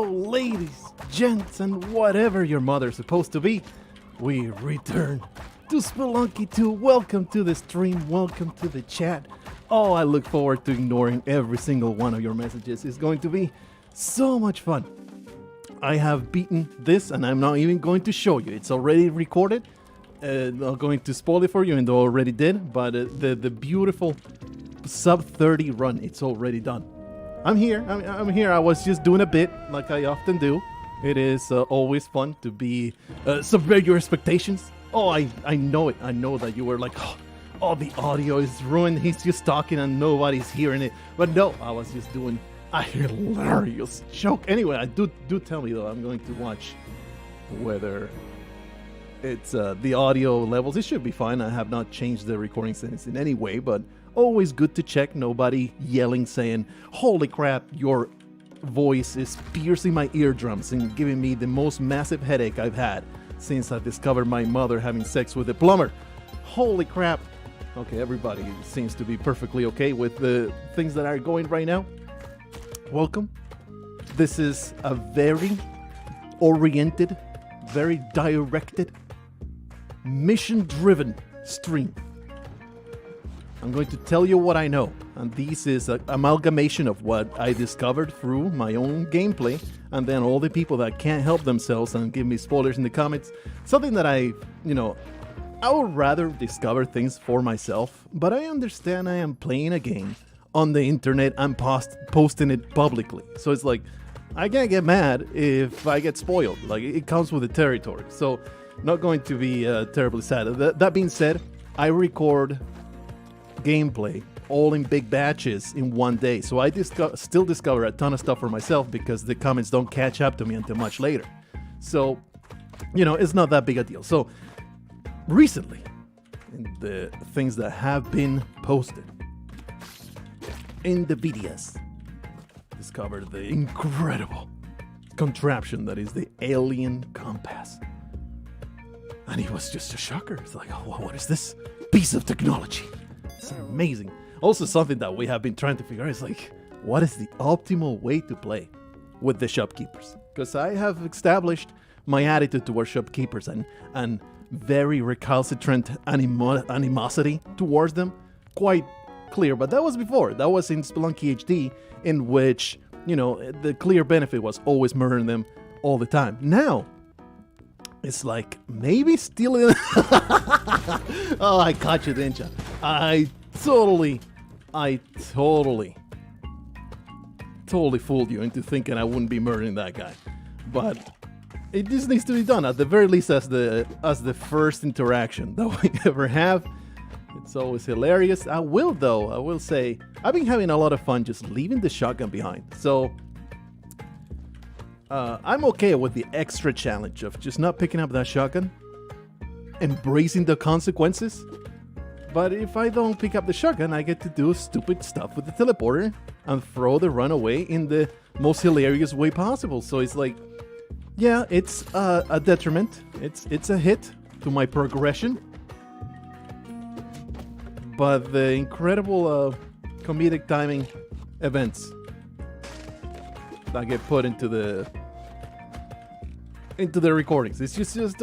ladies, gents, and whatever your mother's supposed to be, we return to Spelunky 2. Welcome to the stream, welcome to the chat. Oh, I look forward to ignoring every single one of your messages. It's going to be so much fun. I have beaten this, and I'm not even going to show you. It's already recorded. Not going to spoil it for you, and though I already did, but the beautiful sub 30 run, it's already done. I'm here. I'm here. I was just doing a bit like I often do. It is always fun to be subvert your expectations. Oh, I know it. I know that you were like, oh, the audio is ruined. He's just talking and nobody's hearing it. But no, I was just doing a hilarious joke. Anyway, do tell me though. I'm going to watch whether it's the audio levels. It should be fine. I have not changed the recording settings in any way, but always good to check. Nobody yelling saying, holy crap, your voice is piercing my eardrums and giving me the most massive headache I've had since I discovered my mother having sex with a plumber. Holy crap. Okay, everybody seems to be perfectly okay with the things that are going right now. Welcome. This is a very oriented, very directed, mission-driven stream. I'm going to tell you what I know, and this is an amalgamation of what I discovered through my own gameplay, and then all the people that can't help themselves and give me spoilers in the comments. Something that I would rather discover things for myself, but I understand I am playing a game on the internet and posting it publicly. So it's like, I can't get mad if I get spoiled. Like, it comes with the territory. So, not going to be terribly sad. That being said, I record gameplay all in big batches in one day, so I still discover a ton of stuff for myself because the comments don't catch up to me until much later. So, it's not that big a deal. So, recently, in the things that have been posted in the videos, discovered the incredible contraption that is the alien compass. And it was just a shocker. It's like, oh, what is this piece of technology? It's amazing. Also, something that we have been trying to figure out is like, what is the optimal way to play with the shopkeepers? Because I have established my attitude towards shopkeepers and very recalcitrant animosity towards them. Quite clear, but that was before. That was in Spelunky HD, in which, the clear benefit was always murdering them all the time. Now, it's like, maybe stealing... Oh, I caught you, didn't you? I totally fooled you into thinking I wouldn't be murdering that guy. But it just needs to be done, at the very least as the first interaction that we ever have. It's always hilarious. I will say, I've been having a lot of fun just leaving the shotgun behind. So, I'm okay with the extra challenge of just not picking up that shotgun, embracing the consequences. But if I don't pick up the shotgun, I get to do stupid stuff with the teleporter and throw the runaway in the most hilarious way possible. So it's like, yeah, it's a detriment. It's a hit to my progression. But the incredible comedic timing events that get put into the recordings, it's just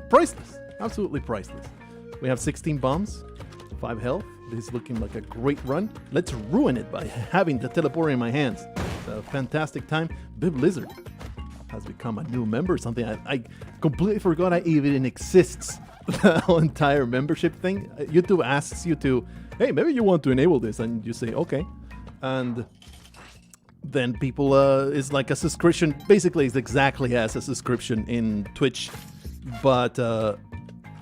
priceless. Absolutely priceless. We have 16 bombs, 5 health. This is looking like a great run. Let's ruin it by having the teleporter in my hands. It's a fantastic time. Bib Lizard has become a new member, something I completely forgot I even exists. The whole entire membership thing. YouTube asks you to, hey, maybe you want to enable this, and you say, okay. And then people, it's like a subscription. Basically, it's exactly as a subscription in Twitch, but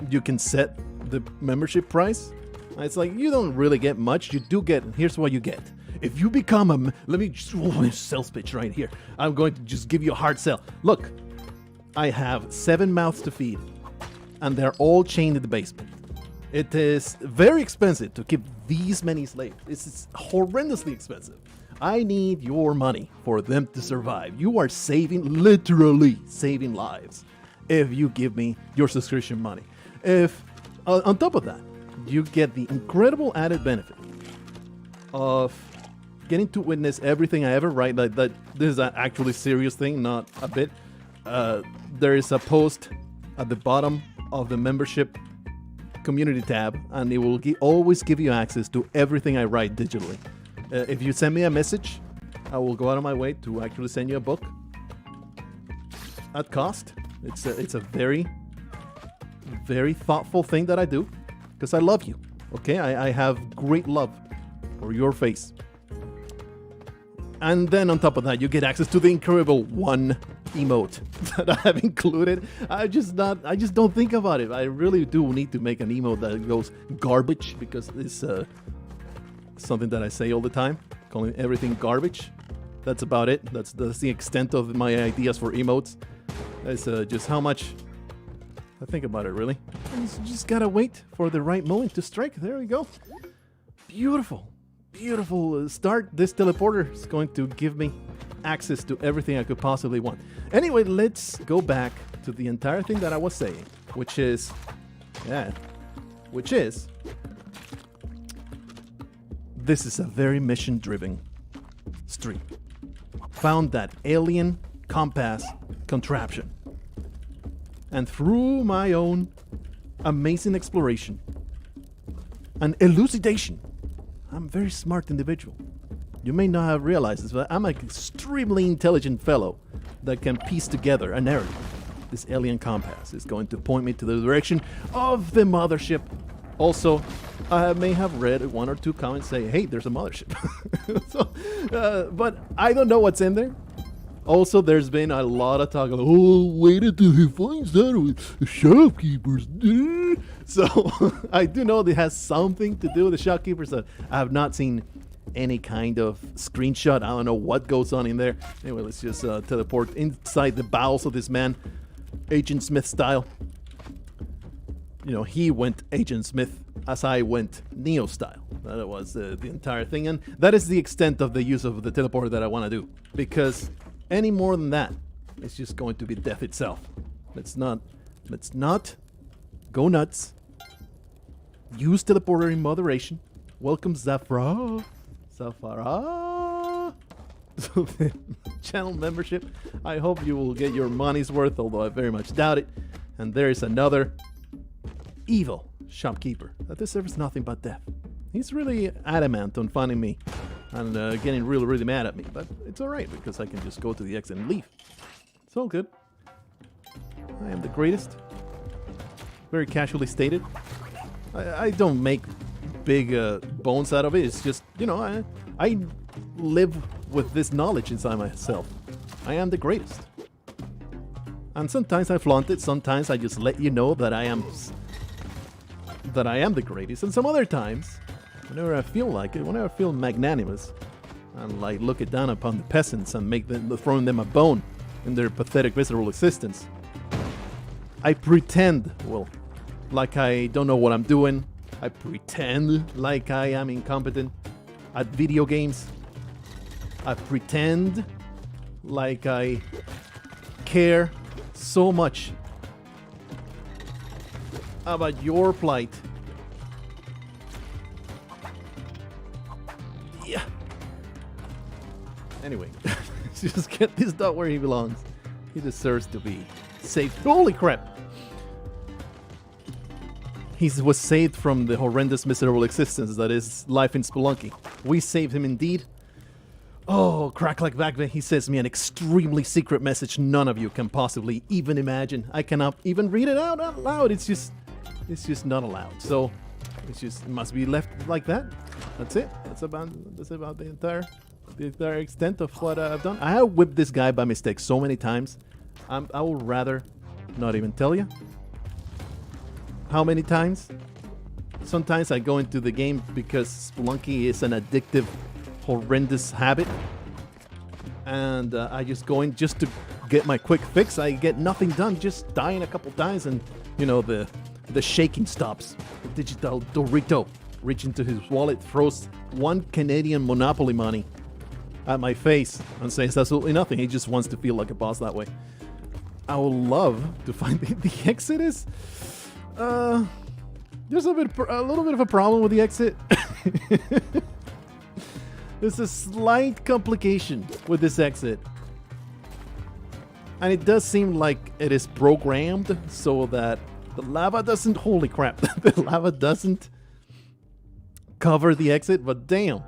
you can set the membership price. It's like, you don't really get much. You do get, here's what you get. If you become let me just, sales pitch right here. I'm going to just give you a hard sell. Look, I have 7 mouths to feed, and they're all chained in the basement. It is very expensive to keep these many slaves. It's horrendously expensive. I need your money for them to survive. You are literally saving lives if you give me your subscription money. If, on top of that, you get the incredible added benefit of getting to witness everything I ever write. That this is an actually serious thing, not a bit. There is a post at the bottom of the membership community tab, and it will always give you access to everything I write digitally. If you send me a message, I will go out of my way to actually send you a book at cost. It's a very, very thoughtful thing that I do because I love you. Okay, I have great love for your face. And then on top of that, you get access to the incredible one emote that I have included. I just don't think about it. I really do need to make an emote that goes garbage, because it's something that I say all the time, calling everything garbage. That's about it. That's the extent of my ideas for emotes. That's just how much I think about it, really. You just gotta wait for the right moment to strike. There we go. Beautiful. Beautiful start. This teleporter is going to give me access to everything I could possibly want. Anyway, let's go back to the entire thing that I was saying, which is this is a very mission-driven stream. Found that alien compass contraption, and through my own amazing exploration and elucidation, I'm a very smart individual. You may not have realized this, but I'm an extremely intelligent fellow that can piece together a narrative. This alien compass is going to point me to the direction of the mothership. Also, I may have read one or two comments say, hey, there's a mothership. But I don't know what's in there. Also, there's been a lot of talk of, oh, wait until he finds out with the shopkeepers. So I do know it has something to do with the shopkeepers. I have not seen any kind of screenshot. I don't know what goes on in there. Anyway, let's just teleport inside the bowels of this man, Agent Smith style. You know, he went Agent Smith as I went Neo style. That was the entire thing. And that is the extent of the use of the teleporter that I want to do. Because any more than that, it's just going to be death itself. Let's not go nuts. Use teleporter in moderation. Welcome Zafra. So the channel membership. I hope you will get your money's worth, although I very much doubt it. And there is another evil shopkeeper that deserves nothing but death. He's really adamant on finding me and getting really, really mad at me. But it's alright, because I can just go to the exit and leave. It's all good. I am the greatest. Very casually stated. I don't make big bones out of it. It's just, you know, I live with this knowledge inside myself. I am the greatest. And sometimes I flaunt it. Sometimes I just let you know that I am the greatest. And some other times, whenever I feel like it, whenever I feel magnanimous, and like look it down upon the peasants and make them, throwing them a bone in their pathetic visceral existence, I pretend, well, like I don't know what I'm doing. I pretend like I am incompetent at video games. I pretend like I care so much about your plight. Yeah. Anyway, just get this dog where he belongs. He deserves to be saved. Holy crap! He was saved from the horrendous, miserable existence that is life in Spelunky. We saved him indeed. Oh, crack like back then, he sends me an extremely secret message none of you can possibly even imagine. I cannot even read it out loud. It's just not allowed. So it must be left like that. That's it. That's about the entire extent of what I've done. I have whipped this guy by mistake so many times. I would rather not even tell you how many times. Sometimes I go into the game because Spelunky is an addictive, horrendous habit, and I just go in just to get my quick fix. I get nothing done, just dying a couple times, and you know, the shaking stops. The digital Dorito reaches into his wallet, throws 1 Canadian Monopoly money at my face, and says absolutely nothing. He just wants to feel like a boss that way. I would love to find the exit is. There's a little bit of a problem with the exit. There's a slight complication with this exit. And it does seem like it is programmed so that the lava doesn't... Holy crap. The lava doesn't cover the exit, but damn.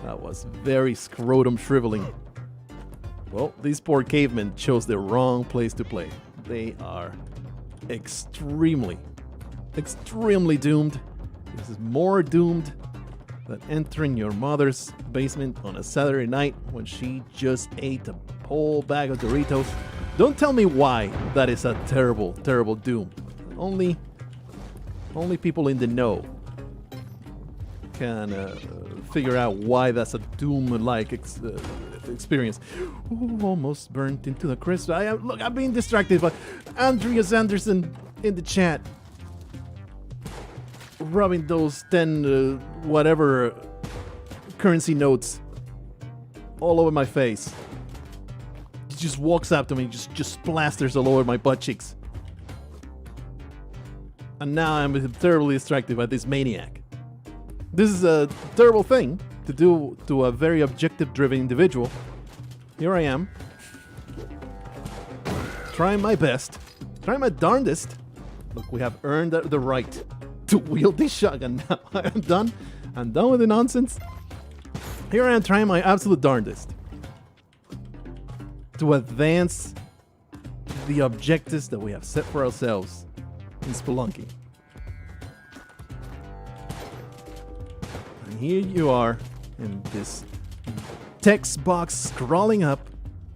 That was very scrotum shriveling. Well, these poor cavemen chose the wrong place to play. They are extremely doomed. This is more doomed than entering your mother's basement on a Saturday night when she just ate a whole bag of Doritos. Don't tell me why that is a terrible, terrible doom. Only people in the know can figure out why that's a doom-like experience. Ooh, almost burnt into the crisp. Look, I'm being distracted by Andreas Anderson in the chat, rubbing those 10 whatever currency notes all over my face. He just walks up to me, just plasters all over my butt cheeks. And now I'm terribly distracted by this maniac. This is a terrible thing to do to a very objective-driven individual. Here I am, trying my best, trying my darndest. Look, we have earned the right to wield this shotgun now. I'm done. I'm done with the nonsense. Here I am trying my absolute darndest to advance the objectives that we have set for ourselves in Spelunky. And here you are in this text box scrolling up,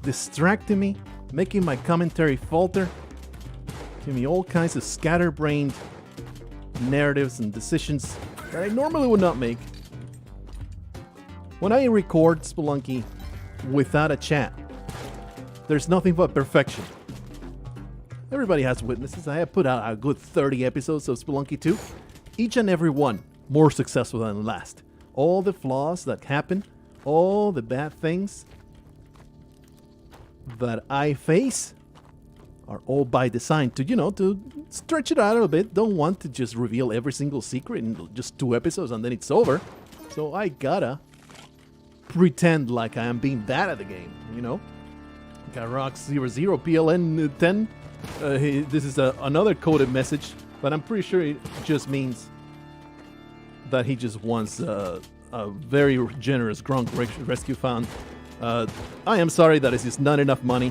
distracting me, making my commentary falter, giving me all kinds of scatterbrained narratives and decisions that I normally would not make. When I record Spelunky without a chat, there's nothing but perfection. Everybody has witnesses. I have put out a good 30 episodes of Spelunky 2, each and every one more successful than the last. All the flaws that happen, all the bad things that I face are all by design to, to stretch it out a little bit. Don't want to just reveal every single secret in just 2 episodes and then it's over. So I gotta pretend like I am being bad at the game, Got Rocks 00 PLN 10. This is another coded message, but I'm pretty sure it just means that he just wants a very generous Gronk rescue fund. I am sorry that it is not enough money.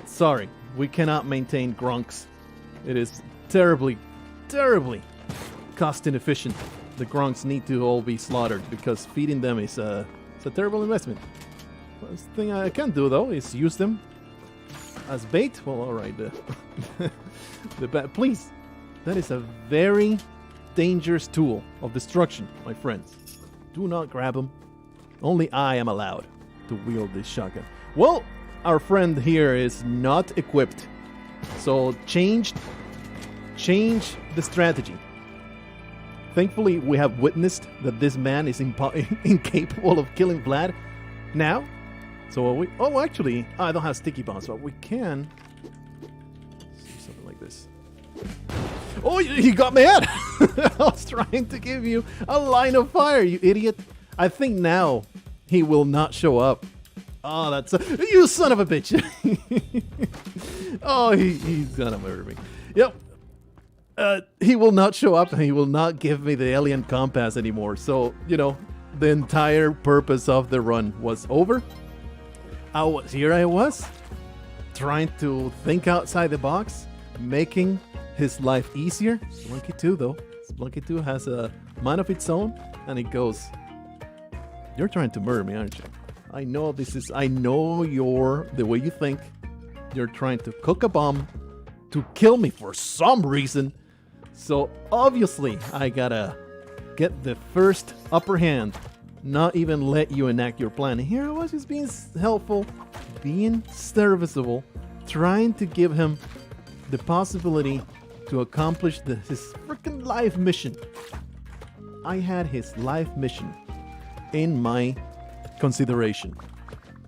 Sorry, we cannot maintain Gronks. It is terribly, terribly cost inefficient. The Gronks need to all be slaughtered because feeding them is a terrible investment. First thing I can do though is use them as bait. Well, all right. Please, that is a very dangerous tool of destruction, my friends. Do not grab them. Only I am allowed to wield this shotgun. Well, our friend here is not equipped, so change the strategy. Thankfully, we have witnessed that this man is incapable of killing Vlad now. So actually, I don't have sticky bombs, but we can do something like this. Oh, he got mad! I was trying to give you a line of fire, you idiot. I think now he will not show up. Oh, that's you son of a bitch. Oh, he's gonna murder me. Yep. He will not show up and he will not give me the alien compass anymore. So, the entire purpose of the run was over. I was trying to think outside the box, making his life easier. Spelunky 2 though. Spelunky 2 has a mind of its own and it goes, you're trying to murder me, aren't you? I know the way you think. You're trying to cook a bomb to kill me for some reason. So obviously I gotta get the first upper hand, not even let you enact your plan. And here I was just being helpful, being serviceable, trying to give him the possibility to accomplish his freaking life mission. I had his life mission in my consideration.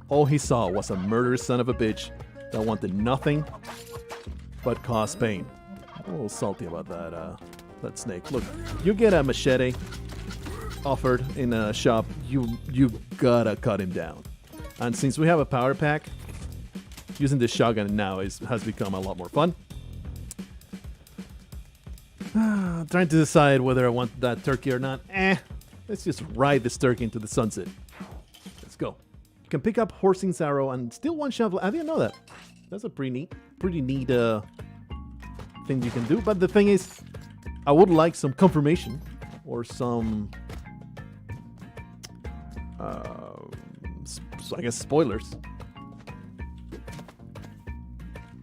All he saw was a murderous son of a bitch that wanted nothing but cause pain. I'm a little salty about that snake. Look, you get a machete. offered in a shop, you gotta cut him down. And since we have a power pack, using the shotgun now has become a lot more fun. Trying to decide whether I want that turkey or not. Let's just ride this turkey into the sunset. Let's go. You can pick up Horsing's arrow and still one shovel. I didn't know that. That's a pretty neat thing you can do. But the thing is, I would like some confirmation or some, I guess, spoilers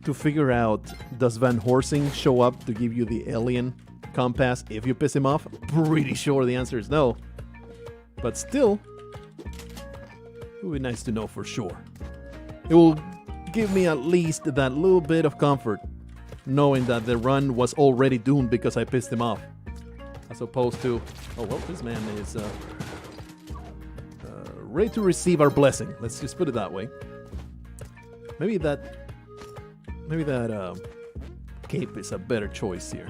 to figure out, does Van Horsing show up to give you the alien compass if you piss him off? Pretty sure the answer is no. But still, it would be nice to know for sure. It will give me at least that little bit of comfort, knowing that the run was already doomed because I pissed him off. As opposed to, oh well, this man is ready to receive our blessing. Let's just put it that way. Maybe that cape is a better choice here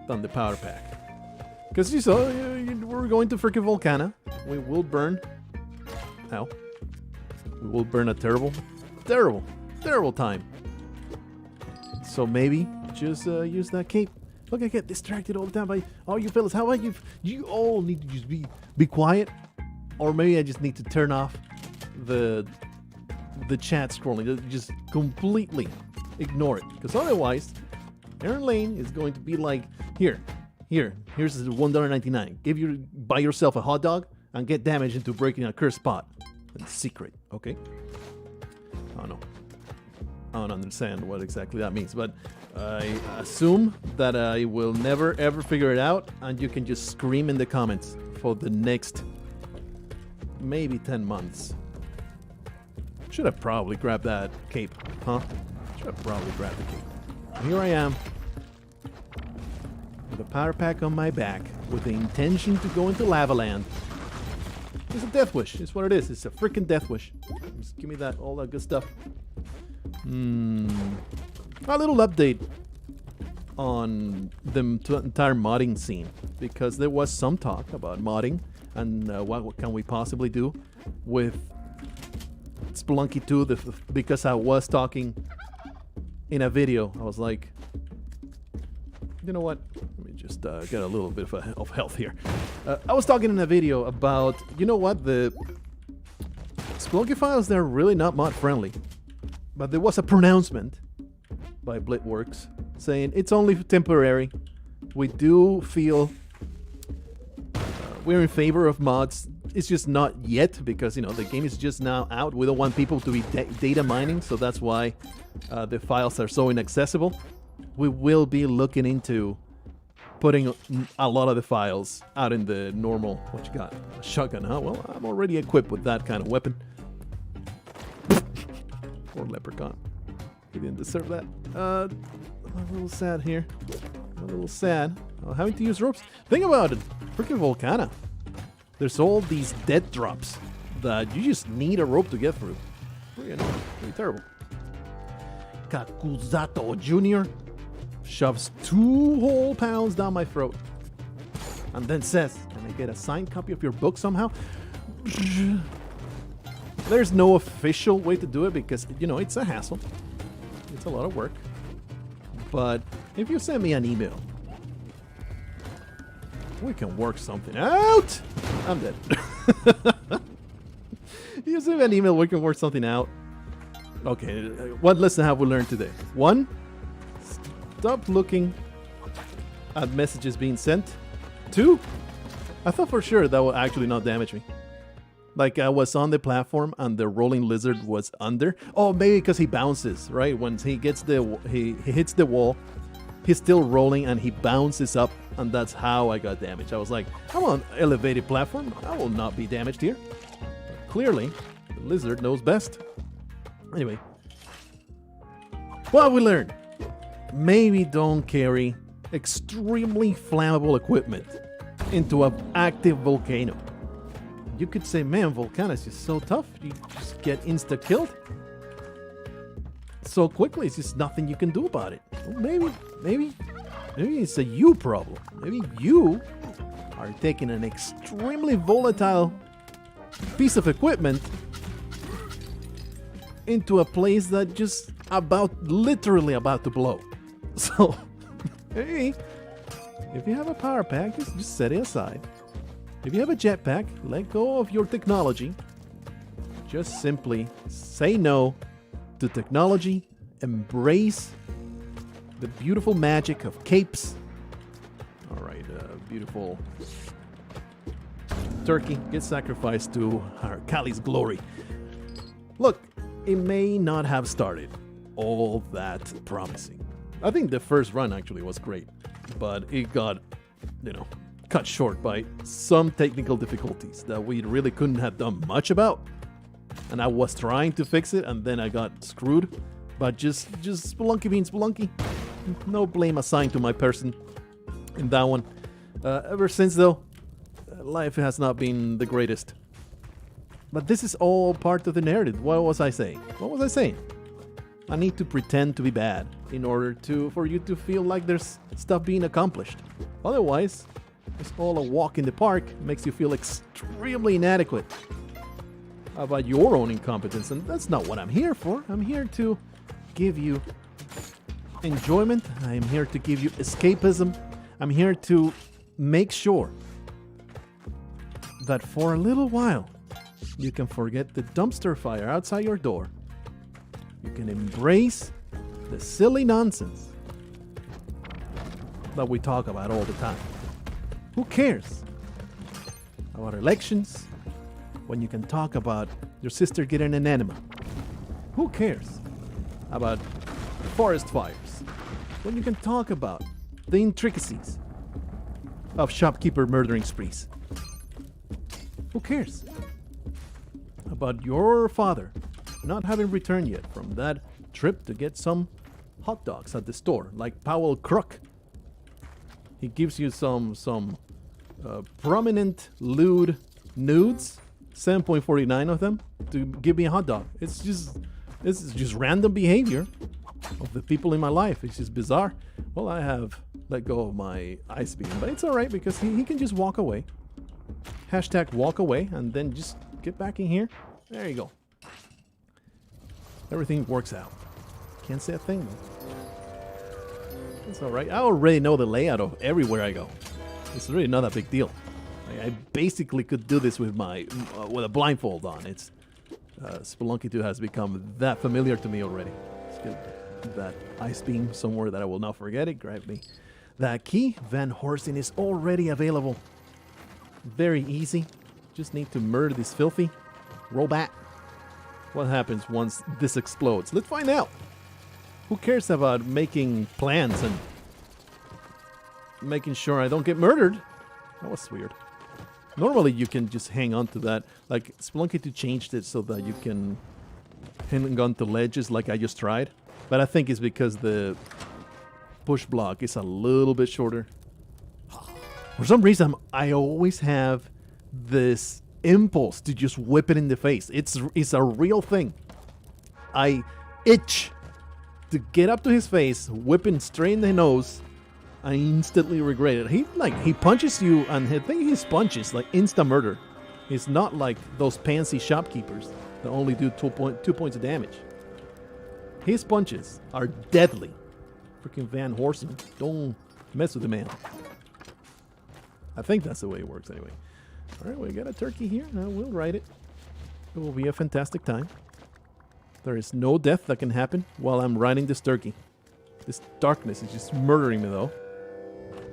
than the power pack. Because you saw, we're going to freaking Volcana. We will burn. Ow. We will burn a terrible time. So maybe just use that cape. Look, I get distracted all the time by, oh, you fellas, how about you all need to just be quiet? Or maybe I just need to turn off the chat scrolling. Just completely ignore it. Because otherwise, Aaron Lane is going to be like, here's the $1.99. Buy yourself a hot dog and get damaged into breaking a cursed spot. It's secret, okay? I don't understand what exactly that means, but I assume that I will never ever figure it out, and you can just scream in the comments for the next maybe 10 months. Should have probably grabbed that cape, huh? Should have probably grabbed the cape. And here I am, with a power pack on my back, with the intention to go into Lava Land. It's a death wish. It's what it is. It's a freaking death wish. Just give me all that good stuff. A little update on the entire modding scene, because there was some talk about modding and what can we possibly do with Spelunky 2. Because I was talking in a video, I was like, you know what? Let me just get a little bit of health here. I was talking in a video about, you know what, the Spelunky files, they're really not mod friendly. But there was a pronouncement by Blitworks saying it's only temporary. We do feel we're in favor of mods. It's just not yet because, you know, the game is just now out. We don't want people to be data mining, so that's why the files are so inaccessible. We will be looking into putting a lot of the files out in the normal, what you got? A shotgun, huh? Well, I'm already equipped with that kind of weapon. Poor Leprechaun. He didn't deserve that. I'm a little sad here. A little sad. Having to use ropes. Think about it. Freaking Volcana. There's all these death drops that you just need a rope to get through. Pretty annoying. Pretty terrible. Kakuzato Jr. shoves 2 whole pounds down my throat. And then says, can I get a signed copy of your book somehow? There's no official way to do it because, you know, it's a hassle. It's a lot of work. But if you send me an email, we can work something out. I'm dead. If you send me an email, we can work something out. Okay, what lesson have we learned today? 1, stop looking at messages being sent. 2, I thought for sure that would actually not damage me. Like I was on the platform and the rolling lizard was under. Oh, maybe because he bounces, right? When he gets he hits the wall, he's still rolling and he bounces up, and that's how I got damaged. I was like, I'm on an elevated platform. I will not be damaged here. But clearly, the lizard knows best. Anyway, what we learned: maybe don't carry extremely flammable equipment into an active volcano. You could say, man, Volcana is just so tough. You just get insta-killed so quickly. It's just nothing you can do about it. Well, maybe it's a you problem. Maybe you are taking an extremely volatile piece of equipment into a place that just literally about to blow. So, hey, if you have a power pack, just set it aside. If you have a jetpack, let go of your technology. Just simply say no to technology. Embrace the beautiful magic of capes. All right, beautiful turkey gets sacrificed to our Kali's glory. Look, it may not have started all that promising. I think the first run actually was great, but it got, cut short by some technical difficulties that we really couldn't have done much about. And I was trying to fix it, and then I got screwed. But just Spelunky being Spelunky. No blame assigned to my person in that one. Ever since, though, life has not been the greatest. But this is all part of the narrative. What was I saying? I need to pretend to be bad in order for you to feel like there's stuff being accomplished. Otherwise, it's all a walk in the park. Makes you feel extremely inadequate about your own incompetence, and that's not what I'm here for. I'm here to give you enjoyment. I'm here to give you escapism. I'm here to make sure that for a little while you can forget the dumpster fire outside your door. You can embrace the silly nonsense that we talk about all the time. Who cares about elections when you can talk about your sister getting an enema? Who cares about forest fires when you can talk about the intricacies of shopkeeper murdering sprees? Who cares about your father not having returned yet from that trip to get some hot dogs at the store, like Powell Crook? He gives you some prominent lewd nudes, 7.49 of them, to give me a hot dog. This is just random behavior of the people in my life. It's just bizarre. Well, I have let go of my ice beam, but it's alright because he can just walk away. Hashtag walk away, and then just get back in here. There you go. Everything works out. Can't say a thing though. It's alright. I already know the layout of everywhere I go. It's really not a big deal. I basically could do this with with a blindfold on. It's Spelunky 2 has become that familiar to me already. Let's get that ice beam somewhere that I will not forget it. Grab me that key. Van Horsing is already available. Very easy. Just need to murder this filthy robot. What happens once this explodes? Let's find out. Who cares about making plans and making sure I don't get murdered? That was weird. Normally you can just hang on to that. Like Spelunky 2 changed it so that you can hang on to ledges like I just tried. But I think it's because the push block is a little bit shorter. For some reason, I always have this impulse to just whip it in the face. It's a real thing. I itch to get up to his face, whip him straight in the nose. I instantly regret it. He punches you, and I think his punches like insta murder. It's not like those pansy shopkeepers that only do 2 points of damage. His punches are deadly. Freaking Van Horsing. Don't mess with the man. I think that's the way it works anyway. Alright, we got a turkey here. We'll ride it. It will be a fantastic time. There is no death that can happen while I'm riding this turkey. This darkness is just murdering me though.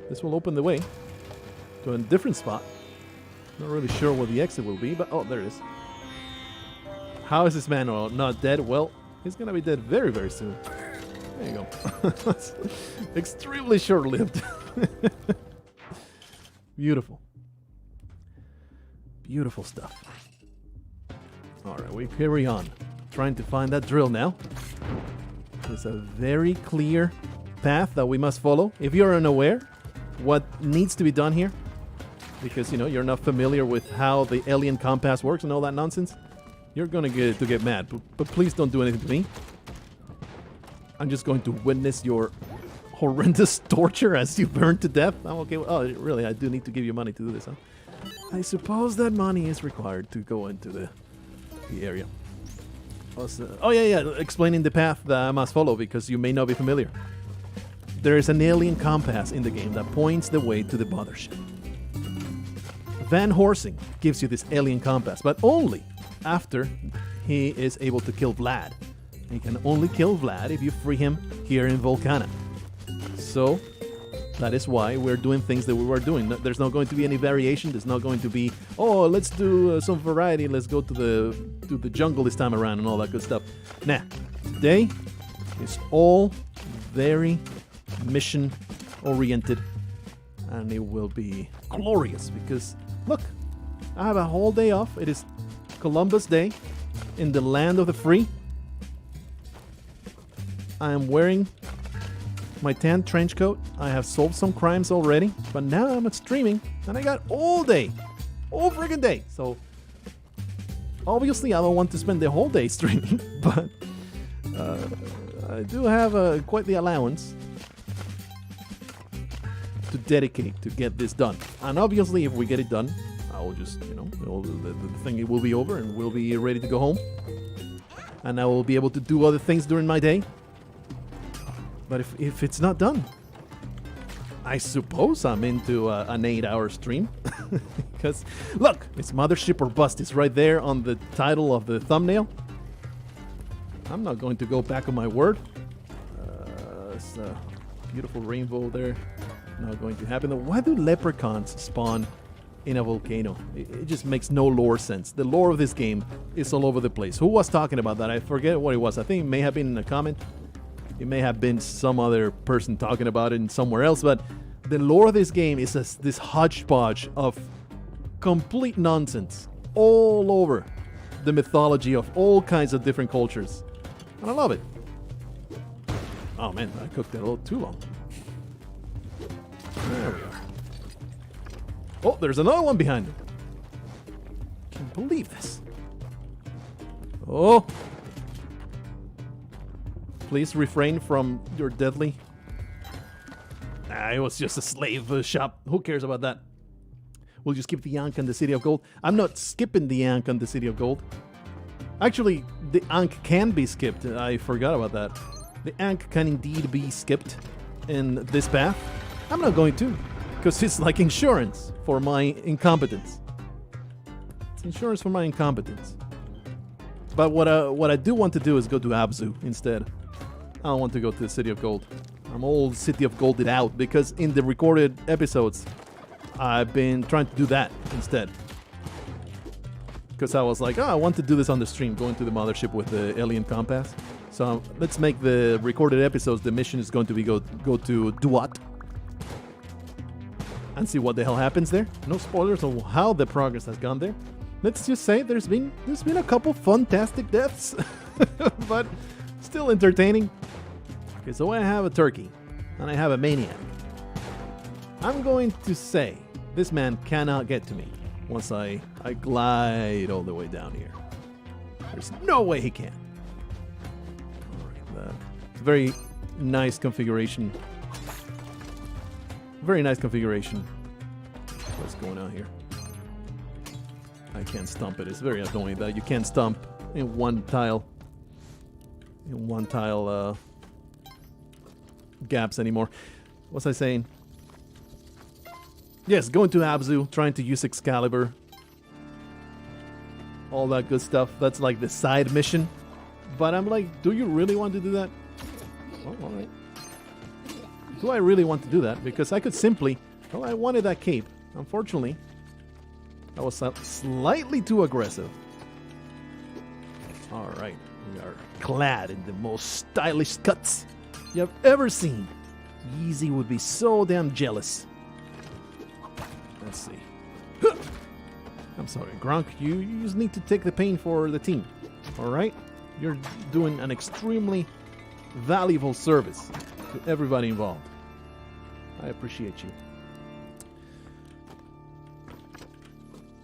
This will open the way to a different spot. Not really sure where the exit will be, but oh, there it is. How is this man not dead? Well, he's gonna be dead very, very soon. There you go. That's extremely short-lived. Beautiful. Beautiful stuff. Alright, we carry on. Trying to find that drill now. There's a very clear path that we must follow. If you're unaware what needs to be done here, because you're not familiar with how the alien compass works and all that nonsense, you're gonna get mad. But please don't do anything to me. I'm just going to witness your horrendous torture as you burn to death. I'm okay. Oh, really? I do need to give you money to do this, huh? I suppose that money is required to go into the area. Oh, yeah. Explaining the path that I must follow because you may not be familiar. There is an alien compass in the game that points the way to the mothership. Van Horsing gives you this alien compass, but only after he is able to kill Vlad. You can only kill Vlad if you free him here in Volcana. So, that is why we're doing things that we were doing. There's not going to be any variation. There's not going to be, oh, let's do some variety. Let's go to the jungle this time around and all that good stuff. Nah, today is all very mission-oriented. And it will be glorious because, look, I have a whole day off. It is Columbus Day in the land of the free. I am wearing my tan trench coat. I have solved some crimes already, but now I'm streaming and I got all day, all friggin' day. So obviously I don't want to spend the whole day streaming, but I do have quite the allowance to dedicate to get this done. And obviously if we get it done, I will just, the thing will be over and we'll be ready to go home. And I will be able to do other things during my day. But if it's not done, I suppose I'm into an 8-hour stream. Because, look, it's Mothership or Bust. It's right there on the title of the thumbnail. I'm not going to go back on my word. It's a beautiful rainbow there. Not going to happen. Why do leprechauns spawn in a volcano? It just makes no lore sense. The lore of this game is all over the place. Who was talking about that? I forget what it was. I think it may have been in a comment. It may have been some other person talking about it somewhere else, but the lore of this game is this hodgepodge of complete nonsense all over the mythology of all kinds of different cultures. And I love it. Oh man, I cooked it a little too long. There we are. Oh, there's another one behind me. Can't believe this. Oh. Please refrain from your deadly. It was just a slave shop. Who cares about that? We'll just skip the Ankh and the City of Gold. I'm not skipping the Ankh and the City of Gold. Actually, the Ankh can be skipped. I forgot about that. The Ankh can indeed be skipped in this path. I'm not going to, because it's like insurance for my incompetence. It's insurance for my incompetence. But what I do want to do is go to Abzu instead. I don't want to go to the City of Gold. I'm all City of Golded out because in the recorded episodes, I've been trying to do that instead. Because I was like, I want to do this on the stream, going to the mothership with the alien compass. So let's make the recorded episodes, the mission is going to be go to Duat. And see what the hell happens there. No spoilers on how the progress has gone there. Let's just say there's been a couple fantastic deaths. But still entertaining. Okay, so I have a turkey, and I have a maniac. I'm going to say this man cannot get to me once I glide all the way down here. There's no way he can. Alright, it's a very nice configuration. Very nice configuration. What's going on here? I can't stomp it. It's very annoying that you can't stomp in one tile. Gaps anymore. What was I saying? Yes, going to Abzu, trying to use Excalibur. All that good stuff. That's like the side mission. But I'm like, do you really want to do that? Oh, alright. Do I really want to do that? Because I could simply... Well, I wanted that cape. Unfortunately, that was slightly too aggressive. Alright, we are clad in the most stylish cuts you have ever seen. Yeezy would be so damn jealous. Let's see. I'm sorry, Gronk, you just need to take the pain for the team. Alright? You're doing an extremely valuable service to everybody involved. I appreciate you.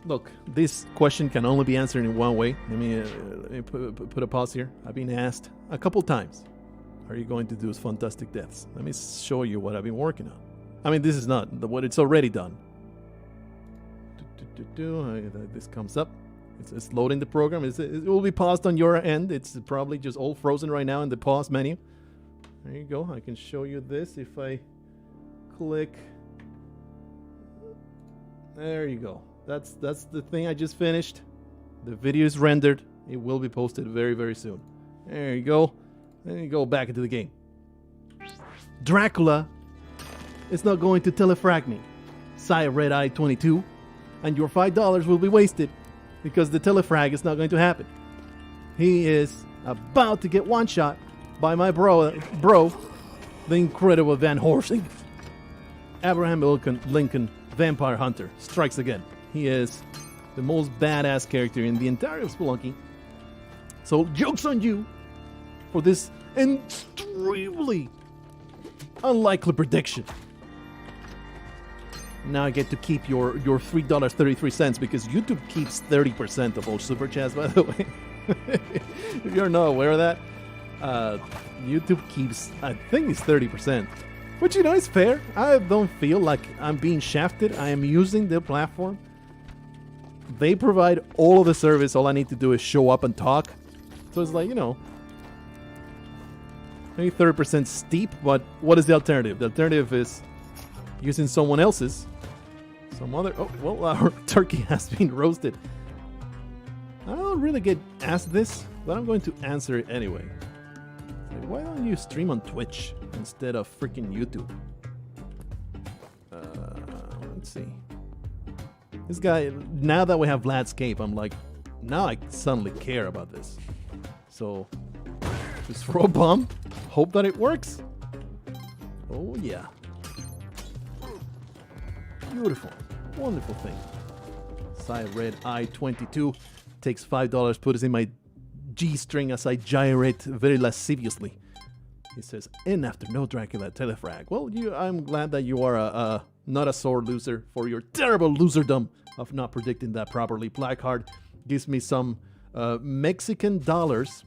Look, this question can only be answered in one way. Let me put a pause here. I've been asked a couple times, are you going to do fantastic deaths? Let me show you what I've been working on. I mean, this is not what it's already done. This comes up. It's loading the program. It will be paused on your end. It's probably just all frozen right now in the pause menu. There you go. I can show you this if I click. There you go. That's the thing I just finished. The video is rendered. It will be posted very, very soon. There you go. Then you go back into the game. Dracula is not going to telefrag me. Sigh Red Eye 22. And your $5 will be wasted because the telefrag is not going to happen. He is about to get one shot by my bro, the incredible Van Horsing. Abraham Lincoln, Vampire Hunter, strikes again. He is the most badass character in the entire Spelunky. So, joke's on you for this extremely unlikely prediction. Now I get to keep your $3.33 because YouTube keeps 30% of all super chats, by the way. If you're not aware of that, YouTube keeps, I think it's 30%. Which, you know, is fair. I don't feel like I'm being shafted. I am using their platform. They provide all of the service. All I need to do is show up and talk. So it's like, you know, maybe 30% steep, but what is the alternative? The alternative is using someone else's. Some other... Oh, well, our turkey has been roasted. I don't really get asked this, but I'm going to answer it anyway. Like, why don't you stream on Twitch instead of freaking YouTube? Let's see. This guy, now that we have Vladscape, I'm like, now I suddenly care about this. So, just throw a bomb, hope that it works. Oh yeah. Beautiful, wonderful thing. Sigh Red Eye 22 takes $5, put it in my G-string as I gyrate very lasciviously. He says, "In after no Dracula telefrag." Well, I'm glad that you are not a sore loser for your terrible loserdom of not predicting that properly. Blackheart gives me some Mexican dollars.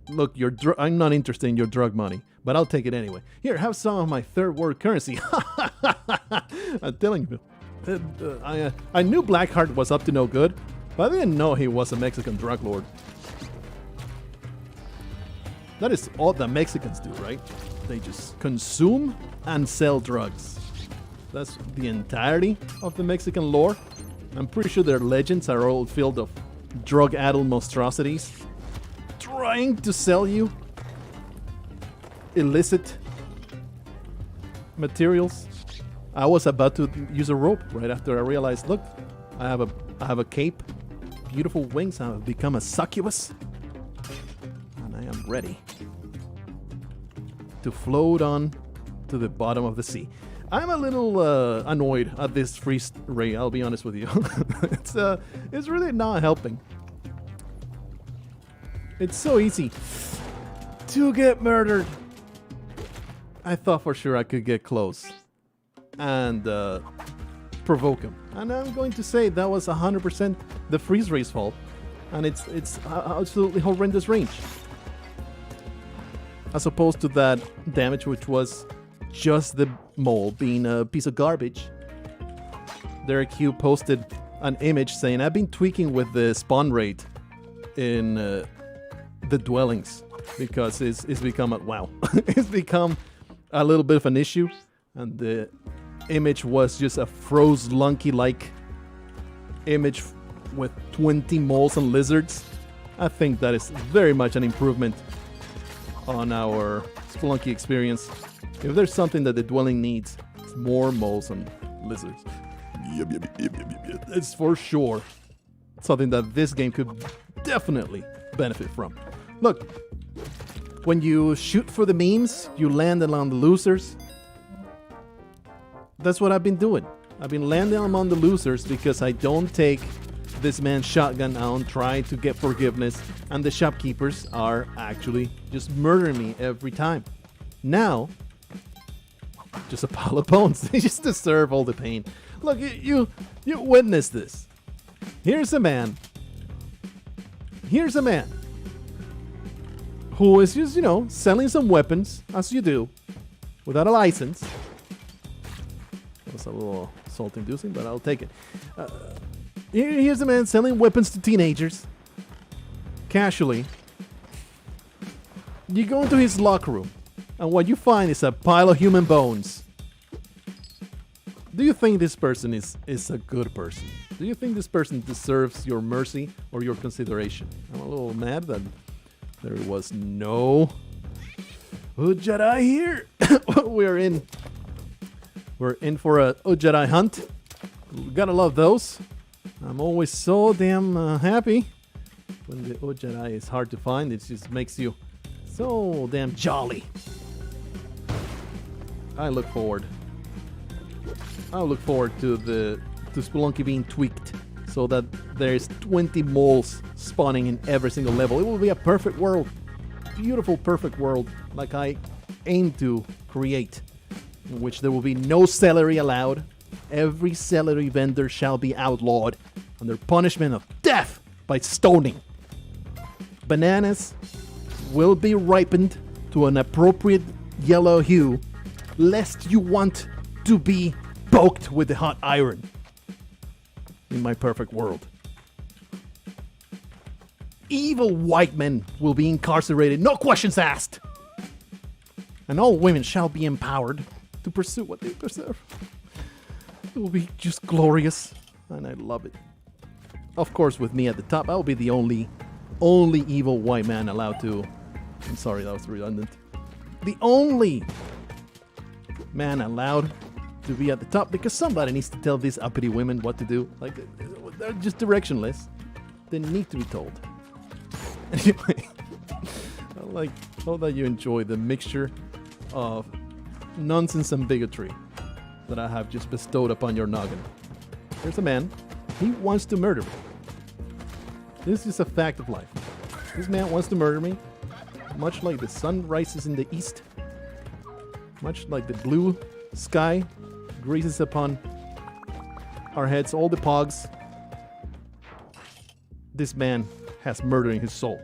Look, I'm not interested in your drug money, but I'll take it anyway. Here, have some of my third world currency. I'm telling you, I knew Blackheart was up to no good, but I didn't know he was a Mexican drug lord. That is all the Mexicans do, right? They just consume and sell drugs. That's the entirety of the Mexican lore. I'm pretty sure their legends are all filled of drug-addled monstrosities trying to sell you illicit materials. I was about to use a rope right after I realized, look, I have a cape, beautiful wings, I have become a succubus, and I am ready to float on to the bottom of the sea. I'm a little annoyed at this freeze ray, I'll be honest with you. It's really not helping. It's so easy to get murdered. I thought for sure I could get close and provoke him. And I'm going to say that was 100% the freeze ray's fault. And it's absolutely horrendous range. As opposed to that damage, which was just the mole being a piece of garbage. Derek Hugh posted an image saying, "I've been tweaking with the spawn rate in the dwellings because it's become a wow." It's become a little bit of an issue, and the image was just a Spelunky like image with 20 moles and lizards. I think that is very much an improvement on our Spelunky experience. If there's something that the dwelling needs, it's more moles and lizards. It's for sure something that this game could definitely benefit from. Look, when you shoot for the memes, you land on the losers. That's what I've been doing. I've been landing among the losers because I don't take this man's shotgun out and try to get forgiveness, and the shopkeepers are actually just murdering me every time. Now, just a pile of bones. They just deserve all the pain. Look, you witness this. Here's a man who is just, selling some weapons, as you do, without a license. That was a little salt-inducing, but I'll take it. Here's a man selling weapons to teenagers. Casually. You go into his locker room, and what you find is a pile of human bones. Do you think this person is a good person? Do you think this person deserves your mercy or your consideration? I'm a little mad that there was no Jedi here. We're in for a Jedi hunt. We gotta love those. I'm always so damn happy when the Jedi is hard to find. It just makes you so damn jolly. I look forward to Spelunky being tweaked so that there's 20 moles spawning in every single level. It will be a perfect world. Beautiful, perfect world like I aim to create, in which there will be no celery allowed. Every celery vendor shall be outlawed under punishment of death by stoning. Bananas will be ripened to an appropriate yellow hue, lest you want to be poked with the hot iron. In my perfect world. Evil white men will be incarcerated, no questions asked. And all women shall be empowered to pursue what they deserve. It will be just glorious, and I love it. Of course, with me at the top, I'll be the only evil white man allowed to... I'm sorry, that was redundant. The only man allowed to be at the top, because somebody needs to tell these uppity women what to do. Like, they're just directionless. They need to be told. Anyway, I like how that you enjoy the mixture of nonsense and bigotry that I have just bestowed upon your noggin. There's a man. He wants to murder me. This is a fact of life. This man wants to murder me, much like the sun rises in the east, much like the blue sky greases upon our heads, all the pogs. This man has murder in his soul.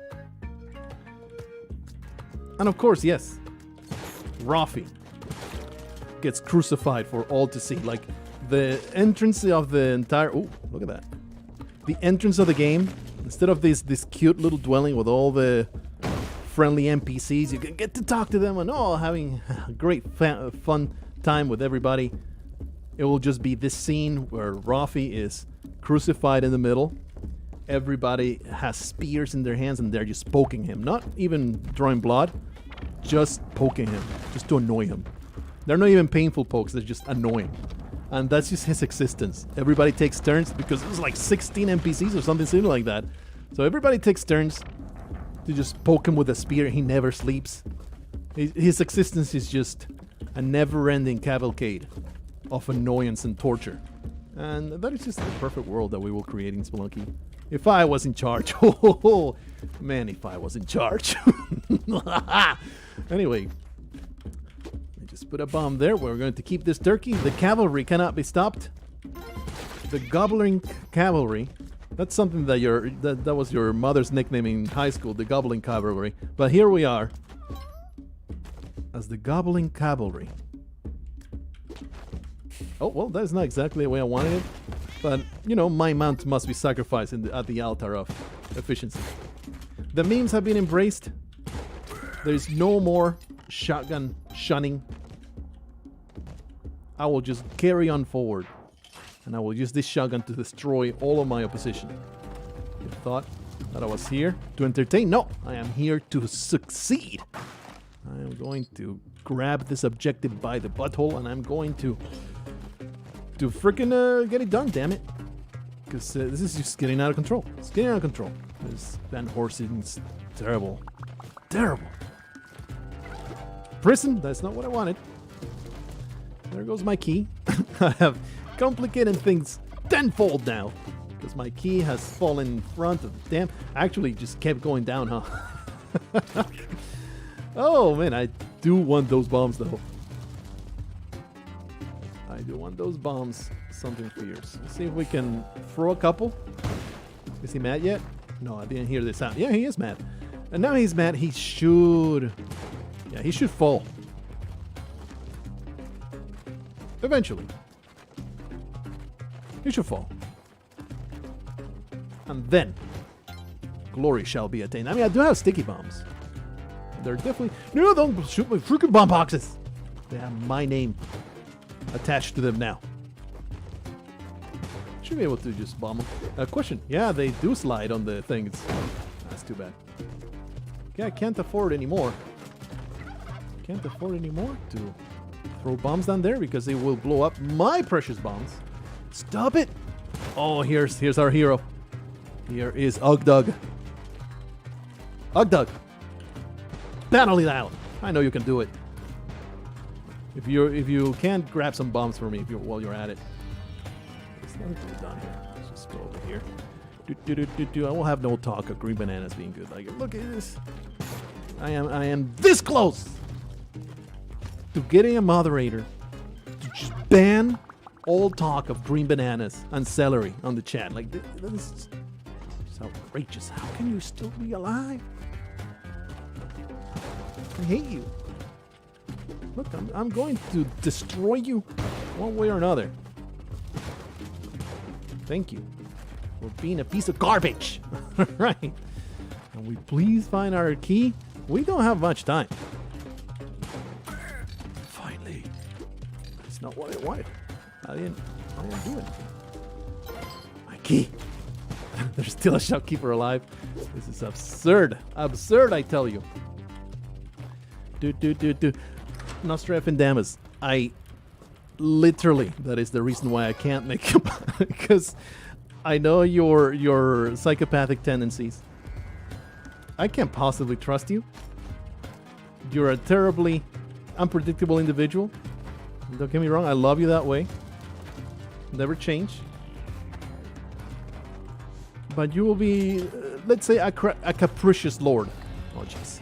And of course, yes, Rafi gets crucified for all to see. Like, the entrance of the entire... Oh, look at that. The entrance of the game, instead of this cute little dwelling with all the friendly NPCs, you can get to talk to them and having a great fun time with everybody. It will just be this scene where Rafi is crucified in the middle. Everybody has spears in their hands and they're just poking him. Not even drawing blood, just poking him, just to annoy him. They're not even painful pokes, they're just annoying. And that's just his existence. Everybody takes turns, because it was like 16 NPCs or something similar like that. So everybody takes turns to just poke him with a spear. He never sleeps. His existence is just a never-ending cavalcade of annoyance and torture. And that is just the perfect world that we will create in Spelunky. If I was in charge. Oh, man, if I was in charge. Anyway, I just put a bomb there. We're going to keep this turkey. The cavalry cannot be stopped. The gobbling cavalry. That's something that that was your mother's nickname in high school, the gobbling cavalry. But here we are as the gobbling cavalry. Oh, well, that's not exactly the way I wanted it. But, my mount must be sacrificed at the altar of efficiency. The memes have been embraced. There's no more shotgun shunning. I will just carry on forward. And I will use this shotgun to destroy all of my opposition. You thought that I was here to entertain? No, I am here to succeed. I am going to grab this objective by the butthole, and I'm going to freaking get it done, damn it. Because this is just getting out of control. It's getting out of control. This Van Horsing's terrible. Terrible. Prison? That's not what I wanted. There goes my key. I have complicated things tenfold now. Because my key has fallen in front of the damn... Actually, just kept going down, huh? Oh, man, I do want those bombs, though. I do want those bombs. Something fierce. Let's see if we can throw a couple. Is he mad yet? No, I didn't hear this sound. Yeah, he is mad. And now he's mad. He should... Yeah, he should fall. Eventually. He should fall. And then, glory shall be attained. I mean, I do have sticky bombs. They're definitely... No, don't shoot my freaking bomb boxes. They have my name attached to them now. Should be able to just bomb them. Question. Yeah, they do slide on the things. That's too bad. Okay, I can't afford anymore. Can't afford anymore to throw bombs down there because they will blow up my precious bombs. Stop it! Oh, here's our hero. Here is Ugdug. Ugdug! Battle it out! I know you can do it. If you can't grab some bombs for me while you're at it. There's nothing to be done here. Let's just go over here. I will have no talk of green bananas being good. Like, look at this. I am this close to getting a moderator to just ban all talk of green bananas and celery on the chat. Like, this is outrageous. How can you still be alive? I hate you. Look, I'm going to destroy you one way or another. Thank you for being a piece of garbage. Right. Can we please find our key? We don't have much time. Finally. That's not what I wanted. I didn't do it. My key. There's still a shopkeeper alive. This is absurd. Absurd, I tell you. Nostradamus. I literally, that is the reason why I can't make it. Because I know your psychopathic tendencies. I can't possibly trust you. You're a terribly unpredictable individual. Don't get me wrong, I love you that way. Never change. But you will be, let's say, a capricious lord. Oh, jeez.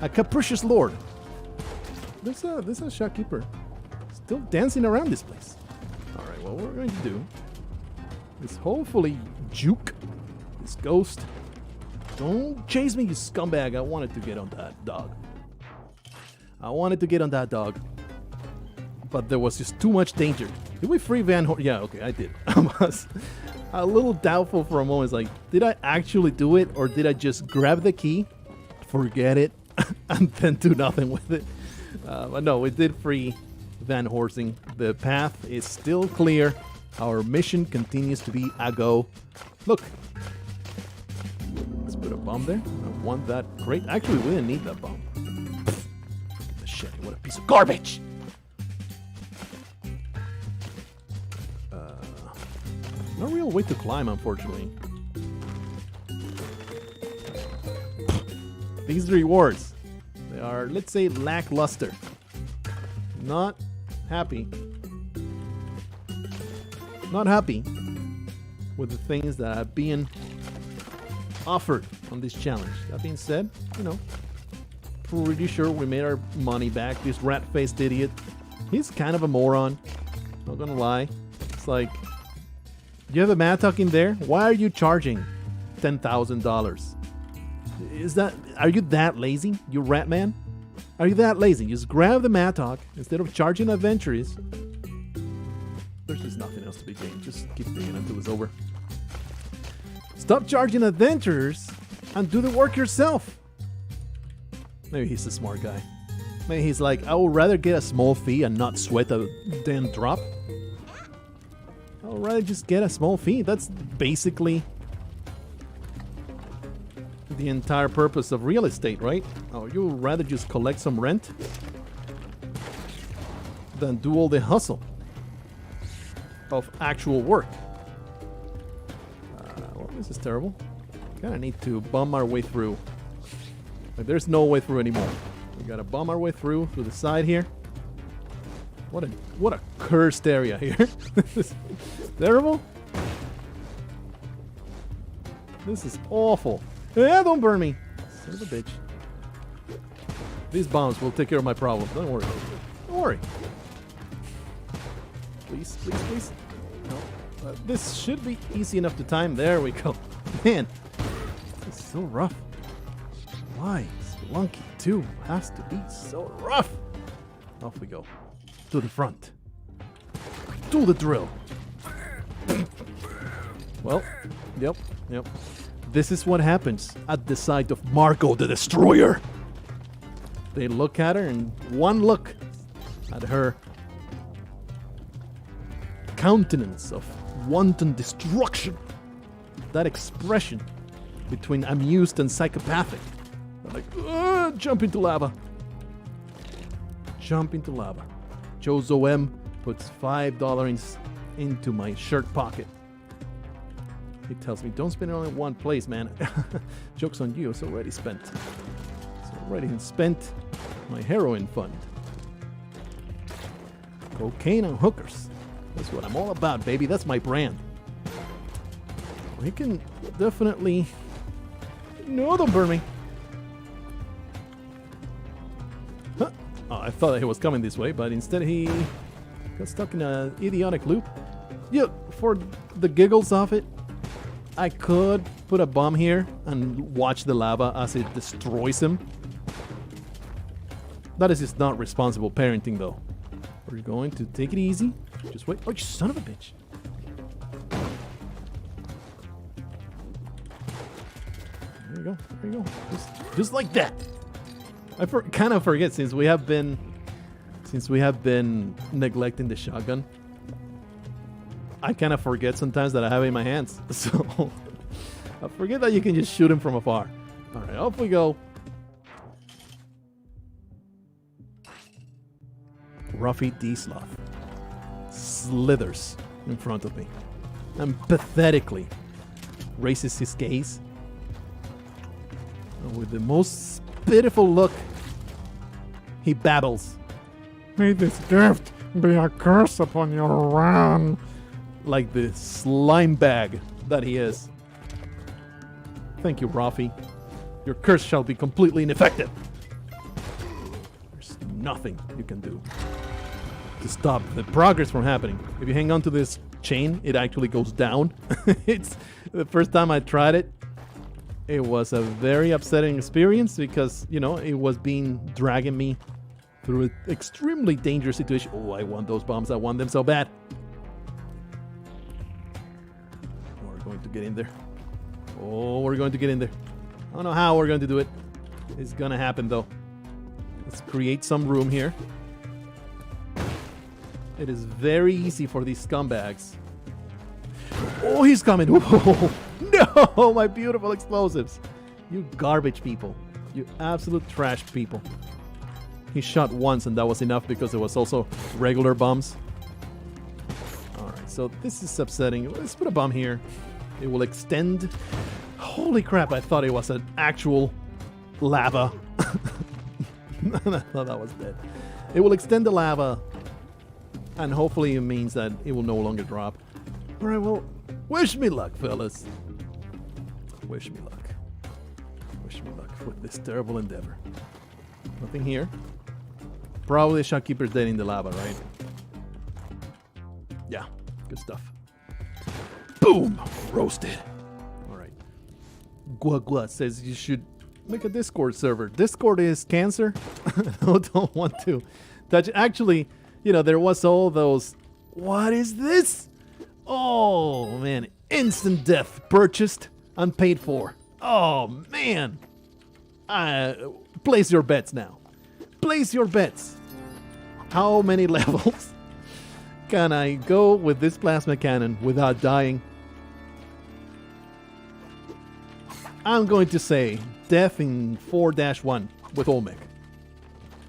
A capricious lord. There's a shopkeeper still dancing around this place. Alright, well, what we're going to do is hopefully juke this ghost. Don't chase me, you scumbag. I wanted to get on that dog. But there was just too much danger. Did we free Van Horn? Yeah, okay, I did. I was a little doubtful for a moment. It's like, did I actually do it? Or did I just grab the key, forget it, and then do nothing with it? But no, we did free Van Horsing. The path is still clear. Our mission continues to be a go. Look. Let's put a bomb there. I want that crate. Actually, we didn't need that bomb. The shit, what a piece of garbage! No real way to climb, unfortunately. These rewards, they are, let's say, lackluster. Not happy. Not happy with the things that are being offered on this challenge. That being said, you know, pretty sure we made our money back. This rat-faced idiot, he's kind of a moron. Not gonna lie. It's like, you have a mattock in there? Why are you charging $10,000? Are you that lazy, you rat man? Are you that lazy? Just grab the mattock instead of charging adventurers. There's just nothing else to be gained. Just keep digging until it's over. Stop charging adventurers and do the work yourself. Maybe he's a smart guy. Maybe he's like, I would rather get a small fee and not sweat a damn drop. I would rather just get a small fee. That's basically the entire purpose of real estate, right? Oh, you would rather just collect some rent than do all the hustle of actual work. Well, this is terrible. Kind of need to bomb our way through. Like, there's no way through anymore. We gotta bomb our way through the side here. What a cursed area here. This is terrible. This is awful. Yeah, don't burn me. Son of a bitch. These bombs will take care of my problem. Don't worry. Don't worry. Please, please, please. No. This should be easy enough to time. There we go. Man, this is so rough. Why? Spelunky 2 has to be so rough. Off we go. To the front. Do the drill. Well, yep. This is what happens at the sight of Marco the Destroyer. They look at her, and one look at her countenance of wanton destruction, that expression between amused and psychopathic. They're like, jump into lava. Jump into lava. Jozo M puts $5 into my shirt pocket. He tells me, don't spend it only in one place, man. Joke's on you, it's already spent. It's already spent my heroin fund. Cocaine and hookers. That's what I'm all about, baby. That's my brand. He can definitely... No, don't burn me. Huh. Oh, I thought he was coming this way, but instead he got stuck in an idiotic loop. Yeah, for the giggles of it, I could put a bomb here and watch the lava as it destroys him. That is just not responsible parenting, though. We're going to take it easy. Just wait. Oh, you son of a bitch. There you go. There you go. Just like that. I kind of forget since we have been neglecting the shotgun. I kind of forget sometimes that I have it in my hands. So I forget that you can just shoot him from afar. All right, off we go. Ruffy D-Sloth slithers in front of me and pathetically raises his gaze. And with the most pitiful look, he babbles, "May this gift be a curse upon your realm," like the slime bag that he is. Thank you, Ruffy. Your curse shall be completely ineffective. There's nothing you can do to stop the progress from happening. If you hang on to this chain, it actually goes down. It's the first time I tried it. It was a very upsetting experience because, you know, it was dragging me through an extremely dangerous situation. Oh, I want those bombs. I want them so bad. We're going to get in there. Oh, we're going to get in there. I don't know how we're going to do it. It's going to happen, though. Let's create some room here. It is very easy for these scumbags. Oh, he's coming. Oh, no, my beautiful explosives. You garbage people. You absolute trash people. He shot once and that was enough because it was also regular bombs. Alright, so this is upsetting. Let's put a bomb here. It will extend. Holy crap, I thought it was an actual lava. I thought that was dead. It will extend the lava. And hopefully it means that it will no longer drop. Alright, well, wish me luck, fellas. Wish me luck. Wish me luck with this terrible endeavor. Nothing here. Probably the shopkeeper's dead in the lava, right? Yeah, good stuff. Boom! Roasted. Alright. Gua says you should make a Discord server. Discord is cancer. I don't want to touch. Actually, you know, there was all those... What is this? Oh, man. Instant death. Purchased and paid for. Oh, man. Place your bets now. Place your bets. How many levels can I go with this plasma cannon without dying? I'm going to say death in 4-1 with Olmec.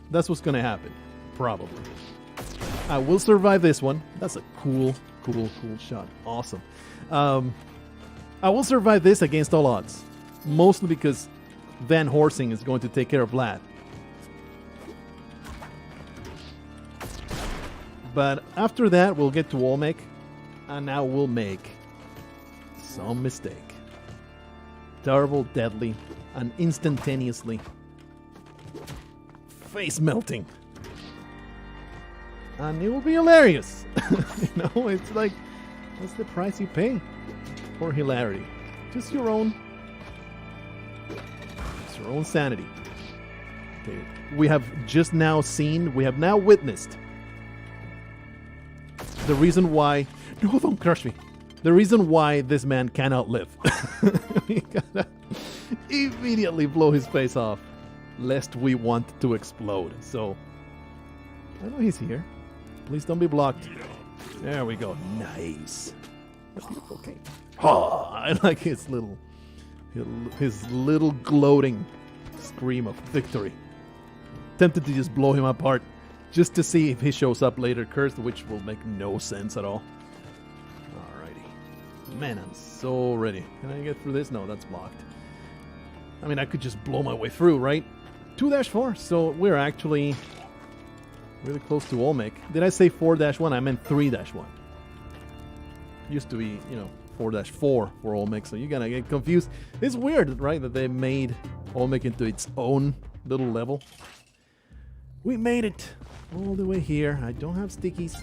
That's what's going to happen. Probably. I will survive this one. That's a cool shot. Awesome. I will survive this against all odds. Mostly because Van Horsing is going to take care of Vlad. But after that, we'll get to Olmec. And now we'll make some mistake. Terrible, deadly, and instantaneously face melting. And it will be hilarious. You know, it's like, that's the price you pay for hilarity. Just your own It's your own sanity. Okay, we have now witnessed the reason why... No, don't crush me. The reason why this man cannot live. We gotta immediately blow his face off, lest we want to explode. So, I know he's here. Please don't be blocked. There we go. Nice. Okay. Oh, I like his little gloating scream of victory. Tempted to just blow him apart, just to see if he shows up later cursed, which will make no sense at all. Alrighty. Man, I'm so ready. Can I get through this? No, that's blocked. I mean, I could just blow my way through, right? 2-4, so we're actually really close to Olmec. Did I say 4-1? I meant 3-1. Used to be, 4-4 for Olmec, so you're gonna get confused. It's weird, right, that they made Olmec into its own little level. We made it all the way here. I don't have stickies.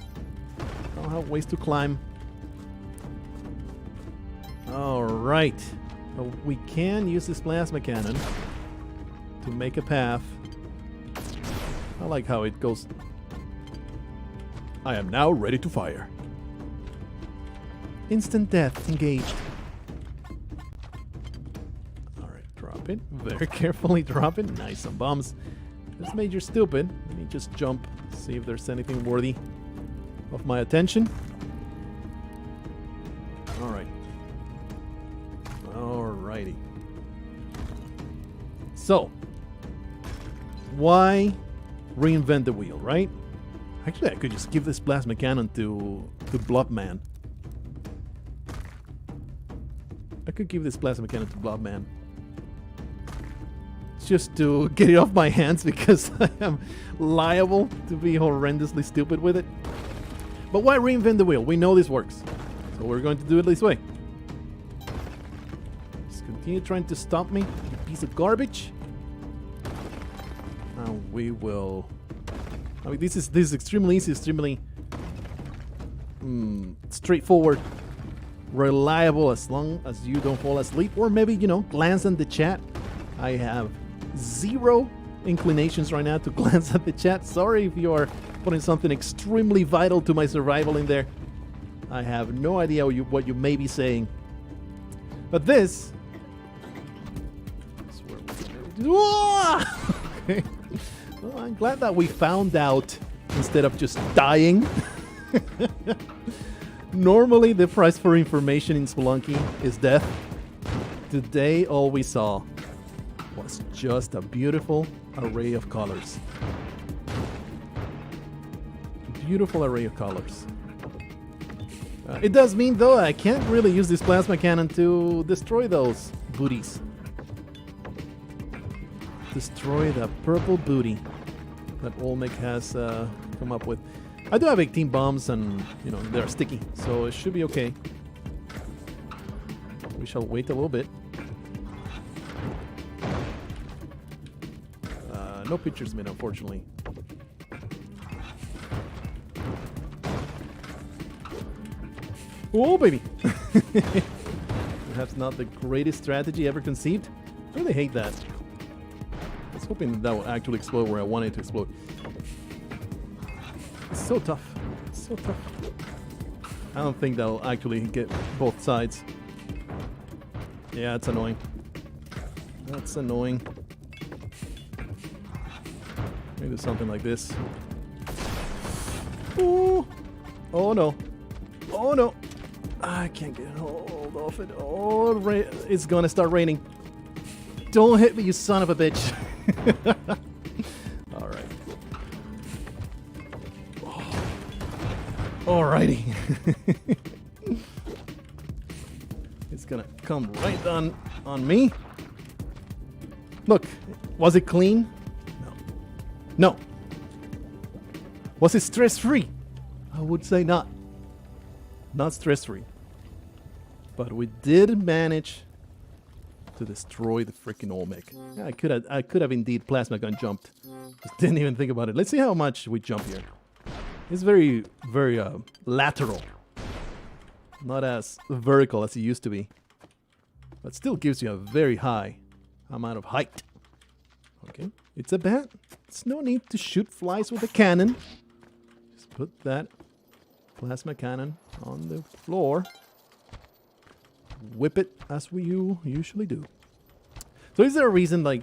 I don't have ways to climb. Alright. We can use this plasma cannon to make a path. I like how it goes. I am now ready to fire. Instant death engaged. Alright, drop it. Very carefully drop it. Nice, some bombs. This made you stupid. Let me just jump, see if there's anything worthy of my attention. Alright. Alrighty. So, why reinvent the wheel, right? Actually, I could just give this plasma cannon to Blobman. I could give this plasma cannon to Blobman. Just to get it off my hands because I am liable to be horrendously stupid with it. But why reinvent the wheel? We know this works. So we're going to do it this way. Just continue trying to stop me, you piece of garbage. Now we will... I mean, this is extremely easy, extremely straightforward, reliable, as long as you don't fall asleep. Or maybe, glance at the chat. I have zero inclinations right now to glance at the chat. Sorry if you are putting something extremely vital to my survival in there. I have no idea what you may be saying. But this... Okay. Well, I'm glad that we found out instead of just dying. Normally, the price for information in Spelunky is death. Today, all we saw was just a beautiful array of colors. Beautiful array of colors. It does mean, though, I can't really use this plasma cannon to destroy those booties. Destroy the purple booty that Olmec has come up with. I do have 18 bombs and, they're sticky, so it should be okay. We shall wait a little bit. No pictures made, unfortunately. Oh, baby! Perhaps not the greatest strategy ever conceived. I really hate that. I was hoping that will actually explode where I want it to explode. It's so tough. It's so tough. I don't think that'll actually get both sides. Yeah, it's annoying. That's annoying. Maybe something like this. Ooh. Oh no. Oh no. I can't get hold of it. Oh, it's gonna start raining. Don't hit me, you son of a bitch. Alright. Oh. Alrighty. It's gonna come right on me. Look, was it clean? No. Was it stress-free? I would say not. Not stress-free. But we did manage to destroy the freaking Olmec. Yeah, I could have indeed plasma gun jumped. Just didn't even think about it. Let's see how much we jump here. It's very, very lateral. Not as vertical as it used to be. But still gives you a very high amount of height. Okay, it's a bat. It's no need to shoot flies with a cannon. Just put that plasma cannon on the floor. Whip it as we usually do. So is there a reason, like,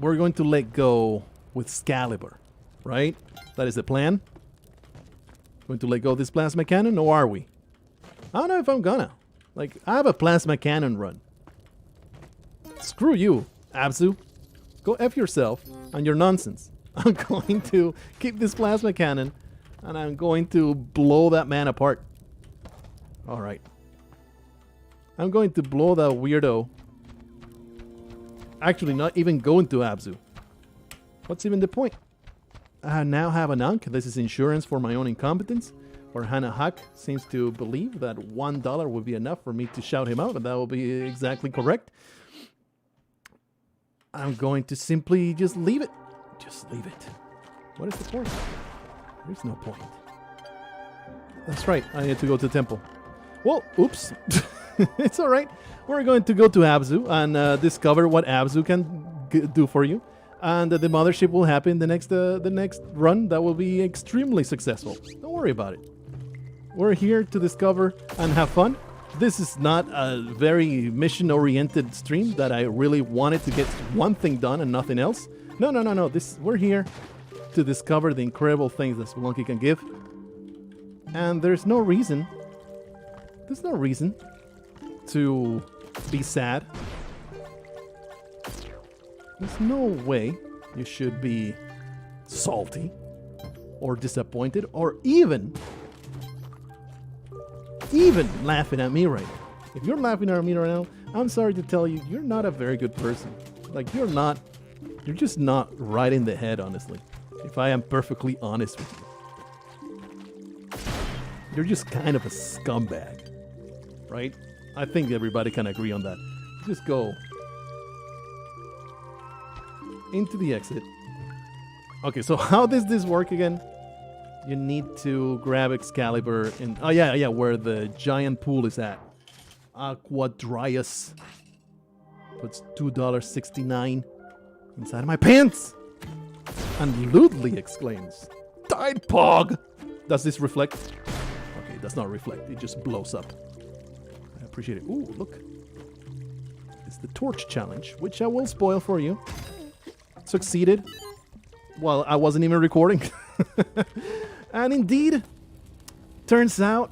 we're going to let go with Excalibur, right? That is the plan. Going to let go of this plasma cannon, or are we? I don't know if I'm gonna. Like, I have a plasma cannon run. Screw you, Abzu. Go F yourself and your nonsense. I'm going to keep this plasma cannon, and I'm going to blow that man apart. Alright. I'm going to blow that weirdo. Actually, not even going to Abzu. What's even the point? I now have an Ankh. This is insurance for my own incompetence. Or Hannah Huck seems to believe that $1 would be enough for me to shout him out, and that will be exactly correct. I'm going to simply just leave it. Just leave it. What is the point? There's no point. That's right. I need to go to the temple. Well, oops. It's all right. We're going to go to Abzu and discover what Abzu can do for you. And the mothership will happen the next run. That will be extremely successful. Don't worry about it. We're here to discover and have fun. This is not a very mission-oriented stream that I really wanted to get one thing done and nothing else. No. We're here to discover the incredible things that Spelunky can give. And there's no reason to be sad. There's no way you should be salty or disappointed or even laughing at me right now. If you're laughing at me right now, I'm sorry to tell you, you're not a very good person. Like, you're just not right in the head, honestly. If I am perfectly honest with you. You're just kind of a scumbag, right? I think everybody can agree on that. Just go into the exit. Okay, so how does this work again? You need to grab Excalibur in... Oh, yeah, where the giant pool is at. Aquadrius. Puts $2.69 inside of my pants! And lewdly exclaims, "Tide Pog!" Does this reflect? Okay, it does not reflect. It just blows up. I appreciate it. Ooh, look. It's the torch challenge, which I will spoil for you. Succeeded. Well, I wasn't even recording. And indeed, turns out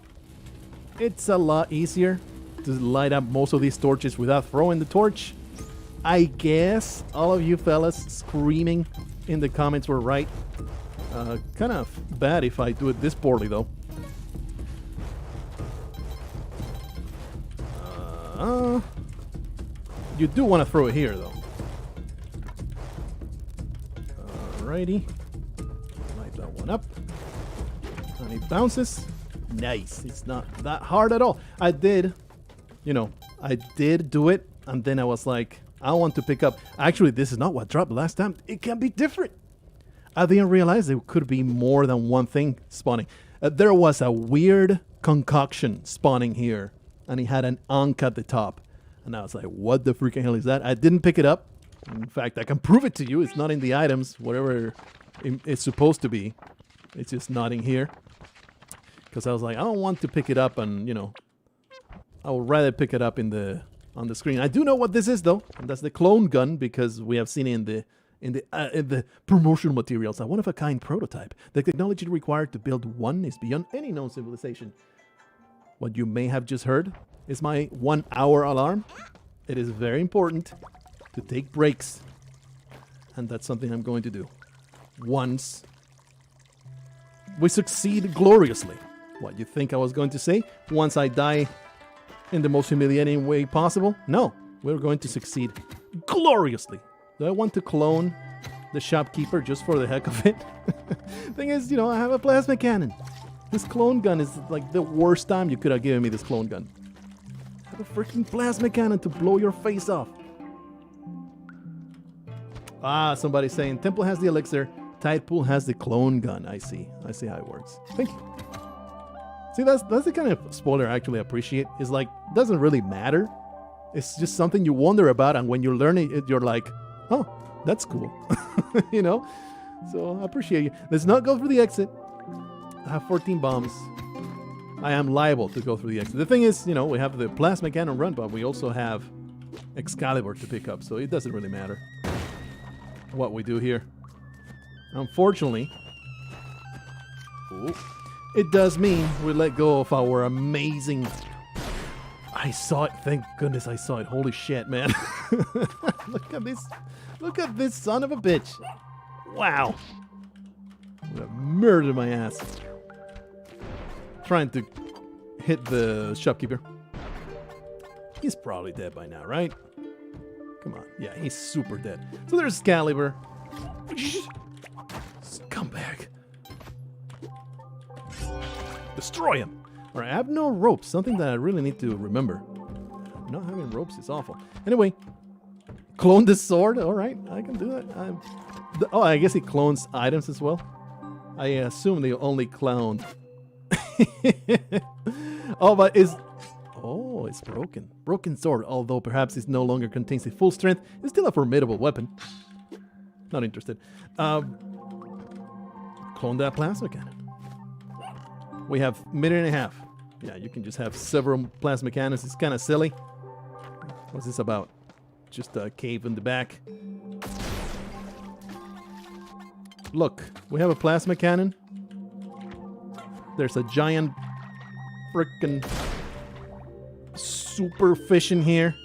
it's a lot easier to light up most of these torches without throwing the torch. I guess all of you fellas screaming in the comments were right. Kind of bad if I do it this poorly, though. You do want to throw it here, though. Alrighty. Light that one up. And it bounces. Nice. It's not that hard at all. I did do it, and then I was like, I want to pick up. Actually, this is not what dropped last time. It can be different. I didn't realize there could be more than one thing spawning. There was a weird concoction spawning here, and it had an Ankh at the top. And I was like, what the freaking hell is that? I didn't pick it up. In fact, I can prove it to you. It's not in the items, whatever it's supposed to be. It's just not in here. Because I was like, I don't want to pick it up, and I would rather pick it up on the screen. I do know what this is, though, and that's the clone gun, because we have seen it in the promotional materials. A one-of-a-kind prototype. The technology required to build one is beyond any known civilization. What you may have just heard is my 1 hour alarm. It is very important to take breaks, and that's something I'm going to do once we succeed gloriously. What, you think I was going to say? Once I die in the most humiliating way possible? No, we're going to succeed gloriously. Do I want to clone the shopkeeper just for the heck of it? Thing is, I have a plasma cannon. This clone gun is like the worst time you could have given me this clone gun. I have a freaking plasma cannon to blow your face off. Somebody's saying Temple has the elixir, Tidepool has the clone gun. I see how it works. Thank you. See, that's the kind of spoiler I actually appreciate. Is like, doesn't really matter It's just something you wonder about, and when you learn it, you're like, oh, that's cool. You know? So I appreciate you. Let's not go through the exit. I have 14 bombs. I am liable to go through the exit. The thing is, you know, we have the plasma cannon run, but we also have Excalibur to pick up, so it doesn't really matter what we do here. Unfortunately, it does mean we let go of our amazing... I saw it. Thank goodness I saw it. Holy shit, man. Look at this. Look at this son of a bitch. Wow. I'm gonna murder my ass. Trying to hit the shopkeeper. He's probably dead by now, right? Come on. Yeah, he's super dead. So there's Excalibur. Scumbag. Destroy him. All right, I have no ropes. Something that I really need to remember. Not having ropes is awful. Anyway, clone this sword. All right, I can do that. Oh, I guess he clones items as well. I assume they only cloned. Oh, but it's broken. Broken sword. Although perhaps it no longer contains a full strength, it's still a formidable weapon. Not interested. Clone that plasma cannon. We have a minute and a half. Yeah, you can just have several plasma cannons. It's kind of silly. What's this about? Just a cave in the back. Look, we have a plasma cannon. There's a giant frickin' super fish in here.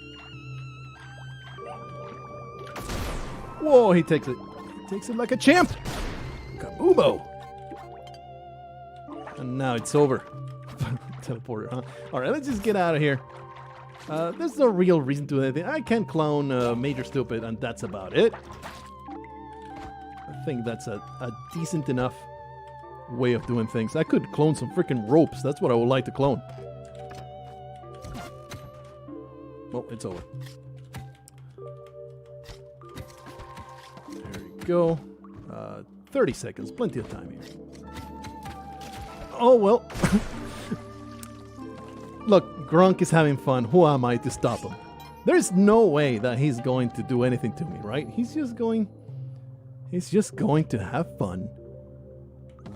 Whoa, he takes it. He takes it like a champ. Kabubo. And now it's over. Teleporter, huh? Alright, let's just get out of here. There's no real reason to do anything. I can clone Major Stupid, and that's about it. I think that's a decent enough way of doing things. I could clone some freaking ropes. That's what I would like to clone. Oh, it's over. There we go. 30 seconds. Plenty of time here. Oh, well. Look, Gronk is having fun. Who am I to stop him? There's no way that he's going to do anything to me, right? He's just going to have fun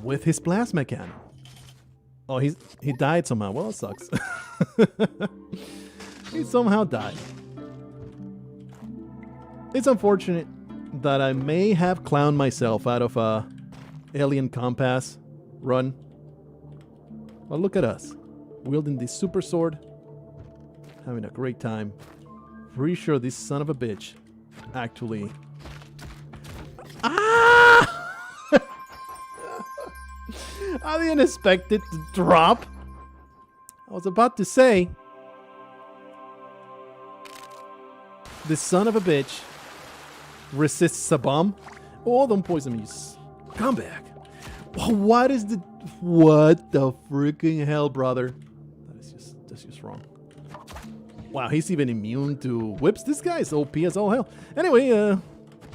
with his plasma cannon. Oh, he died somehow. Well, it sucks. He somehow died. It's unfortunate that I may have clowned myself out of a Alien Compass run. But look at us, wielding this super sword, having a great time. Pretty sure this son of a bitch actually... Ah! I didn't expect it to drop. I was about to say, this son of a bitch resists a bomb. Oh, don't poison me. Come back. What is the... What the freaking hell, brother? That's just wrong. Wow, he's even immune to whips. This guy is OP as all hell. Anyway,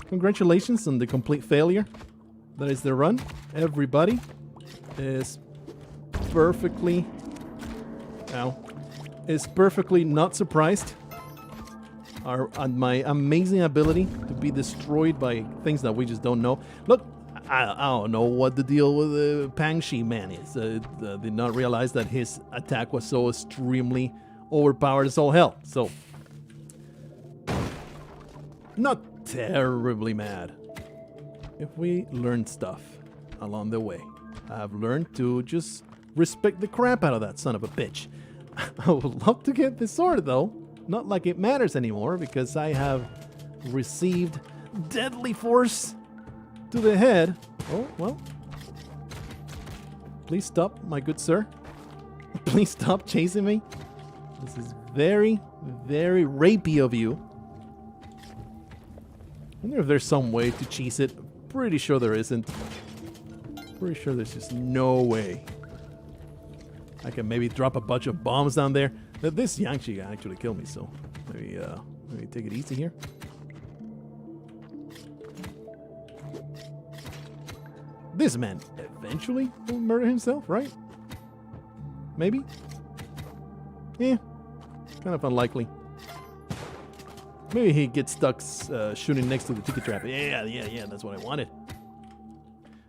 congratulations on the complete failure. That is the run. Everybody is perfectly... is perfectly not surprised on my amazing ability to be destroyed by things that we just don't know. Look, I don't know what the deal with the Pangshi man is. Did not realize that his attack was so extremely overpowered as all hell. So, not terribly mad. If we learn stuff along the way, I've learned to just respect the crap out of that son of a bitch. I would love to get this sword though. Not like it matters anymore because I have received deadly force to the head. Oh, well. Please stop, my good sir. Please stop chasing me. This is very, very rapey of you. I wonder if there's some way to cheese it. Pretty sure there isn't. Pretty sure there's just no way. I can maybe drop a bunch of bombs down there. This Yangtze can actually kill me, so maybe take it easy here. This man eventually will murder himself, right? Maybe? Yeah, kind of unlikely. Maybe he gets stuck shooting next to the ticket trap. Yeah, that's what I wanted.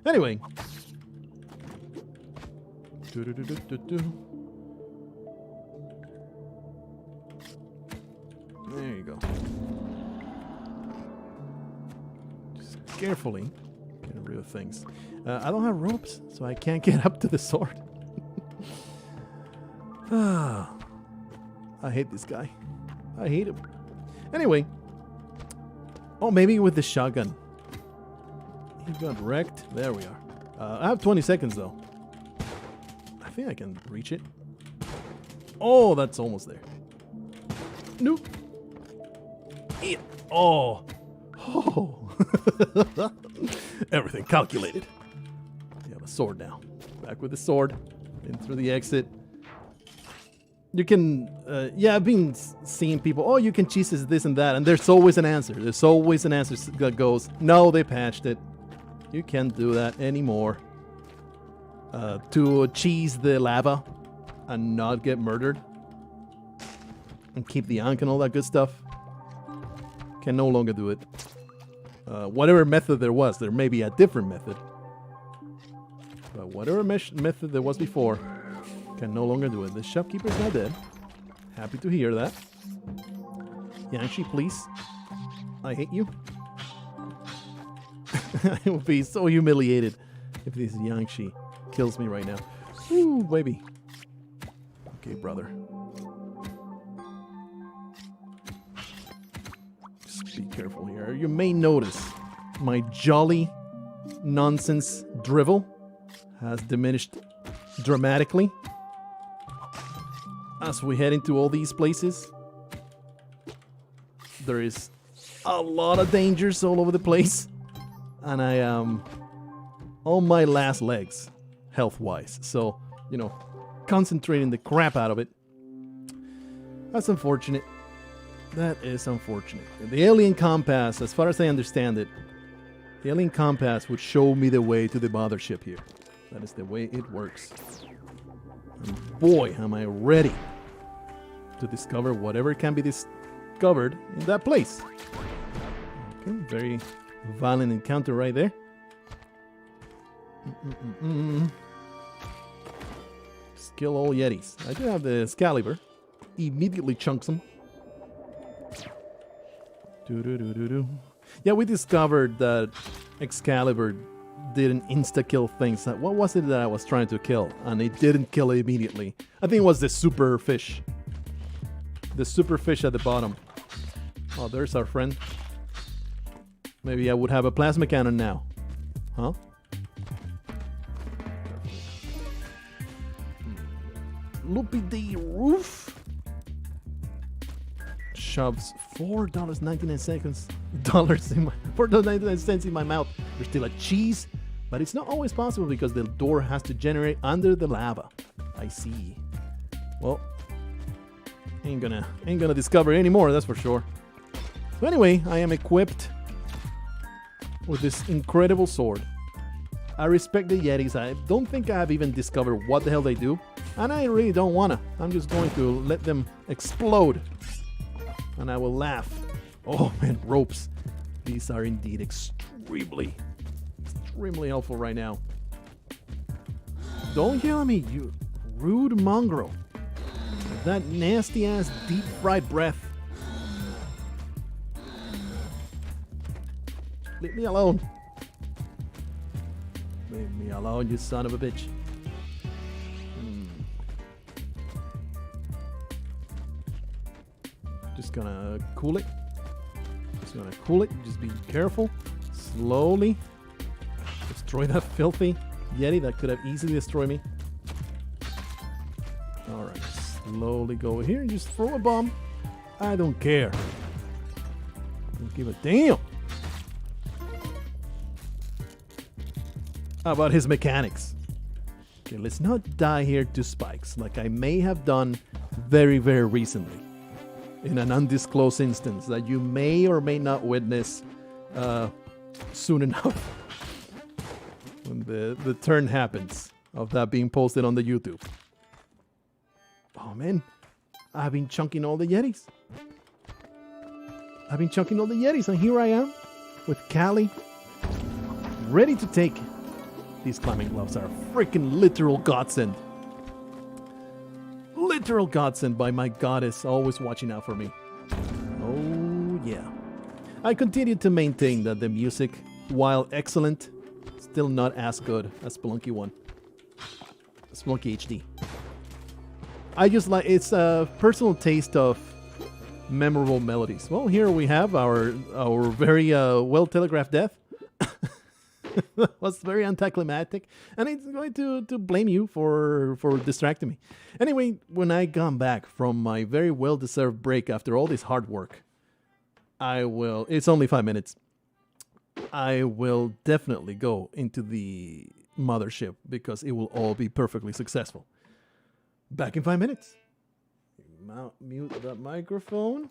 Anyway. There you go. Just carefully get rid of things. I don't have ropes, so I can't get up to the sword. I hate this guy. I hate him. Anyway. Oh, maybe with the shotgun. He got wrecked. There we are. I have 20 seconds, though. I think I can reach it. Oh, that's almost there. Nope. Yeah. Oh. Oh. Everything calculated. You have a sword now. Back with the sword. In through the exit. You can, I've been seeing people, oh, you can cheese this and that, and there's always an answer. There's always an answer that goes, no, they patched it. You can't do that anymore. To cheese the lava and not get murdered and keep the unk and all that good stuff. Can no longer do it. Whatever method there was, there may be a different method. But whatever method there was before, can no longer do it. The shopkeeper's not dead. Happy to hear that. Yanshi, please. I hate you. I will be so humiliated if this Yanshi kills me right now. Ooh, baby. Okay, brother. Just be careful here. You may notice my jolly nonsense drivel has diminished dramatically as we head into all these places. There is a lot of dangers all over the place. And I am on my last legs, health-wise. So, you know, concentrating the crap out of it. That's unfortunate. That is unfortunate. The alien compass, as far as I understand it, the alien compass would show me the way to the mothership here. That is the way it works. And boy, am I ready to discover whatever can be discovered in that place. Okay, very violent encounter right there. Kill all Yetis. I do have the Excalibur. Immediately chunks them. Yeah, we discovered that Excalibur didn't insta-kill things. What was it that I was trying to kill? And it didn't kill it immediately. I think it was the super fish. The super fish at the bottom. Oh, there's our friend. Maybe I would have a plasma cannon now. Huh? Loopy D roof shoves $4.99 in my $4.99 in my mouth. There's still a cheese, but it's not always possible because the door has to generate under the lava. I see. Well, ain't gonna discover any more, that's for sure. So anyway, I am equipped with this incredible sword. I respect the Yetis. I don't think I've even discovered what the hell they do. And I really don't wanna. I'm just going to let them explode. And I will laugh. Oh man, ropes. These are indeed extremely helpful right now. Don't yell at me, you rude mongrel. That nasty ass deep fried breath. Leave me alone. Leave me alone, you son of a bitch. Just gonna cool it. Just be careful. Slowly. Destroy that filthy Yeti that could have easily destroyed me. Alright. Slowly go over here and just throw a bomb. I don't care. Don't give a damn. How about his mechanics? Okay, let's not die here to spikes like I may have done very, very recently. In an undisclosed instance that you may or may not witness soon enough when the turn happens of that being posted on the YouTube. Oh man, I've been chunking all the Yetis. I've been chunking all the Yetis, and here I am with Callie, ready to take. These climbing gloves are a freaking literal godsend. Literal godsend by my goddess, always watching out for me. Oh, yeah. I continue to maintain that the music, while excellent, still not as good as Spelunky 1. Spelunky HD. I just like, it's a personal taste of memorable melodies. Well, here we have our very well telegraphed death. That was very anticlimactic, and it's going to blame you for distracting me. Anyway, when I come back from my very well deserved break after all this hard work, I will. It's only 5 minutes. I will definitely go into the mothership because it will all be perfectly successful. Back in 5 minutes. Mute that microphone.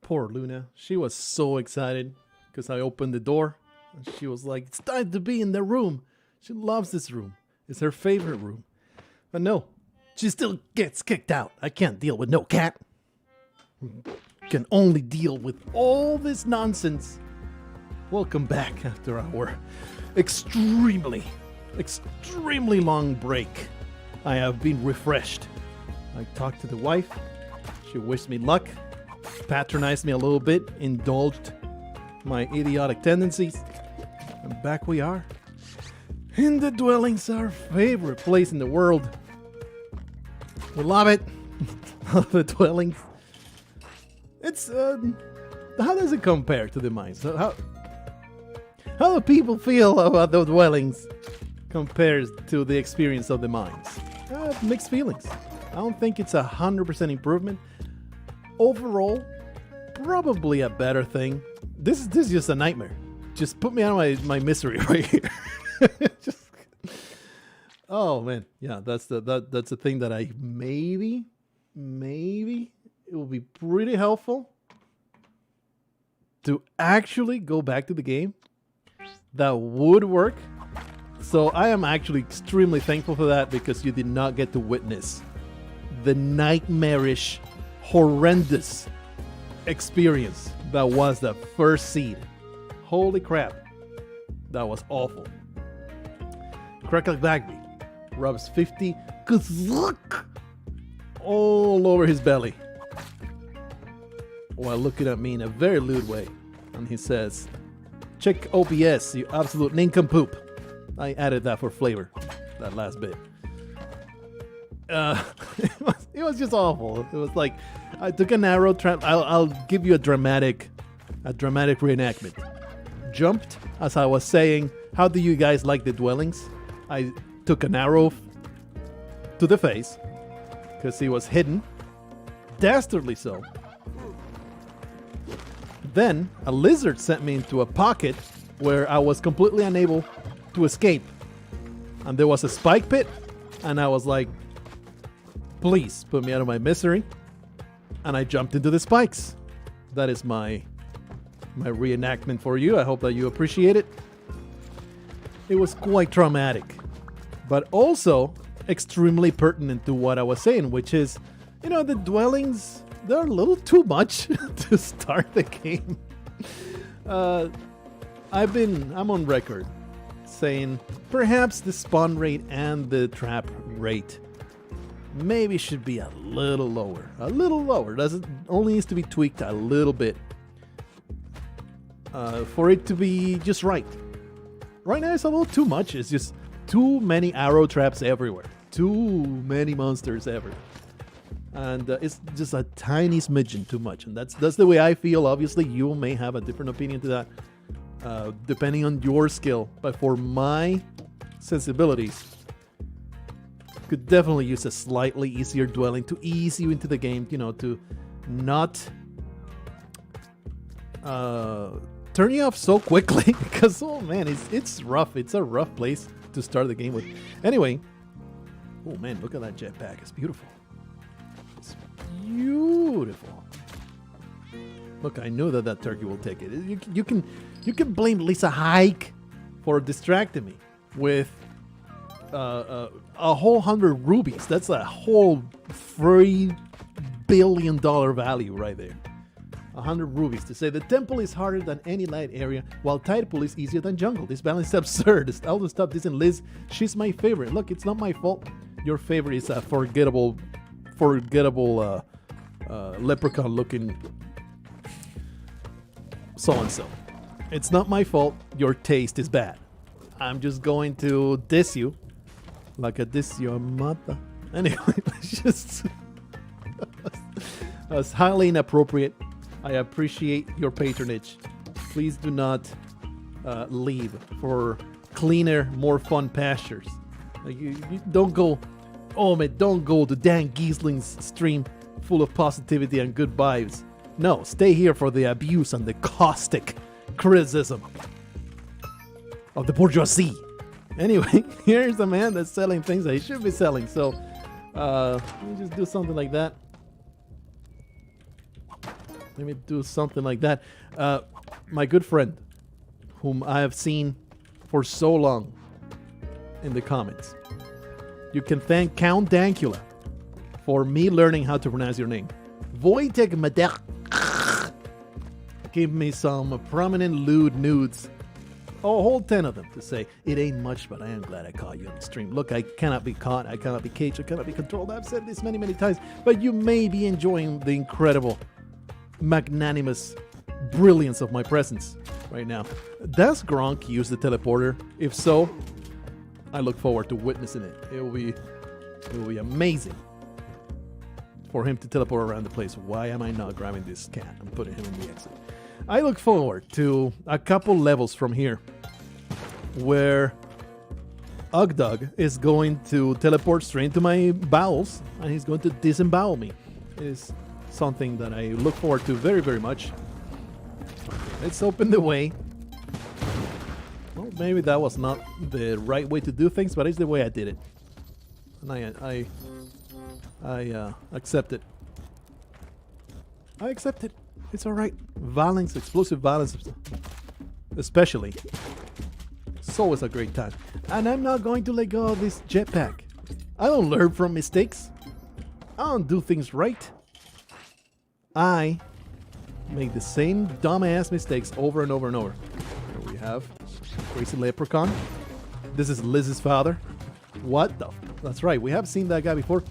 Poor Luna. She was so excited because I opened the door. And she was like, it's time to be in the room. She loves this room. It's her favorite room. But no, she still gets kicked out. I can't deal with no cat. Can only deal with all this nonsense. Welcome back after our extremely long break. I have been refreshed. I talked to the wife. She wished me luck, patronized me a little bit, indulged my idiotic tendencies, and back we are. In the dwellings, our favorite place in the world. We love it. Love the dwellings. It's how does it compare to the mines? How do people feel about the dwellings compared to the experience of the mines? Mixed feelings. I don't think it's 100% improvement. Overall, probably a better thing. This is just a nightmare. Just put me out of my misery right here. Oh man, yeah, that's the thing that I maybe it will be pretty helpful to actually go back to the game. That would work. So I am actually extremely thankful for that, because you did not get to witness the nightmarish, horrendous experience that was the first seed. Holy crap. That was awful. Crackle Bagby rubs 50 kazuk all over his belly while looking at me in a very lewd way. And he says, check OPS, you absolute nincompoop. I added that for flavor, that last bit. It was just awful. It was like, I took an arrow trap. I'll give you a dramatic reenactment. Jumped as I was saying, how do you guys like the dwellings? I took an arrow to the face, because he was hidden, dastardly so. Then a lizard sent me into a pocket where I was completely unable to escape. And there was a spike pit, and I was like, please put me out of my misery. And I jumped into the spikes. That is my reenactment for you. I hope that you appreciate it. It was quite traumatic, but also extremely pertinent to what I was saying, which is, the dwellings, they're a little too much to start the game. I'm on record saying perhaps the spawn rate and the trap rate maybe should be a little lower. A little lower. Only needs to be tweaked a little bit for it to be just right. Right now it's a little too much. It's just too many arrow traps everywhere. Too many monsters everywhere. And it's just a tiny smidgen too much. And that's the way I feel. Obviously, you may have a different opinion to that, depending on your skill. But for my sensibilities, could definitely use a slightly easier dwelling to ease you into the game, to not turn you off so quickly, because oh man, it's rough. It's a rough place to start the game with. Anyway, oh man, look at that jetpack. It's beautiful. It's beautiful. Look, I knew that turkey will take it. You can blame Lisa Hike for distracting me with a whole 100 rubies. That's a whole $3 billion value right there. 100 rubies to say the temple is harder than any light area, while tide pool is easier than jungle. This balance is absurd. All the stuff isn't Liz. She's my favorite. Look, it's not my fault. Your favorite is a forgettable leprechaun looking so-and-so. It's not my fault. Your taste is bad. I'm just going to diss you like a diss your mother. Anyway, it's just that's highly inappropriate. I appreciate your patronage. Please do not leave for cleaner, more fun pastures. Like you don't go, oh man, don't go to Dan Giesling's stream full of positivity and good vibes. No, stay here for the abuse and the caustic criticism of the bourgeoisie. Anyway, here's a man that's selling things that he should be selling. So let me just do something like that. Let me do something like that. My good friend, whom I have seen for so long in the comments. You can thank Count Dankula for me learning how to pronounce your name. Wojtek Madech. Give me some prominent lewd nudes. A whole 10 of them to say, it ain't much, but I am glad I caught you on the stream. Look, I cannot be caught, I cannot be caged, I cannot be controlled. I've said this many, many times, but you may be enjoying the incredible, magnanimous brilliance of my presence right now. Does Gronk use the teleporter? If so, I look forward to witnessing it. It will be amazing for him to teleport around the place. Why am I not grabbing this cat and putting him in the exit? I look forward to a couple levels from here where Ugdug is going to teleport straight into my bowels and he's going to disembowel me. It is something that I look forward to very, very much. Let's open the way. Well, maybe that was not the right way to do things, but it's the way I did it. And I accept it. I accept it. It's alright. Violence, explosive violence, especially. It's always a great time. And I'm not going to let go of this jetpack. I don't learn from mistakes. I don't do things right. I make the same dumbass mistakes over and over and over. Here we have Crazy Leprechaun. This is Liz's father. What the? That's right. We have seen that guy before.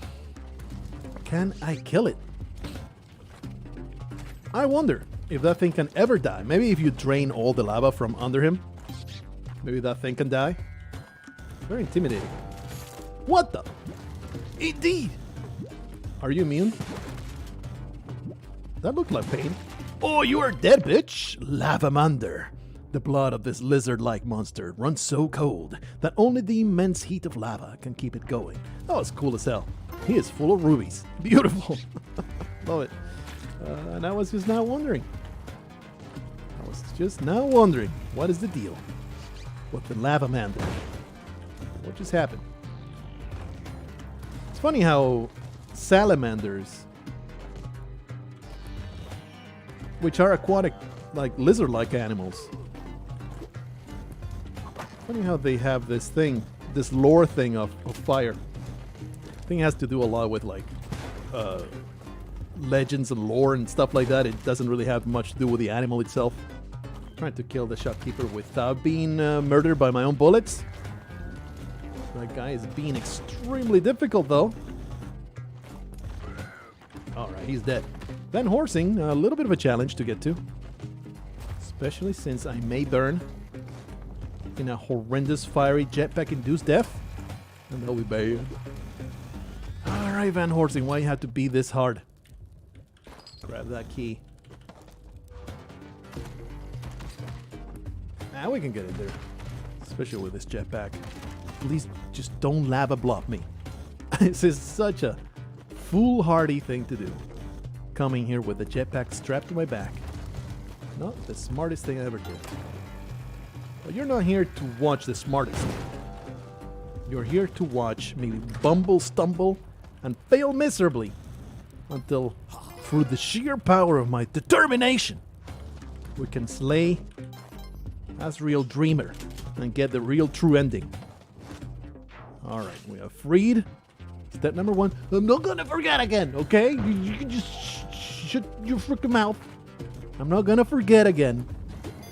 Can I kill it? I wonder if that thing can ever die. Maybe if you drain all the lava from under him, maybe that thing can die. Very intimidating. What the? Indeed. Are you immune? That looked like pain. Oh, you are dead, bitch. Lavamander. The blood of this lizard-like monster runs so cold that only the immense heat of lava can keep it going. That was cool as hell. He is full of rubies. Beautiful. Love it. And I was just now wondering. What is the deal with the Lavamander? What just happened? It's funny how salamanders, which are aquatic, like lizard-like animals, funny how they have this thing, this lore thing of fire. I think it has to do a lot with like legends and lore and stuff like that. It doesn't really have much to do with the animal itself. I'm trying to kill the shopkeeper without being murdered by my own bullets. That guy is being extremely difficult though. Alright, he's dead. Van Horsing, a little bit of a challenge to get to. Especially since I may burn in a horrendous fiery jetpack-induced death. And that'll be bad. Alright, Van Horsing, why you have to be this hard? Grab that key. Now we can get in there. Especially with this jetpack. Please just don't lava block me. This is such a foolhardy thing to do. Coming here with a jetpack strapped to my back. Not the smartest thing I ever did. But you're not here to watch the smartest. You're here to watch me bumble, stumble, and fail miserably until, through the sheer power of my determination, we can slay Asriel Dreamer and get the real true ending. Alright, we have freed. Step number 1. I'm not gonna forget again, okay? You can just shut your freaking mouth. I'm not gonna forget again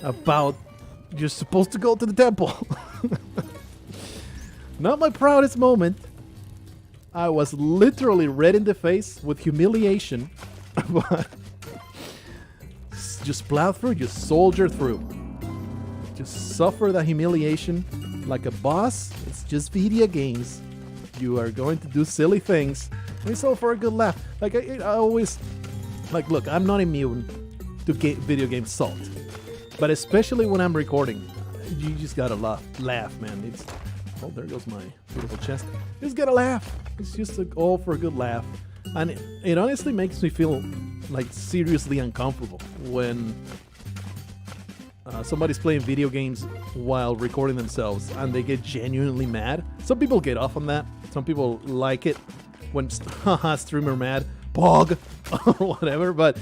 about you're supposed to go to the temple. Not my proudest moment. I was literally red in the face with humiliation. But just plow through, just soldier through. Just suffer the humiliation like a boss. It's just video games. You are going to do silly things. It's all for a good laugh. Like I always, like, look, I'm not immune to video game salt, but especially when I'm recording, you just gotta laugh, man. It's, oh, there goes my beautiful chest. You just gotta laugh. It's just all for a good laugh, and it honestly makes me feel like seriously uncomfortable when somebody's playing video games while recording themselves and they get genuinely mad. Some people get off on that. Some people like it when streamer mad, pog, or whatever. But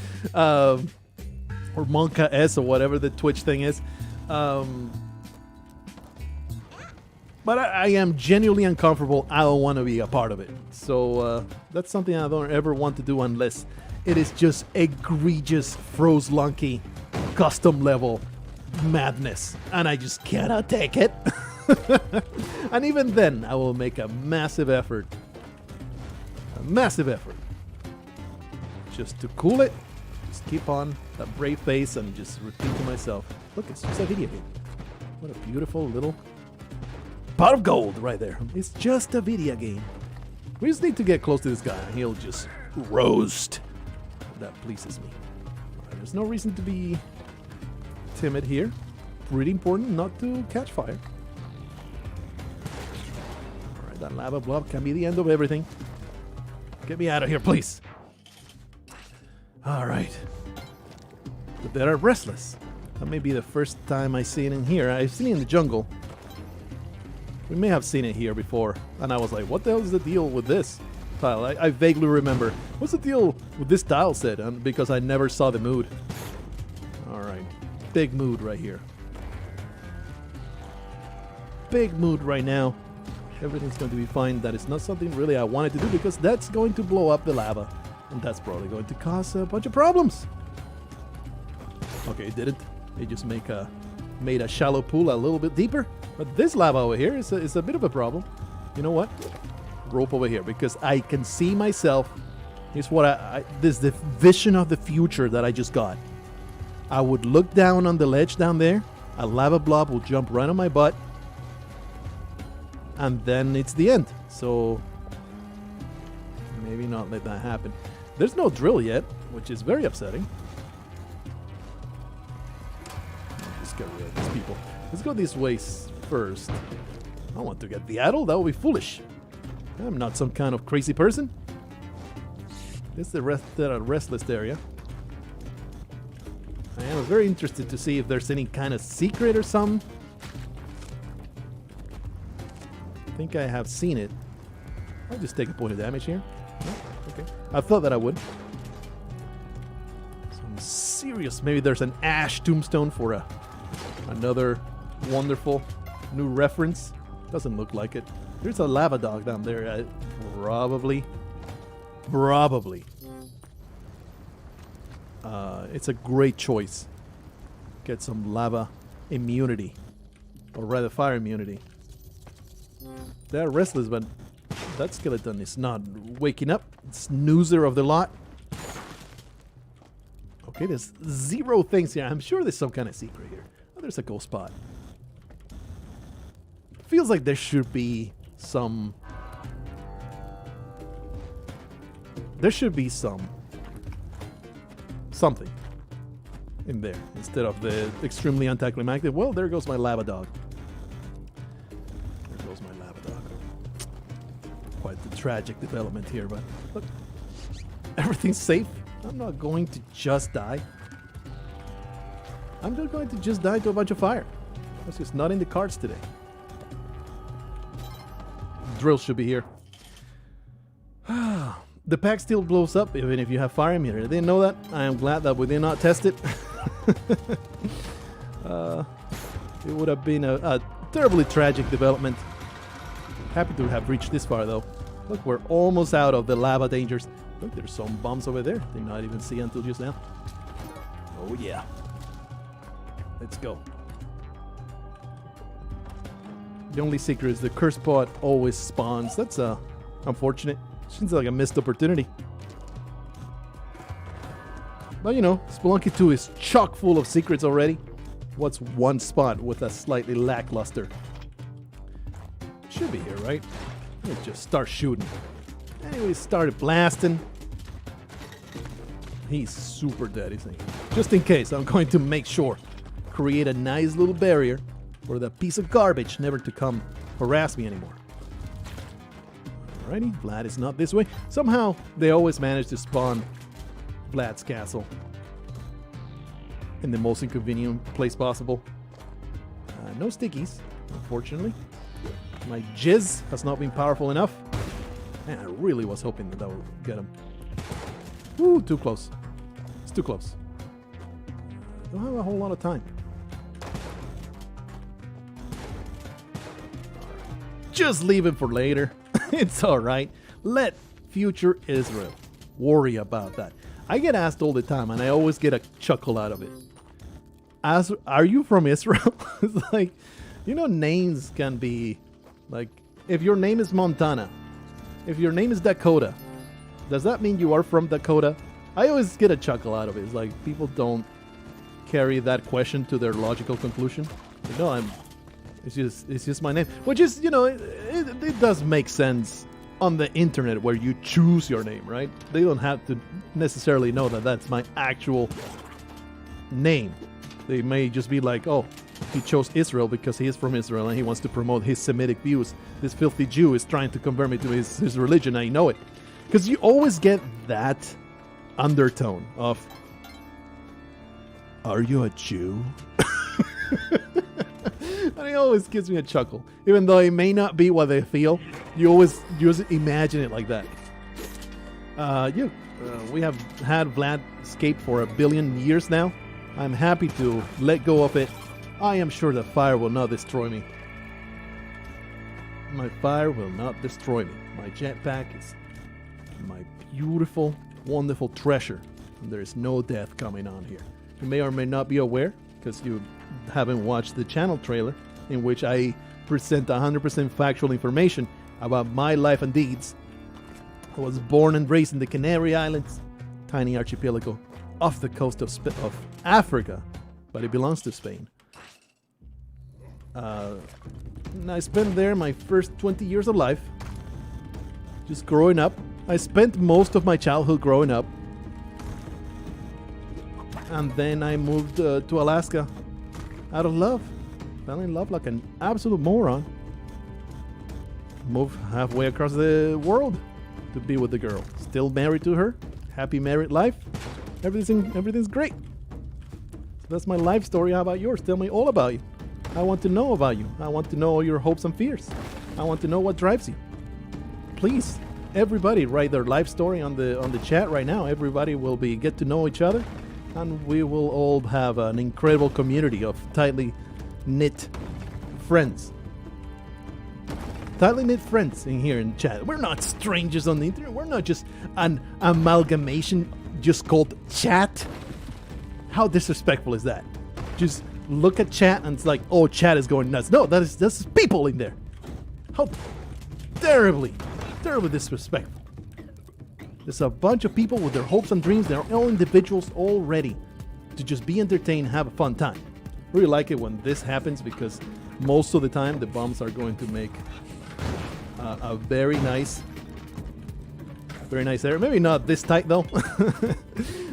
or Monka S or whatever the Twitch thing is. But I am genuinely uncomfortable. I don't want to be a part of it. So that's something I don't ever want to do unless it is just egregious Spelunky custom level madness. And I just cannot take it. And even then, I will make a massive effort. A massive effort. Just to cool it. Just keep on that brave face and just repeat to myself, look, it's just a video game. What a beautiful little pot of gold right there. It's just a video game. We just need to get close to this guy and he'll just roast. That pleases me. Right, there's no reason to be timid here. Pretty important not to catch fire. Alright, that lava blob can be the end of everything. Get me out of here, please. Alright. But they are restless. That may be the first time I see it in here. I've seen it in the jungle. We may have seen it here before. And I was like, what the hell is the deal with this tile? I vaguely remember. What's the deal with this tile set? Because I never saw the mood. Alright. Big mood right here. Big mood right now. Everything's going to be fine. That is not something really I wanted to do because that's going to blow up the lava. And that's probably going to cause a bunch of problems. Okay, it didn't. It just made a shallow pool a little bit deeper. But this lava over here is a bit of a problem. You know what? Rope over here because I can see myself. Here's what this is the vision of the future that I just got. I would look down on the ledge down there. A lava blob will jump right on my butt. And then it's the end. So maybe not let that happen. There's no drill yet, which is very upsetting. Just get rid of these people. Let's go this way first. I don't want to get the idol. That would be foolish. I'm not some kind of crazy person. This is the restless area. I am very interested to see if there's any kind of secret or something. I think I have seen it. I'll just take a point of damage here. No? Okay. I thought that I would. Some serious. Maybe there's an ash tombstone for another wonderful new reference. Doesn't look like it. There's a lava dog down there. Probably. It's a great choice. Get some lava immunity. Or rather fire immunity. They're restless, but that skeleton is not waking up. Snoozer of the lot. Okay, there's 0 things here. I'm sure there's some kind of secret here. Oh, there's a ghost spot. Feels like there should be some... There should be something in there instead of the extremely anticlimactic. Well, there goes my lava dog. There goes my lava dog. Quite the tragic development here, but look, everything's safe. I'm not going to just die. I'm just going to just die to a bunch of fire. That's just not in the cards today. Drill should be here. The pack still blows up even if you have fire immunity. I didn't know that. I am glad that we did not test it. It would have been a terribly tragic development. Happy to have reached this far though. Look, we're almost out of the lava dangers. Look, there's some bombs over there. Did not even see until just now. Oh yeah. Let's go. The only secret is the curse pot always spawns. That's unfortunate. Seems like a missed opportunity. But you know, Spelunky 2 is chock full of secrets already. What's one spot with a slightly lackluster? Should be here, right? Let's just start shooting. Anyway, started blasting. He's super dead, isn't he? Just in case, I'm going to make sure. Create a nice little barrier for that piece of garbage never to come harass me anymore. Alrighty, Vlad is not this way. Somehow, they always manage to spawn Vlad's castle in the most inconvenient place possible. No stickies, unfortunately. My jizz has not been powerful enough. Man, I really was hoping that would get him. Ooh, too close. It's too close. Don't have a whole lot of time. Just leave it for later. It's alright. Let future Israel worry about that. I get asked all the time, and I always get a chuckle out of it. Are you from Israel? It's like, you know, names can be like, if your name is Montana, if your name is Dakota, does that mean you are from Dakota? I always get a chuckle out of it. It's like people don't carry that question to their logical conclusion. Like, no, it's just my name, which is, you know, it does make sense on the internet where you choose your name, right? They don't have to necessarily know that that's my actual name. They may just be like, oh, he chose Israel because he is from Israel and he wants to promote his Semitic views. This filthy Jew is trying to convert me to his religion. I know it. Because you always get that undertone of, are you a Jew? And it always gives me a chuckle. Even though it may not be what they feel, you always imagine it like that. We have had Vlad escape for 1 billion years now. I'm happy to let go of it. I am sure the fire will not destroy me. My fire will not destroy me. My jetpack is my beautiful, wonderful treasure. And there is no death coming on here. You may or may not be aware, because you haven't watched the channel trailer, in which I present 100% factual information about my life and deeds. I was born and raised in the Canary Islands, tiny archipelago off the coast of Africa, but it belongs to Spain. And I spent there my first 20 years of life, just growing up. I spent most of my childhood growing up, and then I moved to Alaska out of love. Fell in love like an absolute moron. Moved halfway across the world to be with the girl. Still married to her. Happy married life. Everything's great. So that's my life story. How about yours? Tell me all about you. I want to know about you. I want to know your hopes and fears. I want to know what drives you. Please, everybody, write their life story on the chat right now. Everybody will get to know each other, and we will all have an incredible community of tightly knit friends. Tightly knit friends in here in chat. We're not strangers on the internet. We're not just an amalgamation just called chat. How disrespectful is that? Just look at chat and it's like, oh, chat is going nuts. No, that's people in there. How terribly disrespectful. There's a bunch of people with their hopes and dreams. They're all individuals, all ready to just be entertained, have a fun time. Really like it when this happens, because most of the time the bombs are going to make a very nice area. Maybe not this tight though.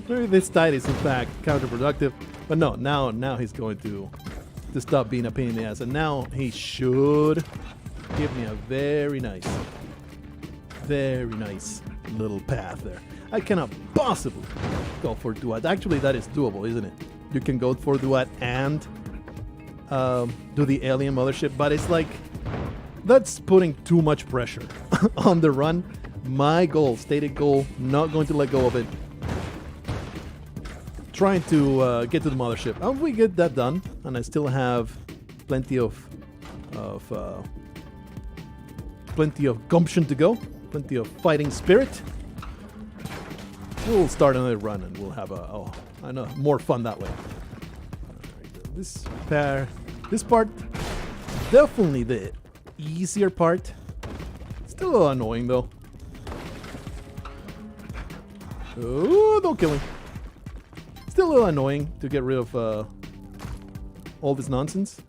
Maybe this tight is in fact counterproductive. But no, now he's going to stop being a pain in the ass, and now he should give me a very nice little path there. I cannot possibly go for Duat. Actually, that is doable, isn't it? You can go for Duat and do the alien mothership, but it's like, that's putting too much pressure on the run. My goal, stated goal, not going to let go of it. Trying to get to the mothership. And we get that done, and I still have plenty of gumption to go, plenty of fighting spirit. We'll start another run, and we'll have I know, more fun that way. This part, definitely the easier part. Still a little annoying though. Oh, don't kill me. Still a little annoying to get rid of all this nonsense.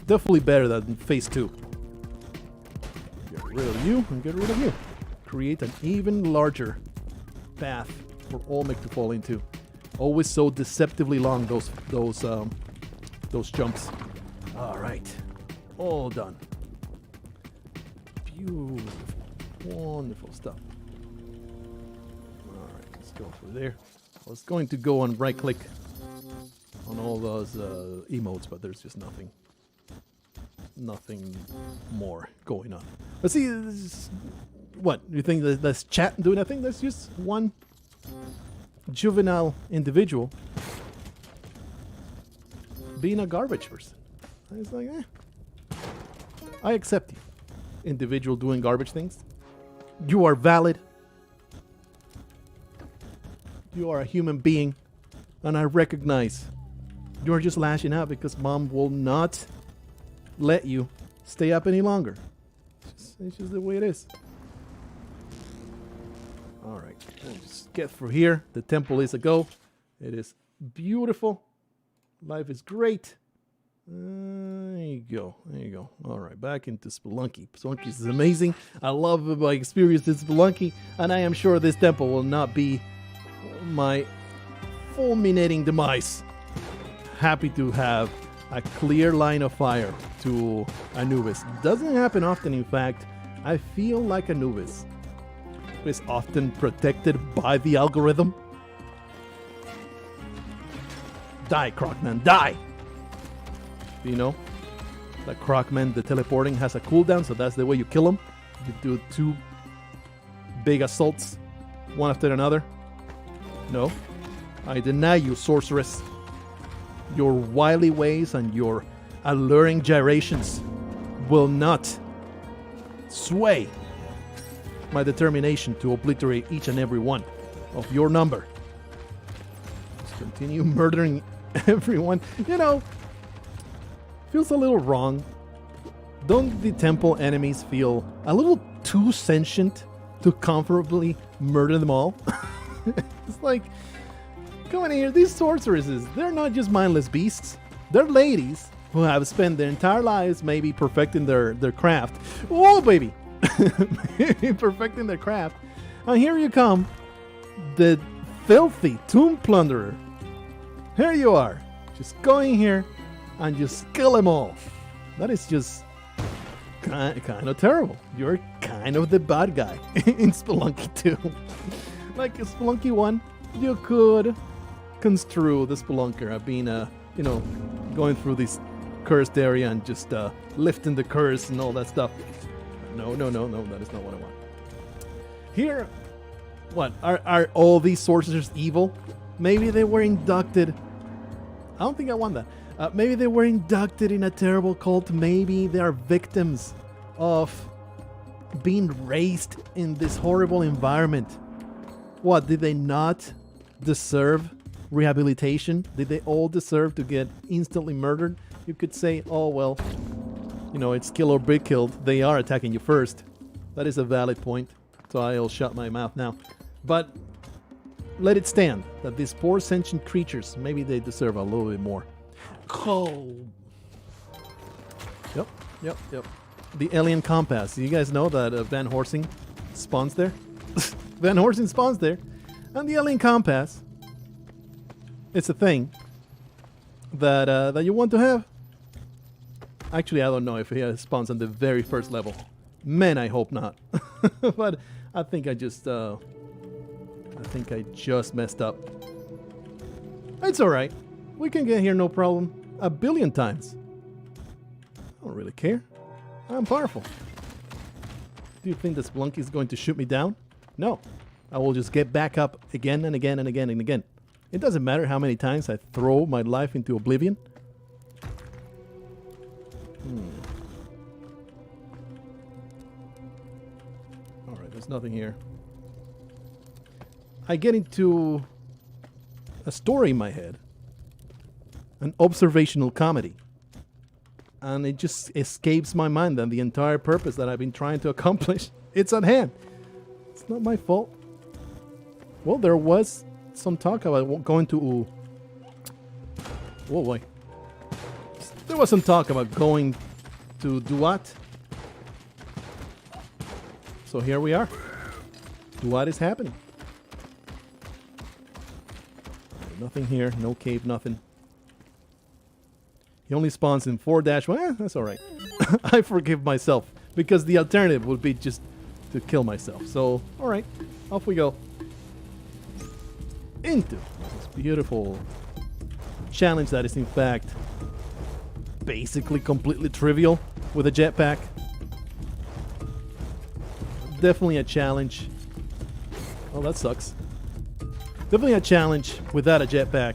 Definitely better than phase 2. Get rid of you and get rid of you. Create an even larger path for all mech to fall into. Always so deceptively long, those jumps. All right, all done. Beautiful, wonderful stuff. All right, let's go for there. I was going to go and right-click on all those emotes, but there's just nothing more going on. Let's see. What you think? That's chat doing nothing? That's just one juvenile individual being a garbage person. It's like, I accept you, individual doing garbage things. You are valid. You are a human being, and I recognize you're just lashing out because mom will not let you stay up any longer. It's just the way it is. Alright, we'll just get through here. The temple is a go. It is beautiful. Life is great. There you go. There you go. Alright, back into Spelunky. Spelunky is amazing. I love my experience in Spelunky, and I am sure this temple will not be my fulminating demise. Happy to have a clear line of fire to Anubis. Doesn't happen often, in fact. I feel like Anubis is often protected by the algorithm. Die, Crocman, die! You know that Crocman, the teleporting, has a cooldown, so that's the way you kill him. You do 2 big assaults, one after another. No, I deny you, sorceress. Your wily ways and your alluring gyrations will not sway my determination to obliterate each and every one of your number. Just continue murdering everyone. You know, feels a little wrong. Don't the temple enemies feel a little too sentient to comfortably murder them all? It's like, come on here, these sorceresses, they're not just mindless beasts. They're ladies who have spent their entire lives maybe perfecting their craft. Oh, baby! Perfecting their craft. And here you come, the filthy tomb plunderer. Here you are, just going here and just kill them all. That is just kind of terrible. You're kind of the bad guy in Spelunky 2. Like Spelunky 1, you could construe the Spelunker as being going through this cursed area and just lifting the curse and all that stuff. No, that is not what I want. Here, what? Are all these sorcerers evil? Maybe they were inducted. I don't think I want that. Maybe they were inducted in a terrible cult. Maybe they are victims of being raised in this horrible environment. What, did they not deserve rehabilitation? Did they all deserve to get instantly murdered? You could say, oh, well, it's kill or be killed. They are attacking you first. That is a valid point. So I'll shut my mouth now. But let it stand that these poor sentient creatures, maybe they deserve a little bit more. Oh. Yep. The alien compass. You guys know that Van Horsing spawns there? Van Horsing spawns there. And the alien compass, it's a thing that you want to have. Actually, I don't know if it spawns on the very first level. Man, I hope not. But I think I just messed up. It's alright. We can get here no problem. 1 billion times. I don't really care. I'm powerful. Do you think the Spelunky is going to shoot me down? No. I will just get back up again and again and again and again. It doesn't matter how many times I throw my life into oblivion. Alright, there's nothing here. I get into a story in my head. An observational comedy. And it just escapes my mind that the entire purpose that I've been trying to accomplish, it's at hand. It's not my fault. Well, there was some talk about going to... Whoa, boy. There was some talk about going to Duat. So here we are. Duat is happening. Nothing here. No cave, nothing. He only spawns in 4-1. That's alright. I forgive myself. Because the alternative would be just to kill myself. So, alright. Off we go. Into this beautiful challenge that is in fact basically completely trivial with a jetpack. Definitely a challenge. Oh, that sucks. Definitely a challenge without a jetpack.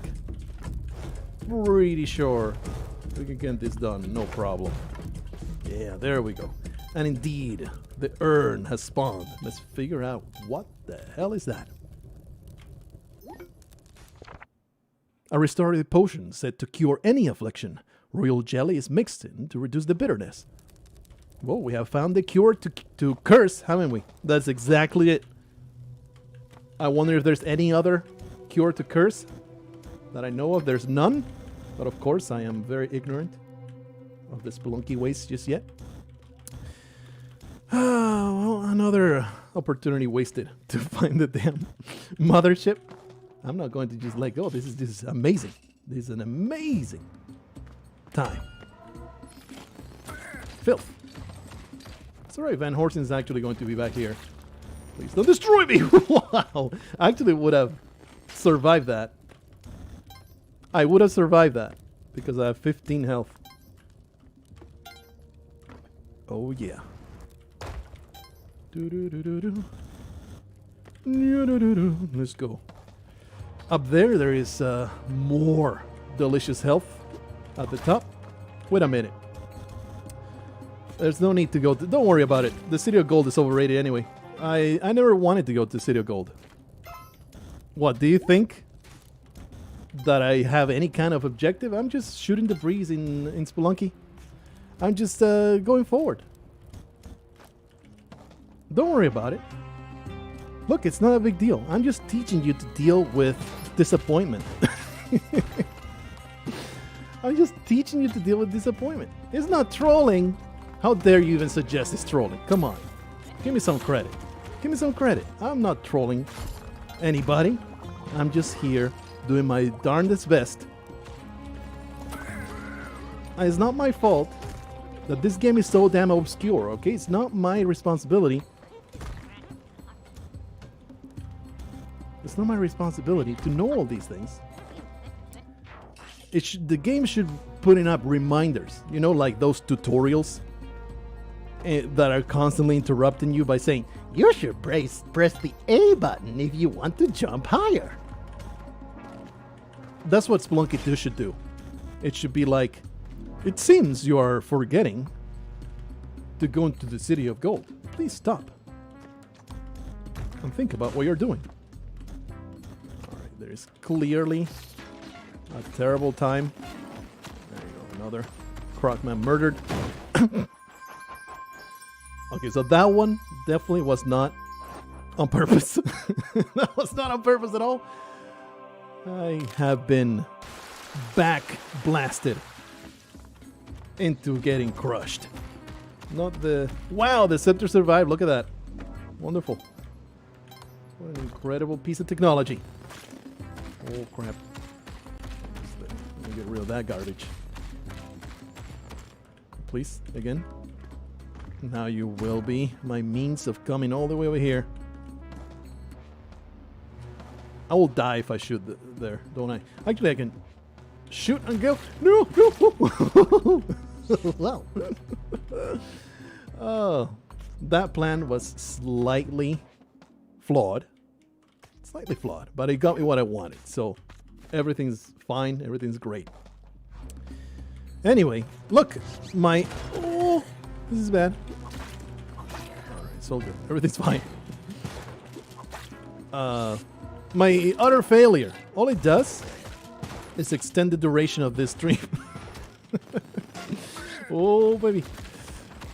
Pretty sure we can get this done, no problem. Yeah, there we go. And indeed, the urn has spawned. Let's figure out what the hell is that. A restorative potion said to cure any affliction. Royal jelly is mixed in to reduce the bitterness. Well, we have found the cure to curse, haven't we? That's exactly it. I wonder if there's any other cure to curse that I know of. There's none. But of course, I am very ignorant of the Spelunky ways just yet. Well, another opportunity wasted to find the damn mothership. I'm not going to just let go. This is amazing. This is an amazing time. Filth. It's alright, Van Horsen's actually going to be back here. Please don't destroy me! Wow! I actually would have survived that. I would have survived that. Because I have 15 health. Oh yeah. Let's go. Up there is more delicious health at the top. Wait a minute. There's no need to go to... Don't worry about it. The City of Gold is overrated anyway. I never wanted to go to City of Gold. What, do you think that I have any kind of objective? I'm just shooting the breeze in Spelunky. I'm just going forward. Don't worry about it. Look, it's not a big deal. I'm just teaching you to deal with disappointment. I'm just teaching you to deal with disappointment. It's not trolling. How dare you even suggest it's trolling? Come on. Give me some credit. Give me some credit. I'm not trolling anybody. I'm just here doing my darndest best. And it's not my fault that this game is so damn obscure, okay? It's not my responsibility. It's not my responsibility to know all these things. The game should put up reminders, you know, like those tutorials that are constantly interrupting you by saying, you should press the A button if you want to jump higher. That's what Spelunky 2 should do. It should be like, it seems you are forgetting to go into the City of Gold. Please stop and think about what you're doing. Alright, there is clearly a terrible time. There you go, another Crocman murdered. Okay, so that one definitely was not on purpose. That was not on purpose at all. I have been back blasted into getting crushed. Not the... Wow, the scepter survived. Look at that. Wonderful. What an incredible piece of technology. Oh, crap. Let me get rid of that garbage. Please, again. Now you will be my means of coming all the way over here. I will die if I shoot there, don't I? Actually, I can shoot and go. No, no. Wow. Oh, that plan was slightly flawed. Slightly flawed, but it got me what I wanted. So everything's fine. Everything's great. Anyway, look, my... Oh, this is bad. Alright, so good. Everything's fine. My utter failure. All it does is extend the duration of this stream. Oh, baby.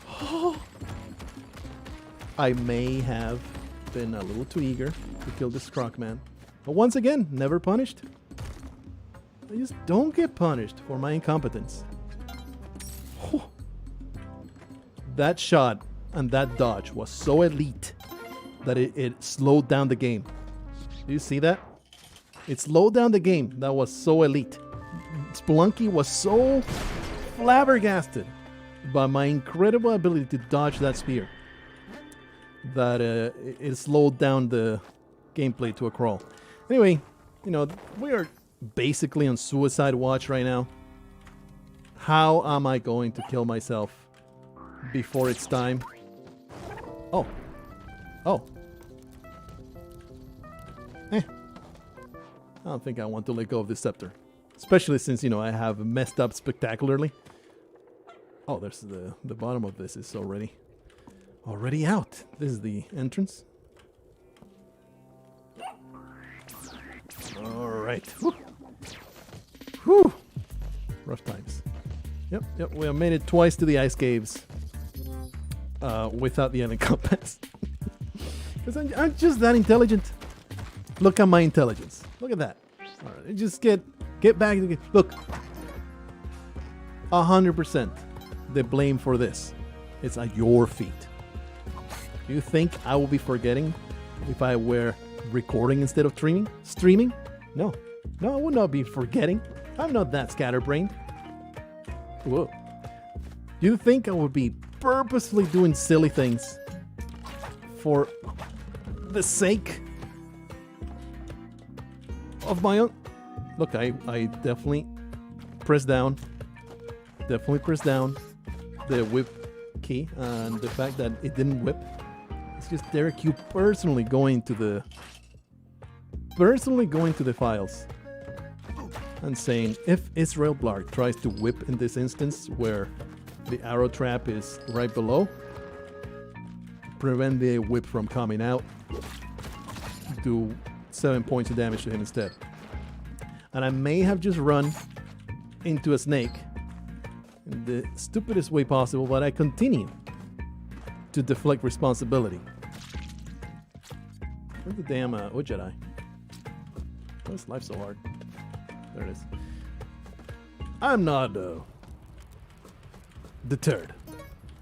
Oh. I may have been a little too eager to kill this Crocman. But once again, never punished. I just don't get punished for my incompetence. Oh. That shot and that dodge was so elite that it slowed down the game. Do you see that? It slowed down the game. That was so elite. Spelunky was so flabbergasted by my incredible ability to dodge that spear that it slowed down the gameplay to a crawl. Anyway, you know, we are basically on suicide watch right now. How am I going to kill myself before it's time? Oh. Oh. I don't think I want to let go of this scepter. Especially since, you know, I have messed up spectacularly. Oh, there's the bottom of this is already out. This is the entrance. All right. Whew. Whew. Rough times. Yep. We have made it twice to the ice caves without the ending compass. Because I'm just that intelligent. Look at my intelligence. Look at that. All right, just get back. Look, 100% the blame for this. It's at your feet. Do you think I will be forgetting if I were recording instead of streaming? No, I will not be forgetting. I'm not that scatterbrained. Whoa. Do you think I would be purposefully doing silly things for the sake of my own? Look, I definitely pressed down the whip key, and the fact that it didn't whip. It's just Derek, you personally going to the files and saying, if Israel Blark tries to whip in this instance where the arrow trap is right below, prevent the whip from coming out, do 7 points of damage to him instead. And I may have just run into a snake in the stupidest way possible, but I continue to deflect responsibility. Where's the damn wood Jedi? Why is life so hard? There it is. I'm not deterred.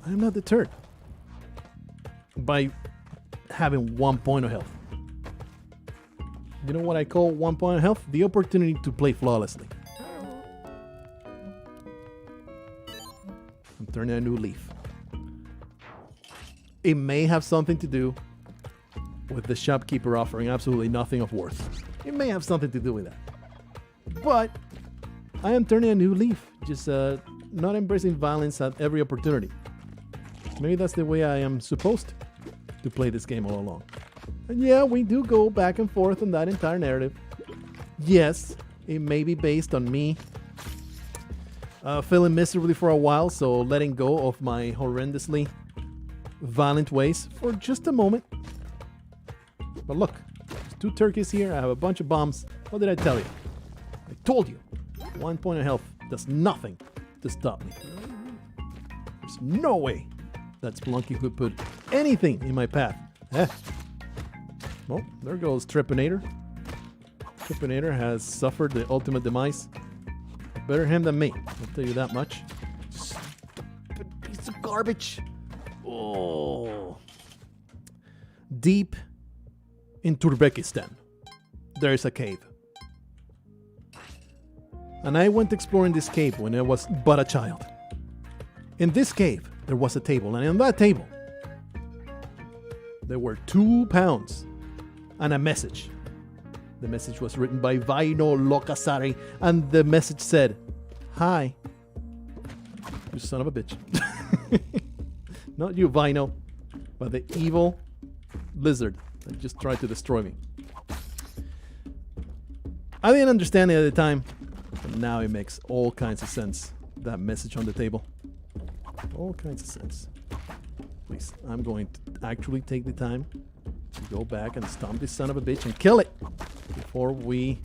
I am not deterred by having 1 point of health. You know what I call 1 point of health? The opportunity to play flawlessly. I'm turning a new leaf. It may have something to do with the shopkeeper offering absolutely nothing of worth. It may have something to do with that. But I am turning a new leaf. Just not embracing violence at every opportunity. Maybe that's the way I am supposed to play this game all along. And yeah, we do go back and forth on that entire narrative. Yes, it may be based on me feeling miserably for a while, so letting go of my horrendously violent ways for just a moment. But look, there's 2 turkeys here. I have a bunch of bombs. What did I tell you? I told you. 1 point of health does nothing to stop me. There's no way that Spelunky could put anything in my path. Well, there goes Trepanator. Trepanator has suffered the ultimate demise. Better him than me, I'll tell you that much. Stupid piece of garbage. Oh. Deep in Turkmenistan, there is a cave. And I went exploring this cave when I was but a child. In this cave, there was a table, and on that table, there were 2 pounds and a message. The message was written by Vaino Lokasari, and the message said, "Hi, you son of a bitch." Not you, Vaino, but the evil lizard that just tried to destroy me. I didn't understand it at the time, but now it makes all kinds of sense. That message on the table. All kinds of sense. Please, I'm going to actually take the time to go back and stomp this son of a bitch and kill it before we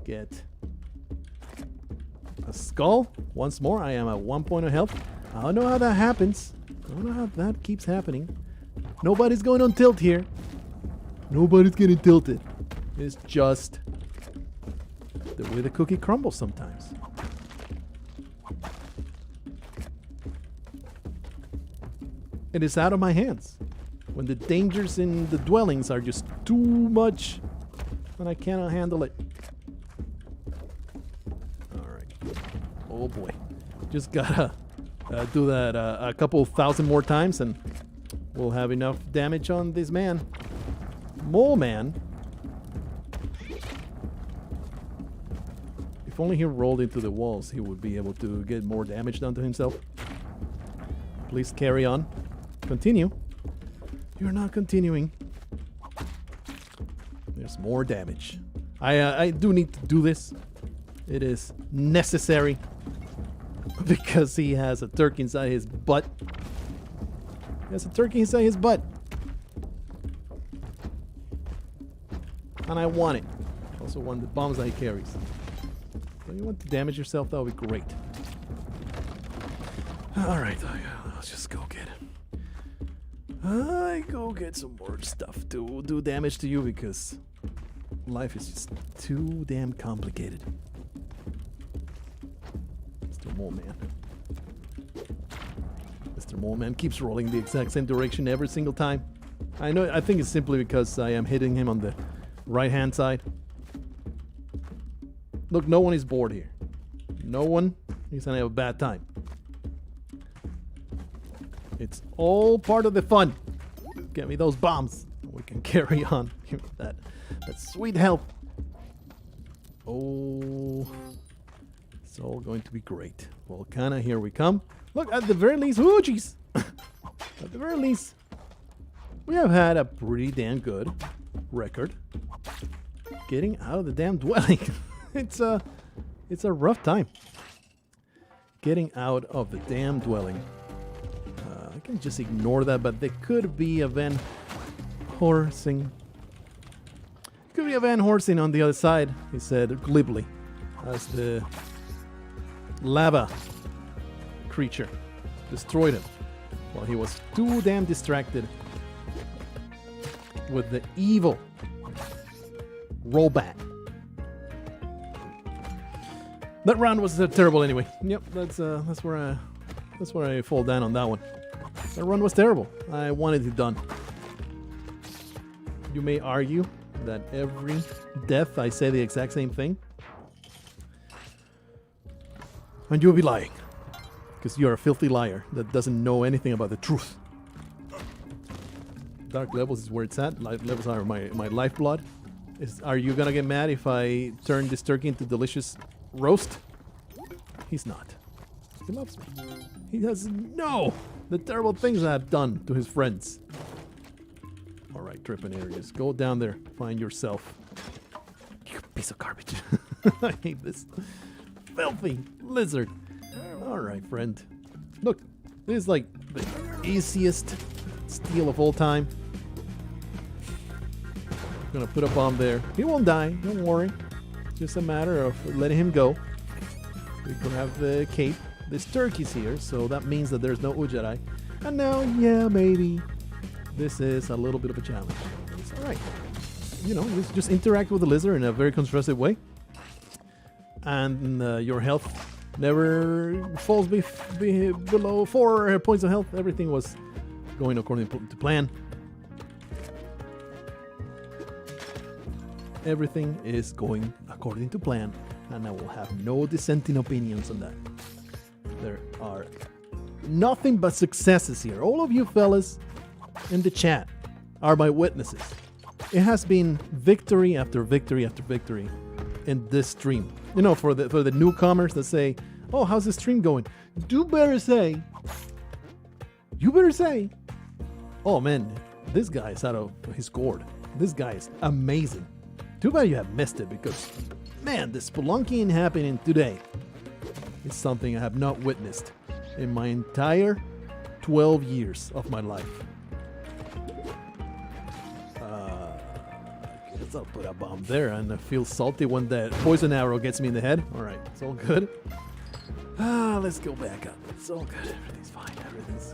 get a skull. Once more, I am at 1 point of health. I don't know how that happens. I don't know how that keeps happening. Nobody's going on tilt here. Nobody's getting tilted. It's just the way the cookie crumbles sometimes. It is out of my hands when the dangers in the dwellings are just too much and I cannot handle it. Alright. Oh boy. Just gotta do that a couple thousand more times and we'll have enough damage on this man. Mole man. If only he rolled into the walls, he would be able to get more damage done to himself. Please carry on. Continue. You're not continuing. There's more damage. I do need to do this. It is necessary because he has a turkey inside his butt. He has a turkey inside his butt. And I want it. Also want the bombs that he carries. Don't you want to damage yourself? That would be great. Alright, let's just go get it. I go get some more stuff to do damage to you because life is just too damn complicated. Mr. Mole Man. Mr. Mole Man keeps rolling the exact same direction every single time. I think it's simply because I am hitting him on the right-hand side. Look, no one is bored here. No one is gonna have a bad time. It's all part of the fun. Get me those bombs. We can carry on. Give me that sweet health. Oh, it's all going to be great. Volcana, here we come. Look, at the very least, oh jeez. At the very least, we have had a pretty damn good record getting out of the damn dwelling. It's a rough time getting out of the damn dwelling. I can just ignore that, but there could be a Van Horsing. Could be a Van Horsing on the other side, he said glibly, as the lava creature destroyed him while he was too damn distracted with the evil rollback. That round was terrible anyway. Yep, that's where I fall down on that one. That run was terrible. I wanted it done. You may argue that every death I say the exact same thing. And you'll be lying. Because you're a filthy liar that doesn't know anything about the truth. Dark levels is where it's at. Light levels are my lifeblood. Are you gonna get mad if I turn this turkey into delicious roast? He's not. He loves me. He doesn't know the terrible things I've done to his friends. Alright, tripping areas. Go down there. Find yourself. You piece of garbage. I hate this filthy lizard. Alright, friend. Look, this is like the easiest steal of all time. Gonna put a bomb there. He won't die, don't worry. Just a matter of letting him go. We can have the cape. There's turkeys here, so that means that there's no Ujjarai. And now, yeah, maybe this is a little bit of a challenge. It's alright. You know, just interact with the lizard in a very constructive way. And your health never falls below 4 points of health. Everything was going according to plan. Everything is going according to plan, and I will have no dissenting opinions on that. There are nothing but successes here. All of you fellas in the chat are my witnesses. It has been victory after victory after victory in this stream. You know, for the newcomers that say, "Oh, how's the stream going?" You better say, "Oh man, this guy is out of his gourd. This guy is amazing." Too bad you have missed it because, man, the spelunking happening today is something I have not witnessed in my entire 12 years of my life. I guess I'll put a bomb there and I feel salty when that poison arrow gets me in the head. Alright, it's all good. Let's go back up. It's all good. Everything's fine. Everything's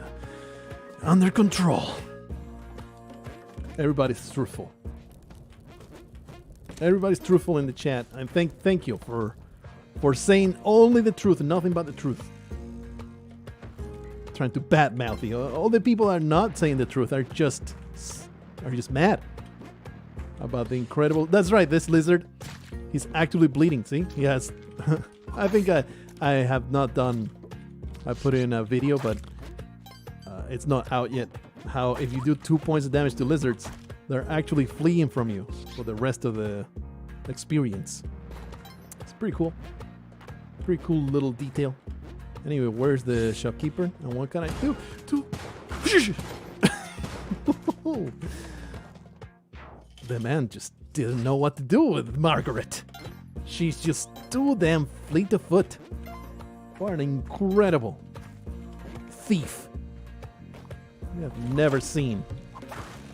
under control. Everybody's truthful. Everybody's truthful in the chat. And thank you for saying only the truth and nothing but the truth. Trying to badmouth you. All the people that are not saying the truth are just mad about the incredible. That's right. This lizard, he's actively bleeding. See, he has. I think I have not done. I put in a video, but it's not out yet. How if you do 2 points of damage to lizards, they're actually fleeing from you for the rest of the experience. It's pretty cool. Pretty cool little detail. Anyway, where's the shopkeeper? And what can I do to... The man just didn't know what to do with Margaret. She's just too damn fleet of foot. What an incredible thief. I have never seen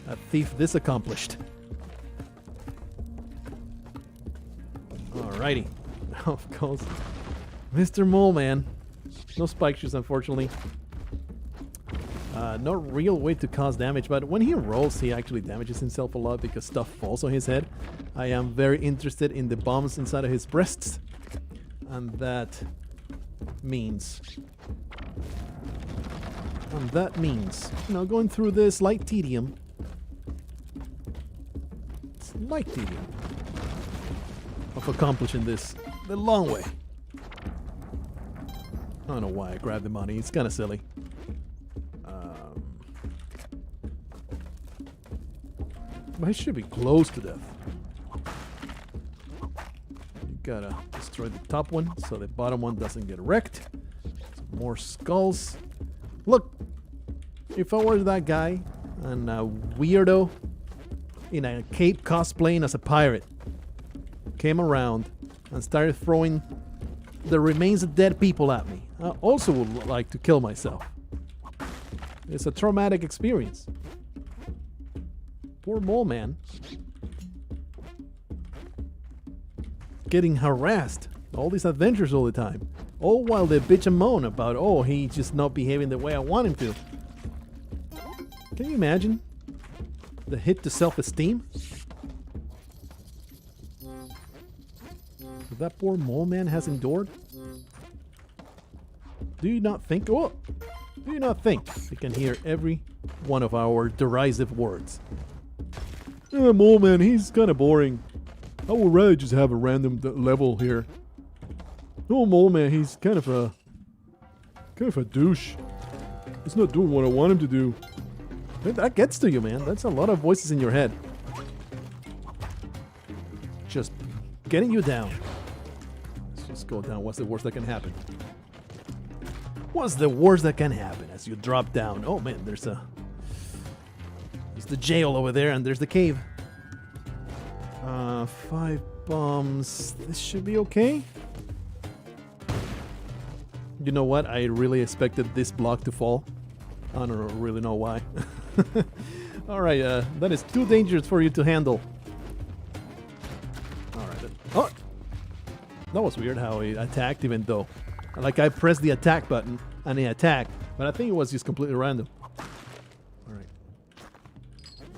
a thief this accomplished. Alrighty. Of course. Mr. Mole Man. No spike shoes, unfortunately. No real way to cause damage, but when he rolls, he actually damages himself a lot because stuff falls on his head. I am very interested in the bombs inside of his breasts. And that means, you know, going through this slight tedium. Slight tedium of accomplishing this the long way. I don't know why I grabbed the money. It's kind of silly. But I should be close to death. You gotta destroy the top one so the bottom one doesn't get wrecked. Some more skulls. Look, if I were that guy and a weirdo in a cape cosplaying as a pirate came around and started throwing the remains of dead people at me, I also would like to kill myself. It's a traumatic experience. Poor Mole Man. Getting harassed. All these adventures all the time. All while they bitch and moan about, oh, he's just not behaving the way I want him to. Can you imagine the hit to self-esteem that poor Mole Man has endured? Do you not think, you can hear every one of our derisive words? Yeah, Mole Man, he's kind of boring. I would rather just have a random level here. No, Mole Man, he's kind of a douche. He's not doing what I want him to do. That gets to you, man. That's a lot of voices in your head. Just getting you down. Let's just go down. What's the worst that can happen? What's the worst that can happen as you drop down? Oh man, there's the jail over there, and there's the cave. 5 bombs. This should be okay. You know what? I really expected this block to fall. I don't really know why. Alright, that is too dangerous for you to handle. Alright. Oh! That was weird how he attacked, even though. Like, I pressed the attack button and he attacked. But I think it was just completely random. Alright.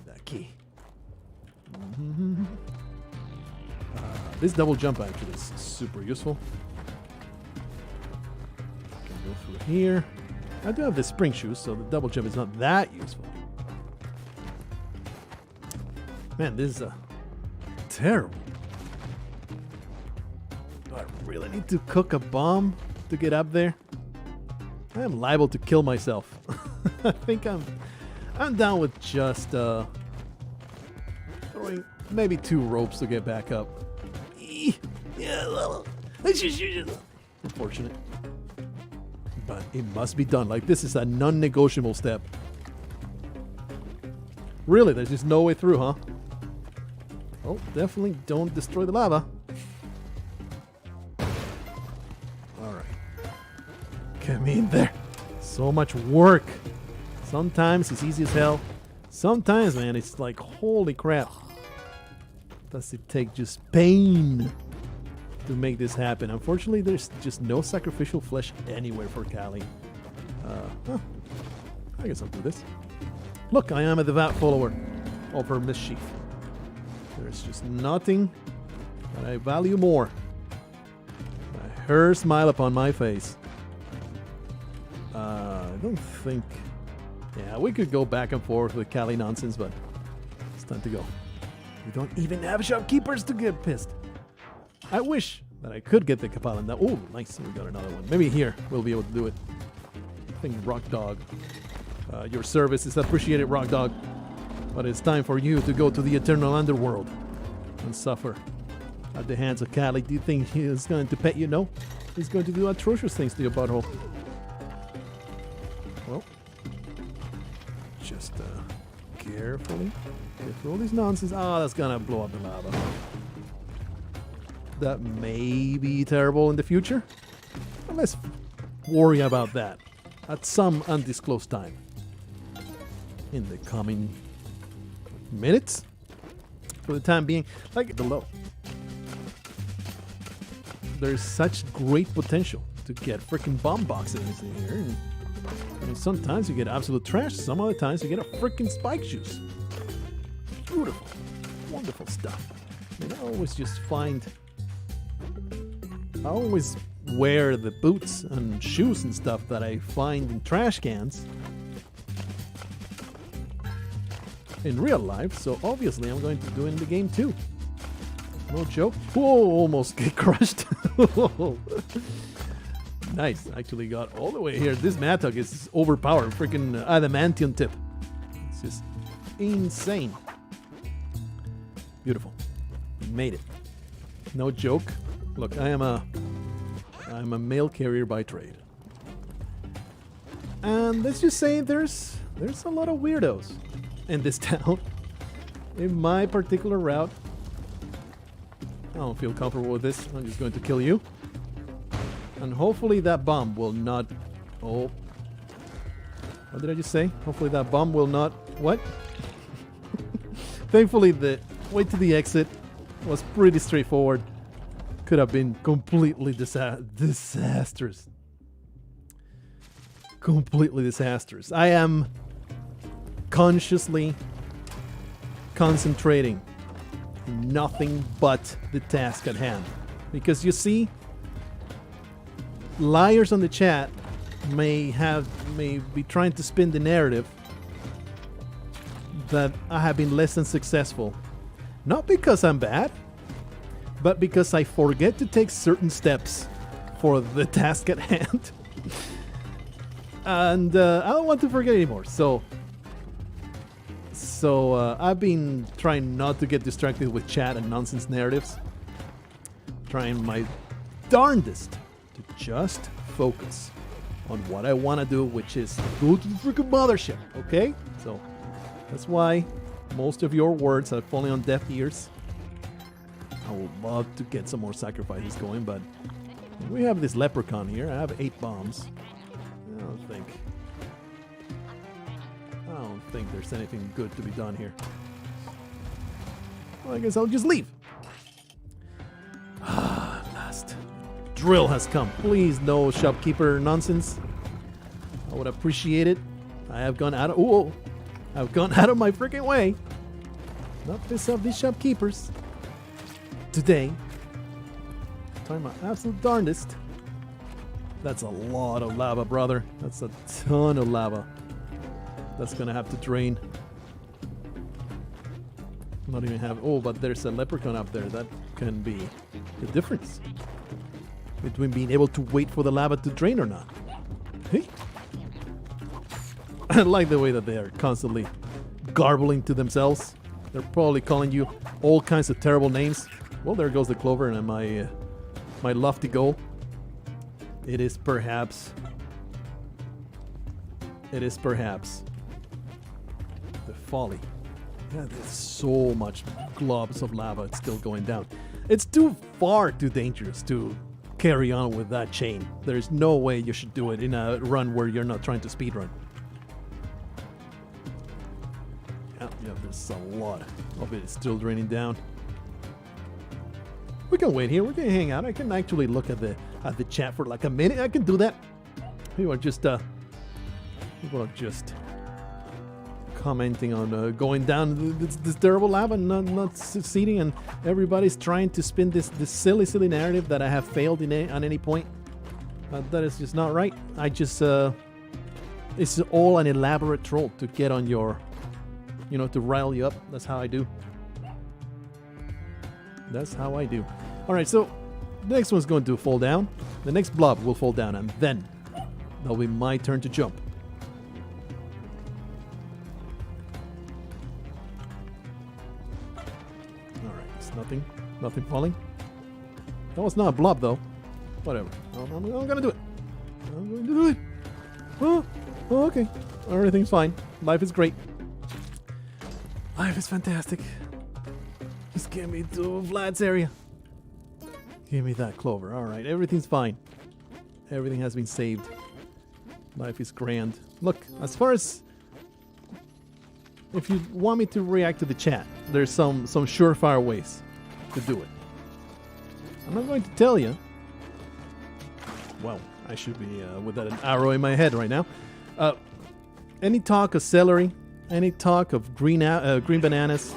That key. This double jump actually is super useful. Can go through here. I do have the spring shoes, so the double jump is not that useful. Man, this is terrible. Do I really need to cook a bomb to get up there? I am liable to kill myself. I think I'm down with just throwing maybe 2 ropes to get back up. Unfortunate. But it must be done. Like, this is a non-negotiable step. Really, there's just no way through, huh? Oh, definitely don't destroy the lava. Alright. Get me in there. So much work. Sometimes it's easy as hell. Sometimes, man, it's like, holy crap. Does it take just pain to make this happen? Unfortunately, there's just no sacrificial flesh anywhere for Callie. I guess I'll do this. Look, I am a devout follower of her mischief. There's just nothing that I value more than her smile upon my face. I don't think... Yeah, we could go back and forth with Callie nonsense, but it's time to go. We don't even have shopkeepers to get pissed. I wish that I could get the Kapala now. Oh, nice. We got another one. Maybe here we'll be able to do it. I think Rock Dog. Your service is appreciated, Rock Dog. But it's time for you to go to the eternal underworld and suffer at the hands of Callie. Do you think he is going to pet you? No. He's going to do atrocious things to your butthole. Well, just carefully. Get through all this nonsense. Oh, that's gonna blow up the lava. That may be terrible in the future. But let's worry about that at some undisclosed time. In the coming minutes. For the time being, like below. There's such great potential to get freaking bomb boxes in here. And sometimes you get absolute trash. Some other times you get a freaking spike juice. Beautiful. Wonderful stuff. And I always just find... I always wear the boots and shoes and stuff that I find in trash cans in real life, so obviously I'm going to do it in the game too. No joke. Whoa, almost get crushed. Nice, actually got all the way here. This mattock is overpowered. Freaking adamantium tip. It's just insane. Beautiful. Made it. No joke. Look, I'm a mail carrier by trade. And let's just say there's a lot of weirdos in this town. In my particular route, I don't feel comfortable with this. I'm just going to kill you. And hopefully that bomb will not... Oh. What did I just say? Hopefully that bomb will not... What? Thankfully the way to the exit was pretty straightforward. Could have been completely disastrous. Completely disastrous. I am consciously concentrating nothing but the task at hand. Because you see, liars on the chat may be trying to spin the narrative that I have been less than successful. Not because I'm bad, but because I forget to take certain steps for the task at hand. And I don't want to forget anymore. So I've been trying not to get distracted with chat and nonsense narratives. Trying my darndest to just focus on what I want to do, which is go to the freaking mothership, okay? So that's why most of your words are falling on deaf ears. I would love to get some more sacrifices going, but we have this leprechaun here. I have 8 bombs. I don't think there's anything good to be done here. Well, I guess I'll just leave. Last drill has come. Please, no shopkeeper nonsense. I would appreciate it. I have gone out of... Ooh, I've gone out of my freaking way. Not piss off these shopkeepers. Today, trying my absolute darndest. That's a lot of lava, brother. That's a ton of lava. That's gonna have to drain. Not even have... Oh, but there's a leprechaun up there. That can be the difference between being able to wait for the lava to drain or not. Hey. I like the way that they are constantly garbling to themselves. They're probably calling you all kinds of terrible names. Well, there goes the clover and my lofty goal. It is perhaps the folly. Yeah, there's so much globs of lava. It's still going down. It's too dangerous to carry on with that chain. There's no way you should do it in a run where you're not trying to speedrun. Yeah, there's a lot of it still draining down. We can wait here. We can hang out. I can actually look at the chat for like a minute. I can do that. People are just commenting on going down this terrible lava and not succeeding, and everybody's trying to spin this silly narrative that I have failed on any point. That is just not right. I just it's all an elaborate troll to get on your, to rile you up. That's how I do. That's how I do. Alright, so the next one's going to fall down. The next blob will fall down, and then that'll be my turn to jump. Alright, it's nothing falling. That was not a blob, though. Whatever. I'm gonna do it. I'm going to do it. Oh, okay. Everything's fine. Life is great. Life is fantastic. Just get me to Vlad's area. Give me that clover. Alright, everything's fine. Everything has been saved. Life is grand. Look, as far as... if you want me to react to the chat, there's some surefire ways to do it. I'm not going to tell you. Well, I should be with that an arrow in my head right now. Any talk of celery, any talk of green bananas,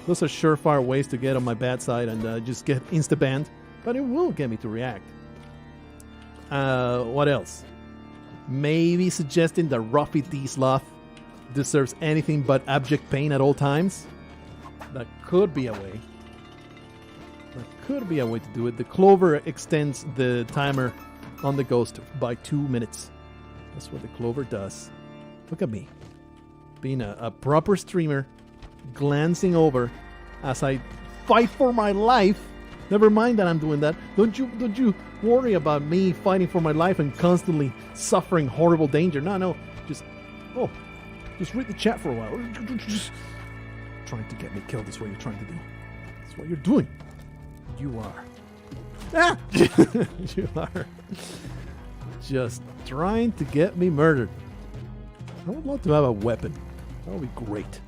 those are surefire ways to get on my bad side and just get insta-banned. But it will get me to react. What else? Maybe suggesting that Ruffy D. Sloth deserves anything but abject pain at all times. That could be a way. That could be a way to do it. The clover extends the timer on the ghost by 2 minutes. That's what the clover does. Look at me. Being a proper streamer, glancing over as I fight for my life. Never mind that I'm doing that. Don't you worry about me fighting for my life and constantly suffering horrible danger. No. Just read the chat for a while. Just trying to get me killed is what you're trying to do. That's what you're doing. You are. Ah! You are just trying to get me murdered. I would love to have a weapon. That would be great.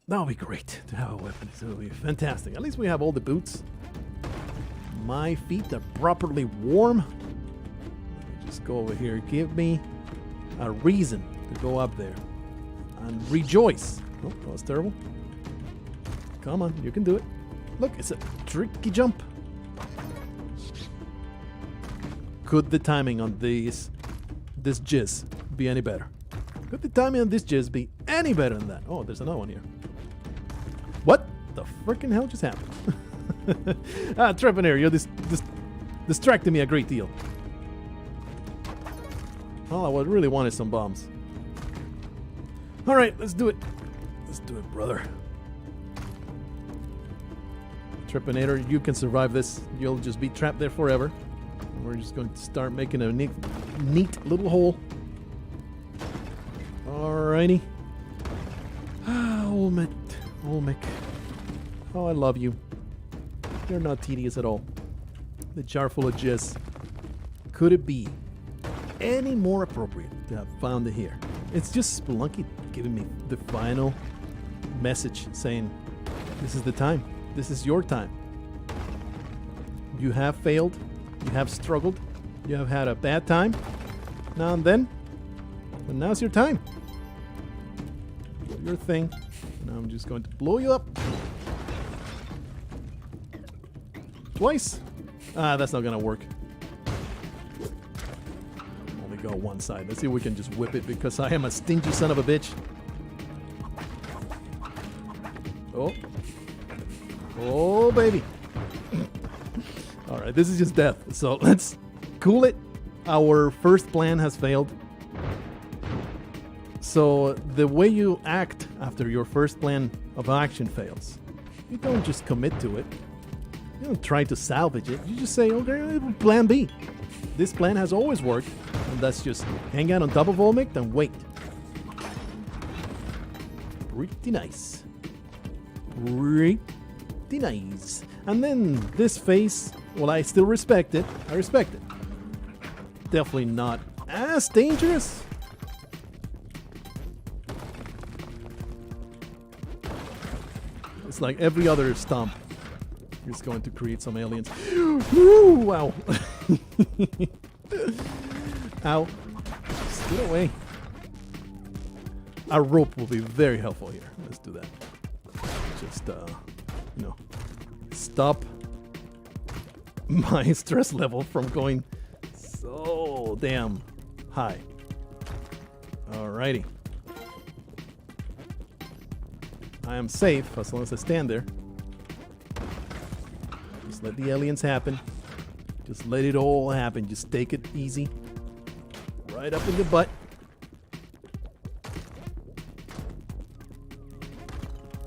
That would be great to have a weapon. It would be fantastic. At least we have all the boots. My feet are properly warm. Let me just go over here. Give me a reason to go up there and rejoice. Oh, that was terrible. Come on, you can do it. Look, it's a tricky jump. Could the timing on this jizz be any better? Could the timing on this jizz be any better than that? Oh, there's another one here. What the freaking hell just happened? Trepanero, you're distracting me a great deal. All I would really want is some bombs. Alright, let's do it. Let's do it, brother. Trepanero, you can survive this. You'll just be trapped there forever. And we're just going to start making a neat little hole. Alrighty. Olmec. Oh, I love you. You're not tedious at all. The jar full of jizz. Could it be any more appropriate to have found it here? It's just Spelunky giving me the final message saying, this is the time. This is your time. You have failed. You have struggled. You have had a bad time now and then. But now's your time. Do your thing. Now I'm just going to blow you up. Twice? That's not gonna work. Only go one side. Let's see if we can just whip it because I am a stingy son of a bitch. Oh baby. Alright, this is just death. So let's cool it. Our first plan has failed. So the way you act after your first plan of action fails, you don't just commit to it. You don't try to salvage it. You just say, okay, plan B. This plan has always worked. And that's just hang out on top of Olmec and wait. Pretty nice. Pretty nice. And then this face, well, I still respect it. I respect it. Definitely not as dangerous. It's like every other stomp. It's going to create some aliens. Ooh, wow. Ow. Just get away. A rope will be very helpful here. Let's do that. Just, stop my stress level from going so damn high. Alrighty. I am safe as long as I stand there. Just let the aliens happen. Just let it all happen. Just take it easy. Right up in the butt.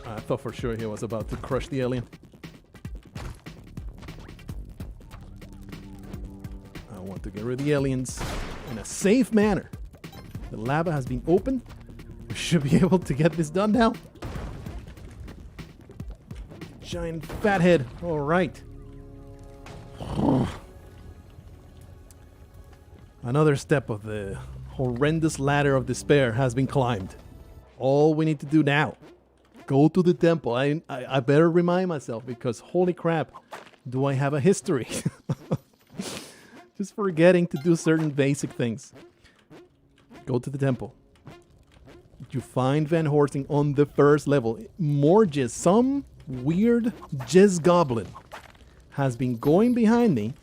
I thought for sure he was about to crush the alien. I want to get rid of the aliens in a safe manner. The lava has been opened. should be able to get this done now. Giant fathead. All right. Another step of the horrendous ladder of despair has been climbed. All we need to do now, go to the temple. I better remind myself, because holy crap, do I have a history. Just forgetting to do certain basic things. Go to the temple. You find Van Horsing on the first level. More jizz. Some weird jizz goblin has been going behind me,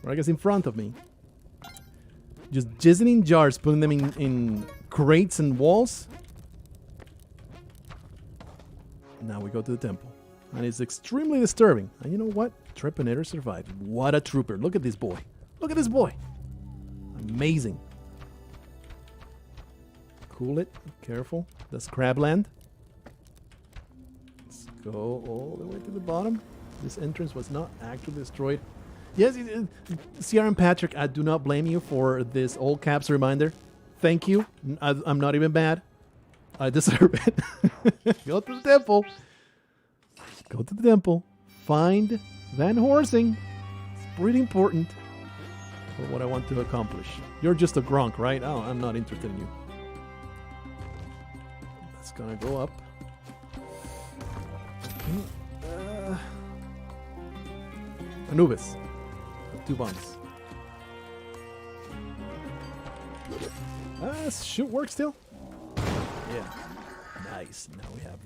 or I guess in front of me, just jizzing in jars, putting them in crates and walls. Now we go to the temple, and it's extremely disturbing. And you know what? Trepanator survived. What a trooper. Look at this boy. Look at this boy. Amazing. Cool it. Careful. That's Crabland. Let's go all the way to the bottom. This entrance was not actually destroyed. Yes, CRM Patrick, I do not blame you for this all caps reminder. Thank you. I'm not even mad. I deserve it. Go to the temple. Go to the temple. Find Van Horsing. It's pretty important for what I want to accomplish. You're just a Gronk, right? Oh, I'm not interested in you. That's gonna go up. Anubis. 2 bombs. Shoot work still? Yeah. Nice. Now we have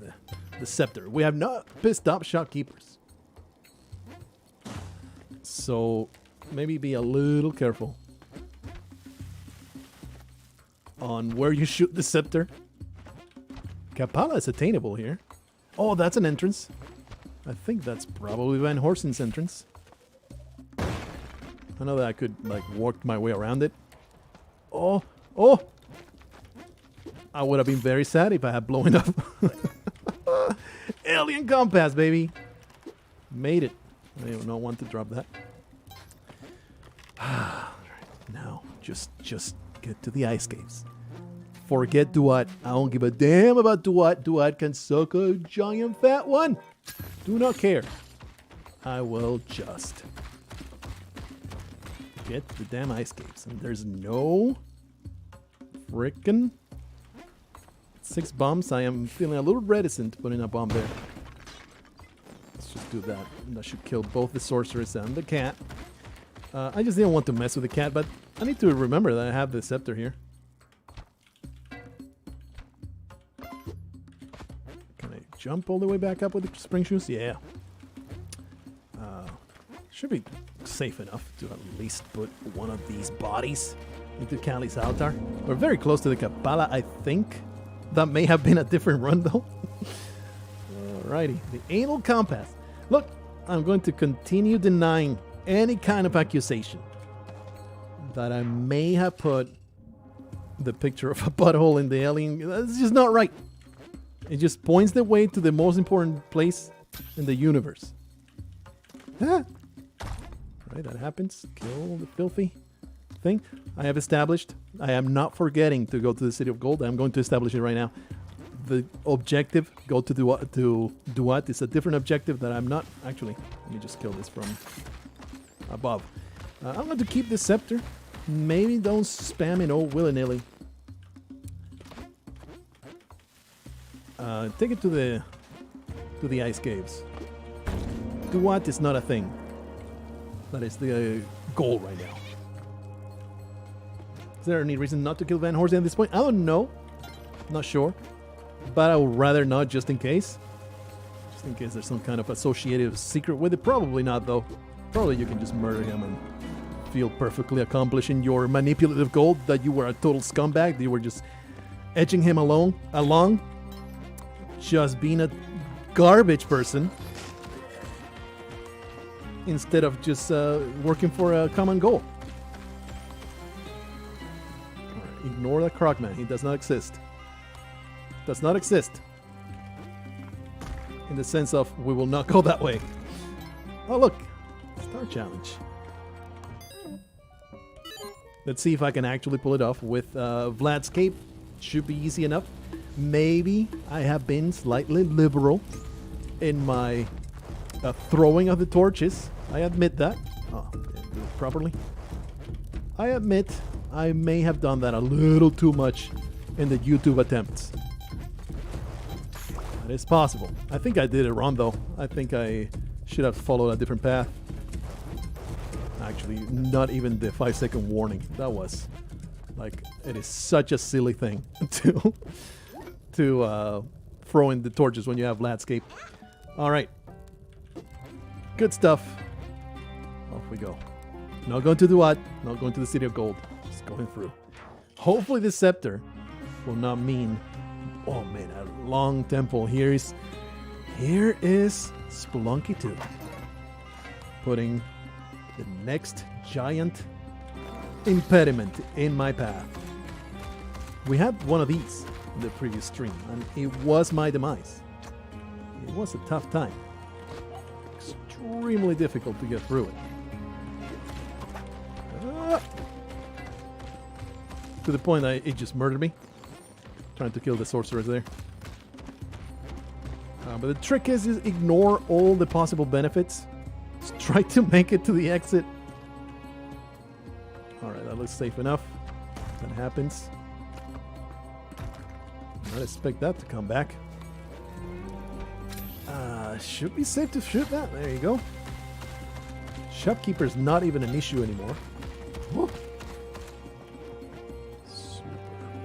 the scepter. We have not pissed off shopkeepers. So maybe be a little careful on where you shoot the scepter. Kapala is attainable here. Oh, that's an entrance. I think that's probably Van Horsing's entrance. I know that I could, like, work my way around it. Oh! Oh! I would have been very sad if I had blown up. Alien compass, baby! Made it. I do not want to drop that. Now, just get to the ice caves. Forget Duat. I don't give a damn about Duat. Duat can suck a giant fat one. Do not care. I will just get to the damn ice caves. And there's no frickin' 6 bombs. I am feeling a little reticent putting a bomb there. Let's just do that. And that should kill both the sorceress and the cat. I just didn't want to mess with the cat, but I need to remember that I have the scepter here. Can I jump all the way back up with the spring shoes? Yeah. Should be safe enough to at least put one of these bodies into Kali's altar. We're very close to the Kapala, I think. That may have been a different run, though. Alrighty. The anal compass. Look, I'm going to continue denying any kind of accusation that I may have put the picture of a butthole in the alien. That's just not right. It just points the way to the most important place in the universe. Ah. Right, that happens. Kill the filthy thing. I have established. I am not forgetting to go to the City of Gold. I'm going to establish it right now. The objective, go to Duat, is a different objective that I'm not. Actually, let me just kill this from above. I'm going to keep this scepter. Maybe don't spam it all willy-nilly. Take it to the ice caves. Duat is not a thing. That is the goal right now. Is there any reason not to kill Van Horsing at this point? I don't know. Not sure. But I would rather not, just in case. Just in case there's some kind of associated secret with it. Probably not, though. Probably you can just murder him and feel perfectly accomplished in your manipulative goal that you were a total scumbag. That you were just edging him along. Just being a garbage person. Instead of just working for a common goal. Right, ignore the Krogman. He does not exist. Does not exist. In the sense of, we will not go that way. Oh, look. Star challenge. Let's see if I can actually pull it off with Vlad's cape. Should be easy enough. maybe I have been slightly liberal in my throwing of the torches. I admit that. Oh, didn't do it properly. I admit I may have done that a little too much in the YouTube attempts. That is possible. I think I did it wrong though. I think I should have followed a different path. Actually, not even the 5-second warning. That was like, it is such a silly thing to throw in the torches when you have landscape. All right, good stuff. Off we go. Not going to do what? Not going to the City of Gold. Just going through. Hopefully the scepter will not mean, oh man, a long temple. Here is Spelunky 2. Putting the next giant impediment in my path. We had one of these in the previous stream, and it was my demise. It was a tough time. Extremely difficult to get through it. To the point that it just murdered me. Trying to kill the sorcerers there. But the trick is ignore all the possible benefits. Just try to make it to the exit. Alright, that looks safe enough. That happens. I don't expect that to come back. Should be safe to shoot that. There you go. Shopkeeper's not even an issue anymore. Whoa. Super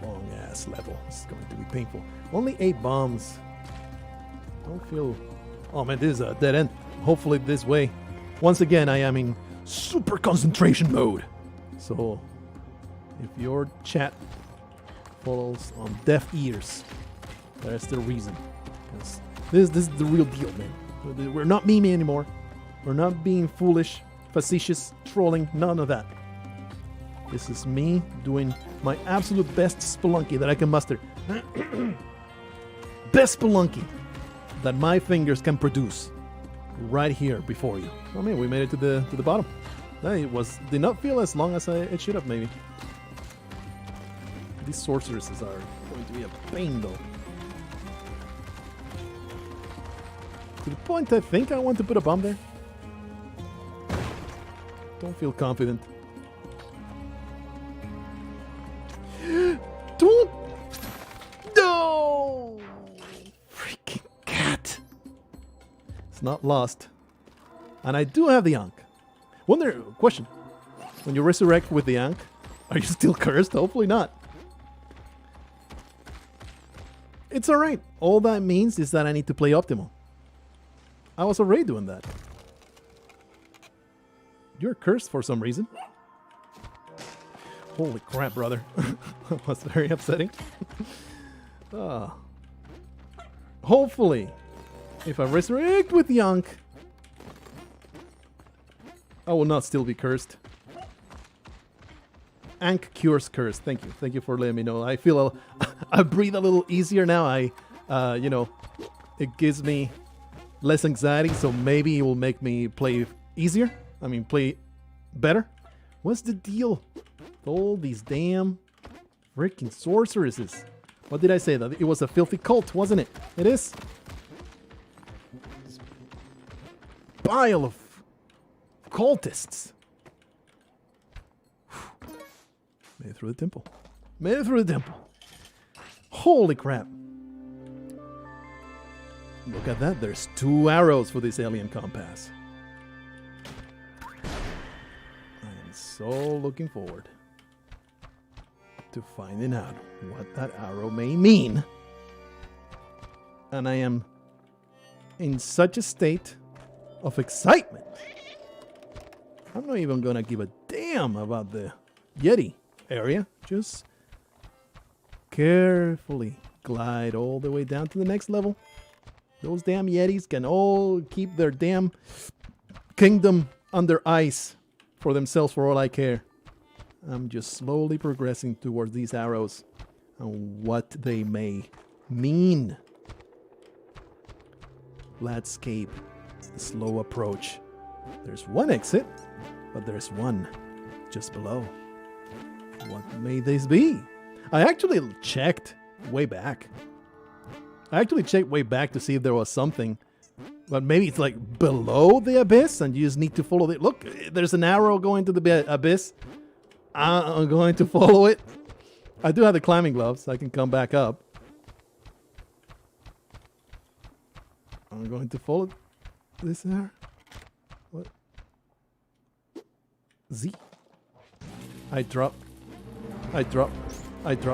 long ass level. This is going to be painful. Only 8 bombs. Don't feel... Oh man, this is a dead end. Hopefully this way. Once again, I am in super concentration mode. So, if your chat falls on deaf ears, that's the reason. This is the real deal, man. We're not memeing anymore. We're not being foolish, facetious, trolling, none of that. This is me doing my absolute best Spelunky that I can muster. Best Spelunky that my fingers can produce right here before you. I mean, we made it to the bottom. It did not feel as long as it should have, maybe. These sorceresses are going to be a pain, though. To the point I think I want to put a bomb there. Don't feel confident. Don't! No! Freaking cat! It's not lost. And I do have the Ankh. Question. When you resurrect with the Ankh, are you still cursed? Hopefully not. It's alright. All that means is that I need to play optimal. I was already doing that. You're cursed for some reason. Holy crap, brother. That was very upsetting. Hopefully, if I resurrect with the Ankh, I will not still be cursed. Ankh cures curse. Thank you. Thank you for letting me know. I feel I breathe a little easier now. It gives me less anxiety, so maybe it will make me play easier. I mean, play better. What's the deal with all these damn freaking sorceresses? What did I say? That it was a filthy cult, wasn't it? It is. This pile of cultists. Made it through the temple. Made it through the temple. Holy crap. Look at that. There's 2 arrows for this alien compass. I am so looking forward to finding out what that arrow may mean. And I am in such a state of excitement. I'm not even gonna give a damn about the Yeti area. Just carefully glide all the way down to the next level. Those damn Yetis can all keep their damn kingdom under ice for themselves for all I care. I'm just slowly progressing towards these arrows and what they may mean. Landscape, the slow approach. There's one exit, but there's one just below. What may this be? I actually checked way back I actually checked way back to see if there was something. But maybe it's like below the abyss and you just need to follow it. Look, there's an arrow going to the abyss. I'm going to follow it. I do have the climbing gloves. I can come back up. I'm going to follow this arrow. What? Z. I dropped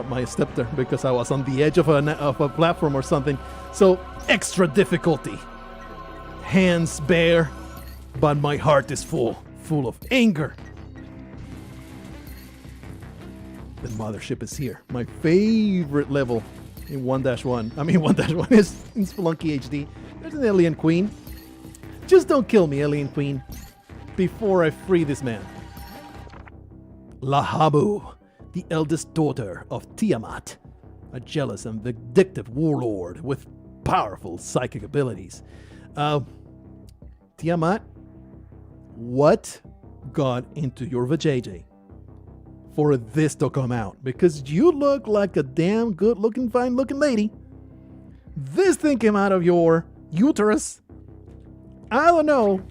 my step there because I was on the edge of a platform or something. So extra difficulty. Hands bare, but my heart is full of anger. The mothership is here. My favorite level in 1-1. I mean 1-1 is in Spelunky HD. There's an alien queen. Just don't kill me, alien queen, before I free this man. Lahabu, the eldest daughter of Tiamat, a jealous and vindictive warlord with powerful psychic abilities. Tiamat, what got into your vajayjay for this to come out? Because you look like a damn good-looking, fine-looking lady. This thing came out of your uterus. I don't know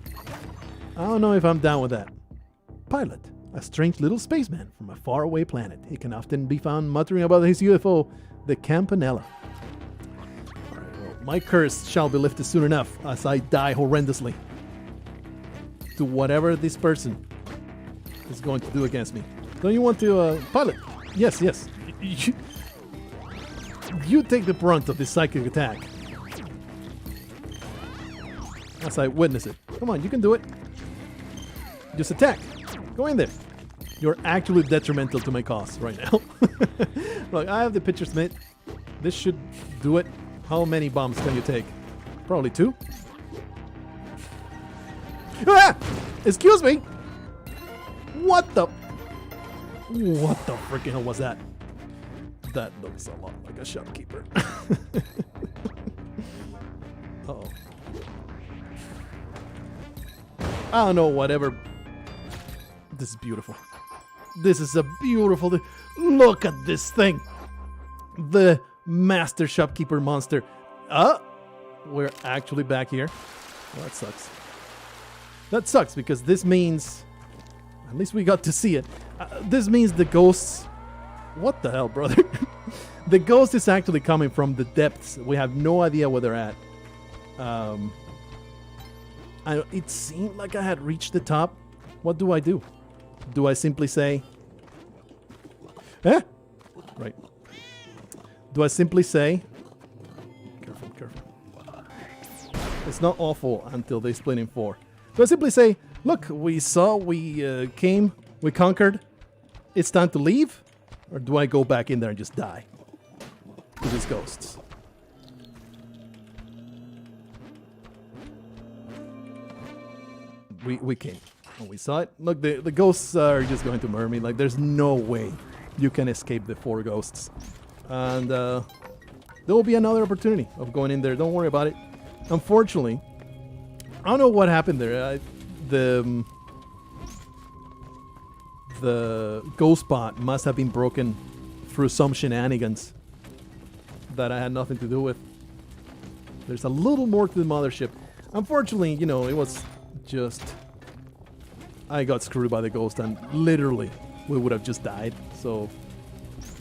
if I'm down with that. Pilot, a strange little spaceman from a faraway planet. He can often be found muttering about his UFO, the Campanella. My curse shall be lifted soon enough as I die horrendously to whatever this person is going to do against me. Don't you want to, pilot? Yes. You take the brunt of this psychic attack as I witness it. Come on, you can do it. Just attack. Go in there. You're actually detrimental to my cause right now. Look, I have the pitcher smith. This should do it. How many bombs can you take? Probably 2. Ah! Excuse me! What the freaking hell was that? That looks a lot like a shopkeeper. Uh-oh. I don't know, whatever. This is beautiful. This is a beautiful thing. Look at this thing. The master shopkeeper monster. We're actually back here. Well, that sucks. That sucks because this means, at least we got to see it. This means the ghosts. What the hell, brother? The ghost is actually coming from the depths. We have no idea where they're at. It seemed like I had reached the top. What do I do? Do I simply say, right. Do I simply say, careful. It's not awful until they split in 4. Do I simply say, look, we came, we conquered, it's time to leave? Or do I go back in there and just die to these ghosts? We came. And we saw it. Look, the ghosts are just going to murder me. Like, there's no way you can escape the 4 ghosts. And there will be another opportunity of going in there. Don't worry about it. Unfortunately, I don't know what happened there. The ghost bot must have been broken through some shenanigans that I had nothing to do with. There's a little more to the mothership. Unfortunately, you know, it was just... I got screwed by the ghost and literally we would have just died. So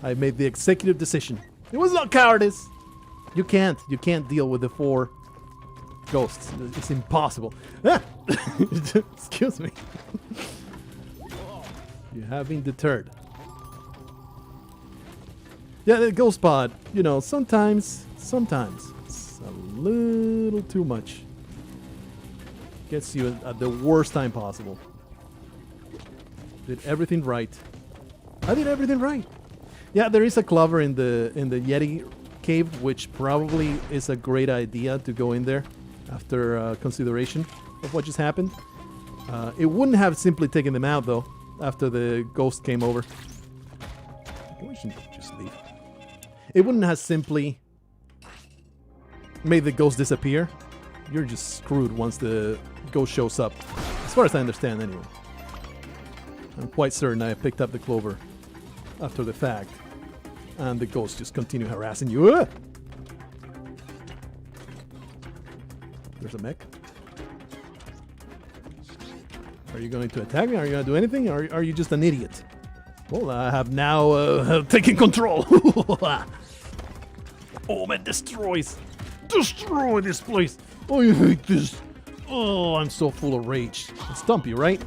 I made the executive decision. It was not cowardice. You can't deal with the 4 ghosts. It's impossible. Excuse me. You have been deterred. Yeah, the ghost pod, you know, sometimes it's a little too much. Gets you at the worst time possible. Did everything right. I did everything right. Yeah, there is a clover in the Yeti cave, which probably is a great idea to go in there after consideration of what just happened. It wouldn't have simply taken them out though after the ghost came over. We should just leave. It wouldn't have simply made the ghost disappear. You're just screwed once the ghost shows up, as far as I understand anyway. I'm quite certain I picked up the clover after the fact, and the ghosts just continue harassing you. There's a mech. Are you going to attack me? Are you going to do anything? Or are you just an idiot? Well, I have now taken control. Oh, man, destroy this place. Oh, I hate this. Oh, I'm so full of rage. It's Stumpy, right?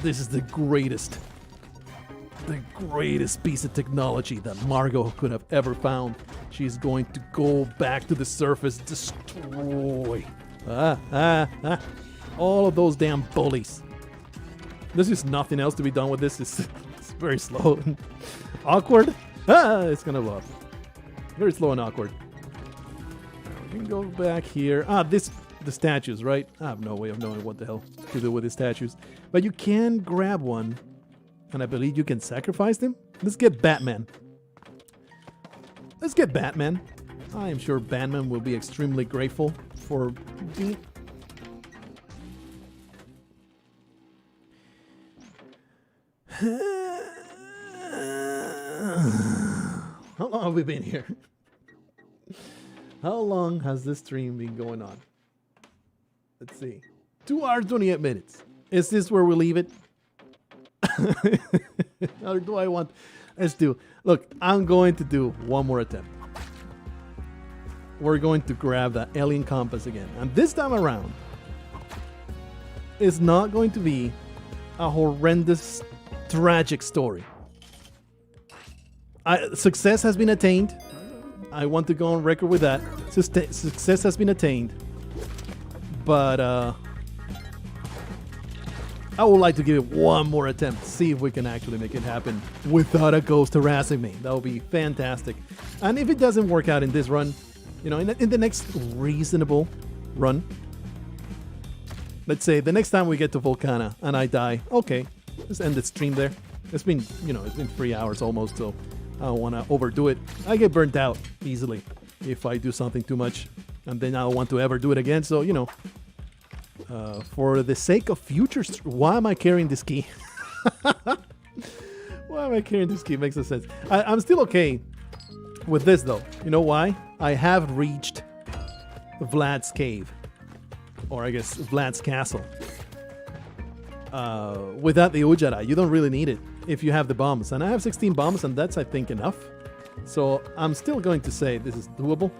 This is the greatest piece of technology that Margot could have ever found. She's going to go back to the surface, destroy. All of those damn bullies. There's just nothing else to be done with this. It's very slow and awkward. It's gonna blow up. Very slow and awkward. We can go back here. The statues, right? I have no way of knowing what the hell to do with the statues. But you can grab one, and I believe you can sacrifice them. Let's get Batman. I am sure Batman will be extremely grateful for being... How long have we been here? How long has this stream been going on? Let's see. 2 hours, 28 minutes. Is this where we leave it? Or do I want... Let's do... Look, I'm going to do one more attempt. We're going to grab that alien compass again. And this time around, it's not going to be a horrendous, tragic story. Success has been attained. I want to go on record with that. Success has been attained. But I would like to give it one more attempt. See if we can actually make it happen without a ghost harassing me. That would be fantastic. And if it doesn't work out in this run, you know, in the next reasonable run, let's say the next time we get to Volcana and I die, okay, let's end the stream there. It's been, you know, it's been 3 hours almost, so I don't want to overdo it. I get burnt out easily if I do something too much, and then I don't want to ever do it again. So, you know, for the sake of future, why am I carrying this key? Why am I carrying this key? Makes no sense. I'm still okay with this, though. You know why? I have reached Vlad's cave, or I guess Vlad's castle. Without the Ujara, you don't really need it if you have the bombs. And I have 16 bombs, and that's, I think, enough. So I'm still going to say this is doable.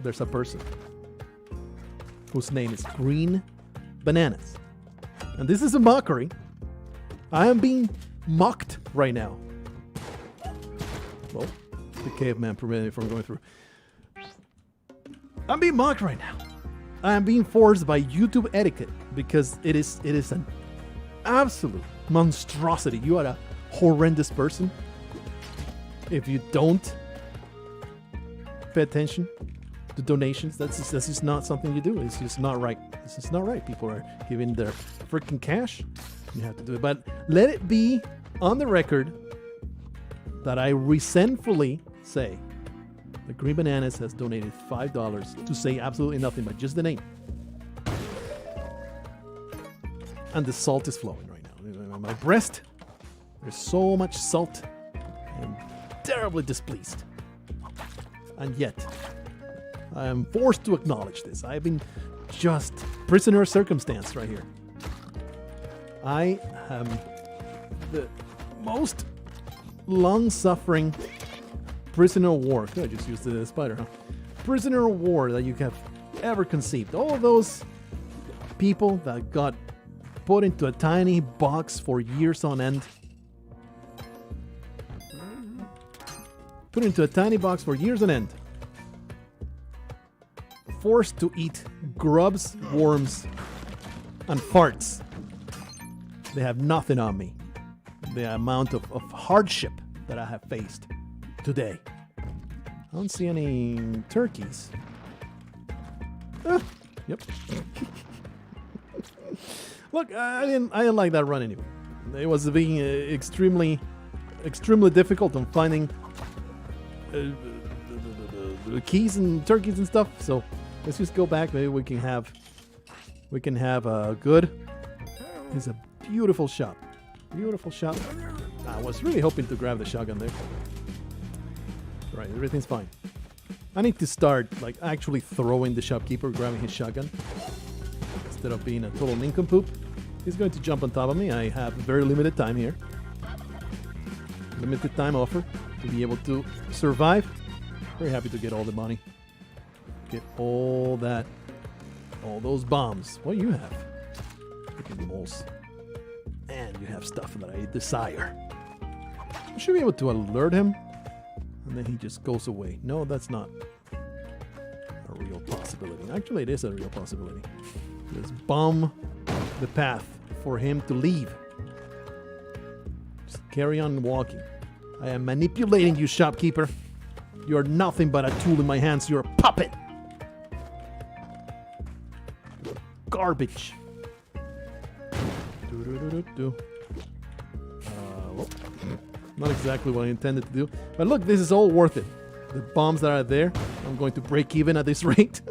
There's a person whose name is Green Bananas. And this is a mockery. I am being mocked right now. Well, the caveman prevented me from going through. I'm being mocked right now. I am being forced by YouTube etiquette because it is an absolute monstrosity. You are a horrendous person if you don't pay attention to donations. That's just not something you do. It's just not right. It's just not right. People are giving their freaking cash. You have to do it. But let it be on the record that I resentfully say that Green Bananas has donated $5 to say absolutely nothing but just the name. And the salt is flowing right now. My breast, there's so much salt. I'm terribly displeased. And yet, I am forced to acknowledge this. I have been just prisoner of circumstance right here. I am the most long-suffering prisoner of war. I just used the spider, huh? Prisoner of war that you have ever conceived. All of those people that got put into a tiny box for years on end. Put into a tiny box for years on end. Forced to eat grubs, worms, and farts. They have nothing on me. The amount of hardship that I have faced today. I don't see any turkeys. Yep. Look, I didn't like that run anyway. It was being extremely difficult on finding the keys and turkeys and stuff. So let's just go back. Maybe we can have a good. It's a beautiful shot. Beautiful shot. I was really hoping to grab the shotgun there. Right, everything's fine. I need to start, like, actually throwing the shopkeeper, grabbing his shotgun. Instead of being a total nincompoop. He's going to jump on top of me. I have very limited time here. Limited time offer to be able to survive. Very happy to get all the money. Get all that. All those bombs. What do you have? Freaking moles. And you have stuff that I desire. I should be able to alert him. And then he just goes away. No, that's not a real possibility. Actually, it is a real possibility. Just bomb the path for him to leave. Just carry on walking. I am manipulating you, shopkeeper. You're nothing but a tool in my hands. You're a puppet. Garbage. Well, not exactly what I intended to do. But look, this is all worth it. The bombs that are there, I'm going to break even at this rate.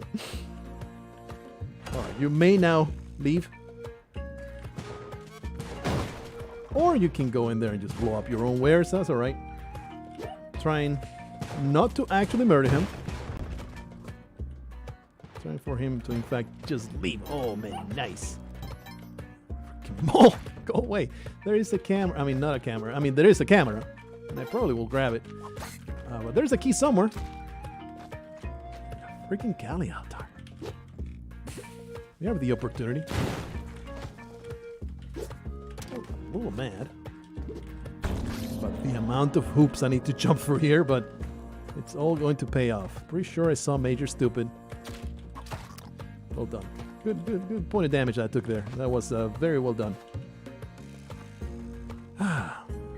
Alright, you may now leave. Or you can go in there and just blow up your own wares. That's alright. Trying not to actually murder him. Trying for him to, in fact, just leave. Oh, man, nice. Oh, go away. There is a camera. I mean, not a camera. I mean, there is a camera. And I probably will grab it. But there's a key somewhere. Freaking Cali out there. We have the opportunity. A little mad. But the amount of hoops I need to jump through here, but it's all going to pay off. Pretty sure I saw Major Stupid. Well done. Good point of damage I took there. That was very well done.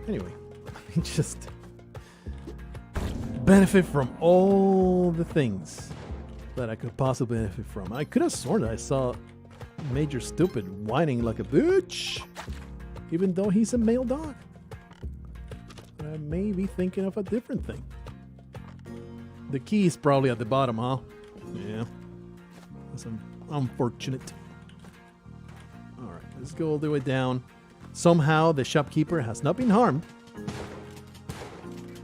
Anyway, let me just benefit from all the things that I could possibly benefit from. I could have sworn that I saw Major Stupid whining like a bitch, even though he's a male dog. I may be thinking of a different thing. The key is probably at the bottom, huh? Yeah. That's unfortunate. Alright, let's go all the way down. Somehow the shopkeeper has not been harmed.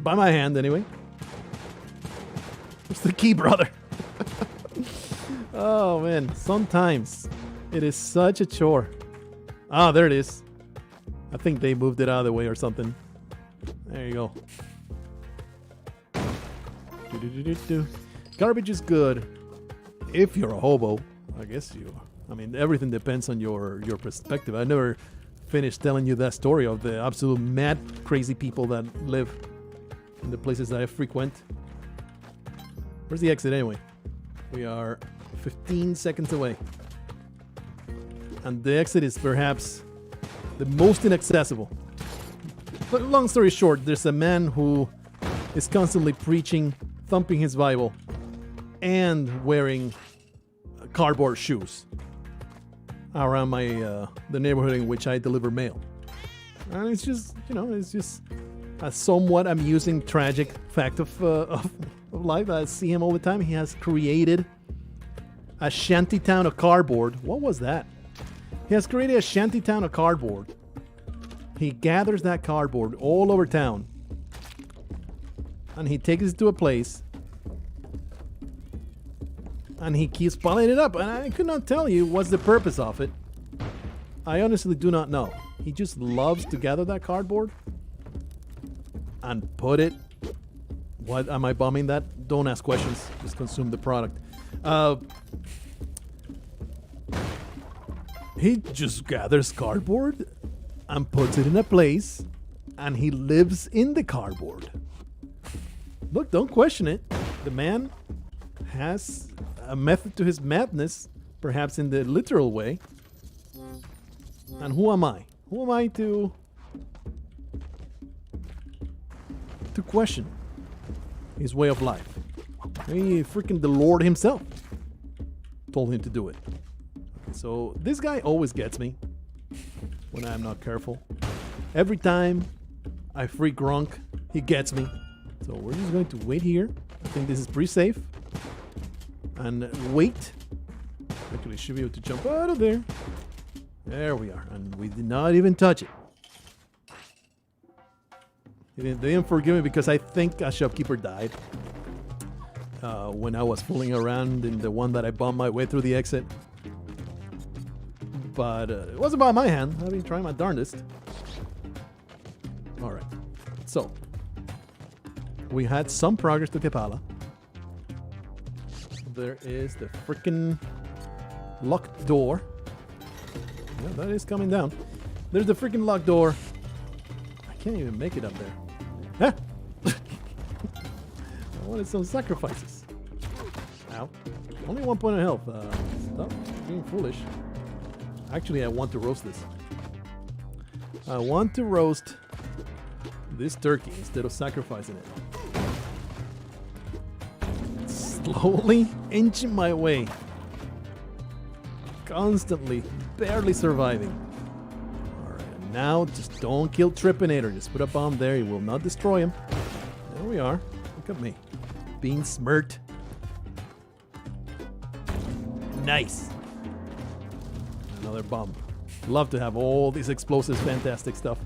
By my hand, anyway. Where's the key, brother? Oh, man. Sometimes it is such a chore. Ah, there it is. I think they moved it out of the way or something. There you go. Garbage is good. If you're a hobo, I guess you. I mean, everything depends on your perspective. I never finished telling you that story of the absolute mad, crazy people that live in the places that I frequent. Where's the exit anyway? We are 15 seconds away. And the exit is perhaps the most inaccessible. But long story short, there's a man who is constantly preaching, thumping his Bible, and wearing cardboard shoes around the neighborhood in which I deliver mail. And it's just, it's just a somewhat amusing, tragic fact of life. I see him all the time. He has created a shantytown of cardboard. What was that? He has created a shantytown of cardboard. He gathers that cardboard all over town, and he takes it to a place, and he keeps piling it up. And I could not tell you what's the purpose of it. I honestly do not know. He just loves to gather that cardboard and put it. What am I bombing that? Don't ask questions. Just consume the product. He just gathers cardboard and puts it in a place, and he lives in the cardboard. Look, don't question it. The man has a method to his madness, perhaps in the literal way. And who am I? Who am I to question his way of life? Maybe freaking the Lord himself told him to do it. So this guy always gets me when I'm not careful. Every time I free Gronk, he gets me. So we're just going to wait here. I think this is pretty safe. And wait. Actually, should be able to jump out of there. There we are. And we did not even touch it. They didn't forgive me because I think a shopkeeper died when I was fooling around in the one that I bombed my way through the exit. But it wasn't by my hand. I've been trying my darndest. Alright. So, we had some progress to Kepala. There is the freaking locked door. Yeah, that is coming down. There's the freaking locked door. I can't even make it up there. Ah! I wanted some sacrifices. Ow. Only 1 point of health. Stop being foolish. Actually, I want to roast this. I want to roast this turkey instead of sacrificing it. Slowly inching my way. Constantly, barely surviving. Alright, now just don't kill Tripinator. Just put a bomb there. You will not destroy him. There we are. Look at me. Being smirked. Nice. Another bomb. Love to have all these explosives, fantastic stuff.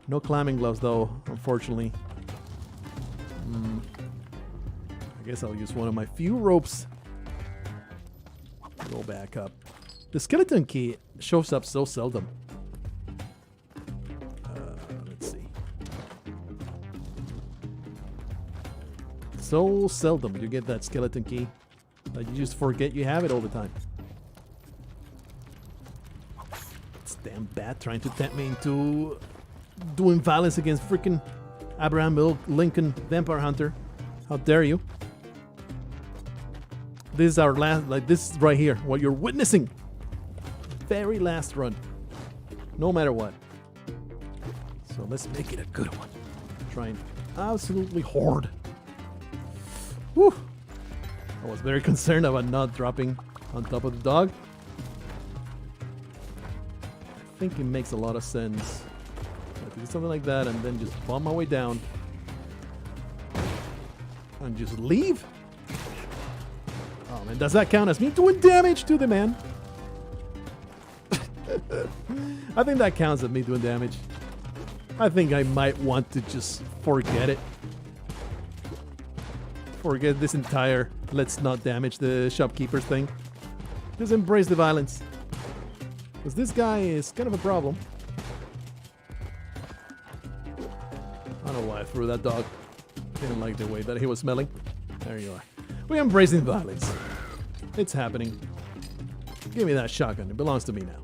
No climbing gloves though, unfortunately. I guess I'll use one of my few ropes. Go back up. The skeleton key shows up so seldom. Let's see. So seldom you get that skeleton key that you just forget you have it all the time. This damn bat trying to tempt me into doing violence against freaking Abraham Lincoln Vampire Hunter. How dare you? This is our last, like this right here, what you're witnessing. Very last run. No matter what. So let's make it a good one. Try and absolutely hoard. Whew. I was very concerned about not dropping on top of the dog. I think it makes a lot of sense. Do something like that and then just bomb my way down. And just leave? Oh man, does that count as me doing damage to the man? I think that counts as me doing damage. I think I might want to just forget it. Forget this entire let's not damage the shopkeepers thing. Just embrace the violence. Because this guy is kind of a problem. I don't know why I threw that dog. Didn't like the way that he was smelling. There you are. We're embracing violence. It's happening. Give me that shotgun. It belongs to me now.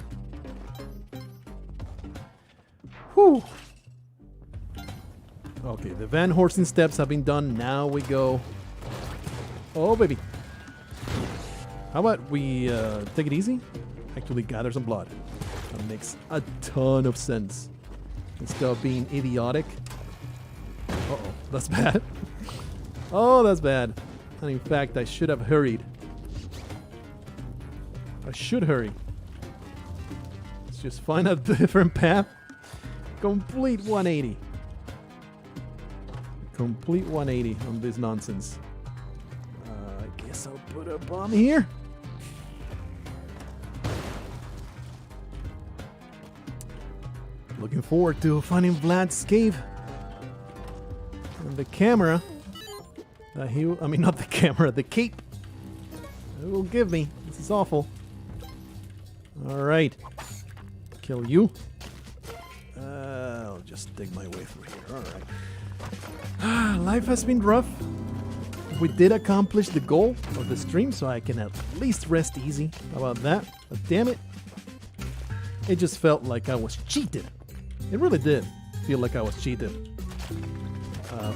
Whew. Okay, the Van Horsen steps have been done. Now we go. Oh, baby. How about we take it easy? Actually gather some blood. That makes a ton of sense. Instead of being idiotic. Uh-oh, that's bad. Oh, that's bad. And in fact, I should have hurried. I should hurry. Let's just find a different path. Complete 180. Complete 180 on this nonsense. I guess I'll put a bomb here. Looking forward to finding Vlad's cave. And the camera that he, I mean not the camera, the cape it will give me. This is awful. Alright. Kill you. I'll just dig my way through here. Alright. Life has been rough. We did accomplish the goal of the stream, so I can at least rest easy about that. But damn it. It just felt like I was cheated. It really did feel like I was cheated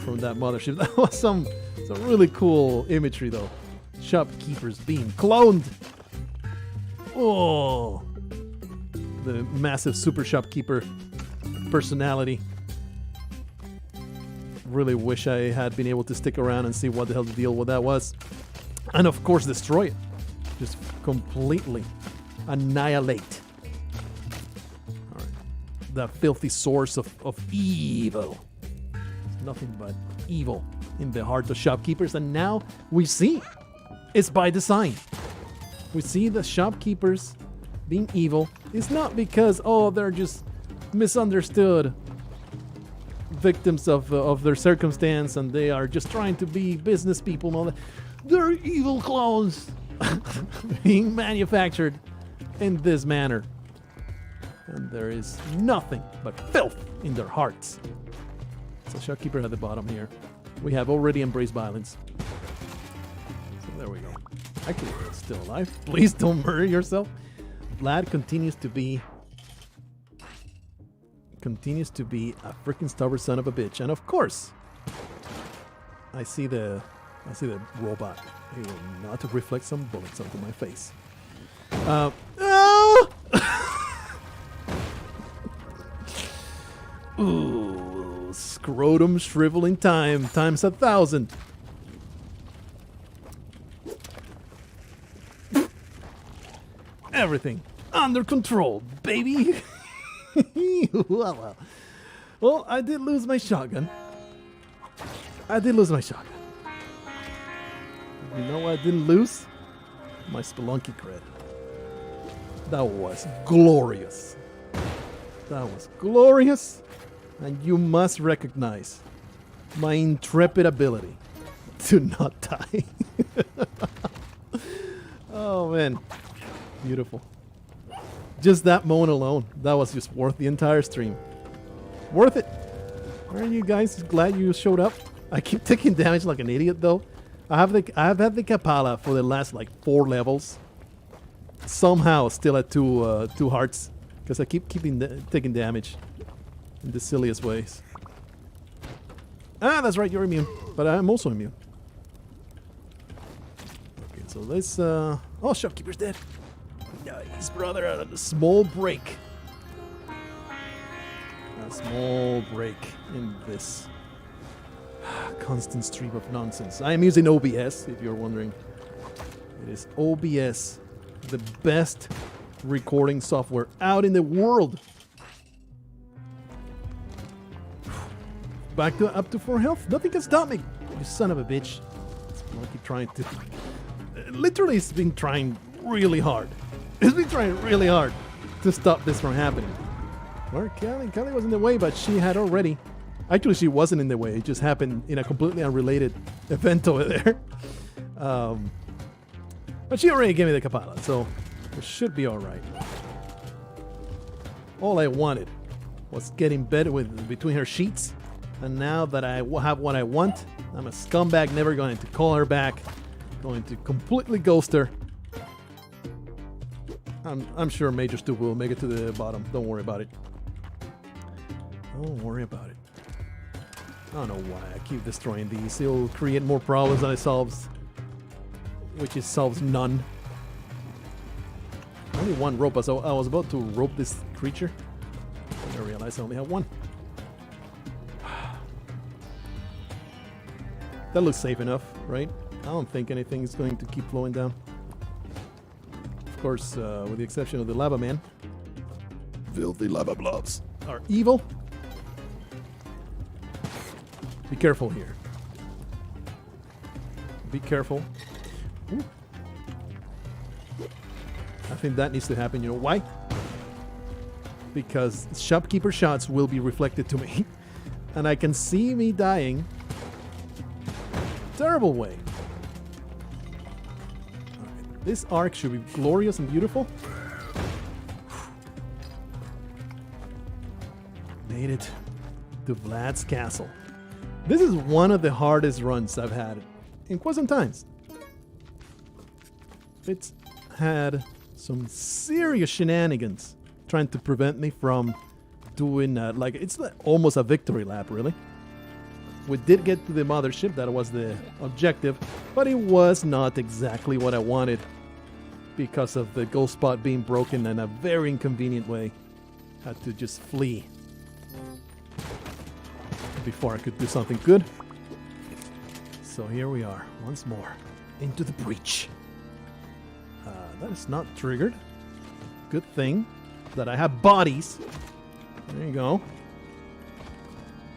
from that mothership. That was some really cool imagery though. Shopkeepers being cloned. Oh, the massive super shopkeeper personality. Really wish I had been able to stick around and see what the hell the deal with that was. And of course destroy it. Just completely annihilate. Alright. That filthy source of evil. There's nothing but evil in the heart of shopkeepers. And now we see it's by design. We see the shopkeepers being evil is not because, oh, they're just misunderstood victims of their circumstance, and they are just trying to be business people and all that. They're evil clones being manufactured in this manner. And there is nothing but filth in their hearts. So shopkeeper at the bottom here. We have already embraced violence. So there we go. Actually, it's still alive. Please don't murder yourself. Vlad continues to be a freaking stubborn son of a bitch. And of course, I see the robot. He will not reflect some bullets onto my face. Oh! Ooh, scrotum shriveling time times 1,000. Everything under control, baby. Well, I did lose my shotgun. You know what I didn't lose? My Spelunky cred. That was glorious. And you must recognize my intrepid ability to not die. Oh, man. Beautiful. Just that moment alone, that was just worth the entire stream. Worth it. Aren't you guys glad you showed up? I keep taking damage like an idiot, though. I've had the Kapala for the last like 4 levels. Somehow still at two hearts, because I keep taking damage in the silliest ways. Ah, that's right, you're immune, but I'm also immune. Okay, so let's oh, shopkeeper's dead. Nice, brother. A small break. A small break in this constant stream of nonsense. I am using OBS, if you're wondering. It is OBS, the best recording software out in the world. Up to 4 health. Nothing can stop me. You son of a bitch. Spelunky trying to... Literally, it's been trying really hard. It's been trying really hard to stop this from happening. Or Kelly was in the way, but she had already... Actually, she wasn't in the way. It just happened in a completely unrelated event over there. But she already gave me the Kapala, so it should be alright. All I wanted was get in bed between her sheets. And now that I have what I want, I'm a scumbag, never going to call her back. Going to completely ghost her. I'm sure Major Stupid will make it to the bottom. Don't worry about it. Don't worry about it. I don't know why I keep destroying these. It'll create more problems than it solves. Which it solves none. Only one rope. So I was about to rope this creature. And I realized I only have one. That looks safe enough, right? I don't think anything is going to keep flowing down. Of course, with the exception of the lava man. Filthy lava blobs are evil. Be careful here. Be careful. Ooh. I think that needs to happen. You know why? Because shopkeeper shots will be reflected to me. And I can see me dying. Terrible way. Okay. This arc should be glorious and beautiful. Made it to Vlad's castle. This is one of the hardest runs I've had in quite some times. It's had some serious shenanigans trying to prevent me from doing like it's almost a victory lap, really. We did get to the mothership, that was the objective, but it was not exactly what I wanted because of the ghost spot being broken in a very inconvenient way. Had to just flee before I could do something good. So here we are, once more, into the breach. That is not triggered. Good thing that I have bodies. There you go.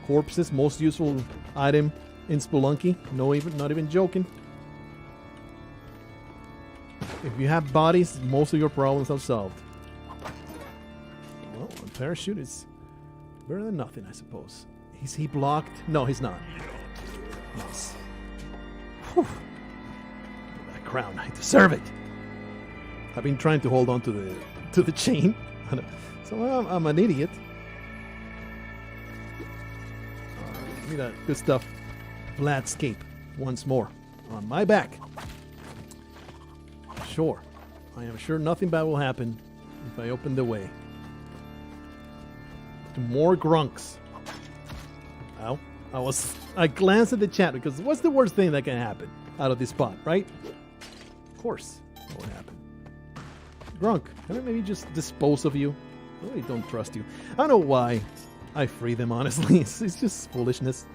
Corpses, most useful item in Spelunky. Not even joking. If you have bodies, most of your problems are solved. Well, a parachute is better than nothing, I suppose. Is he blocked? No, he's not. Nice. Whew. That crown, I deserve it. I've been trying to hold on to the chain, so I'm an idiot. Give me that good stuff. Vladscape once more on my back. Sure, I am sure nothing bad will happen if I open the way to more grunks. Ow. I glanced at the chat because what's the worst thing that can happen out of this spot, right? Of course, that would happen. Grunk, can I maybe just dispose of you? I really don't trust you. I don't know why I free them, honestly. It's just foolishness.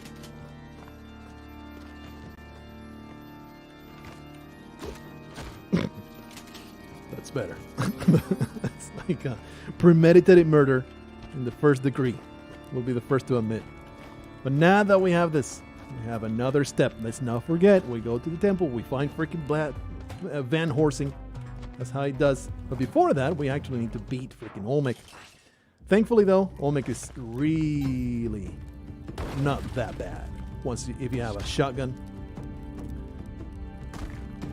That's better. It's like a premeditated murder in the first degree. We'll be the first to admit. But now that we have this, we have another step. Let's not forget, we go to the temple, we find freaking Van Horsing. That's how he does. But before that, we actually need to beat freaking Olmec. Thankfully, though, Olmec is really not that bad. If you have a shotgun.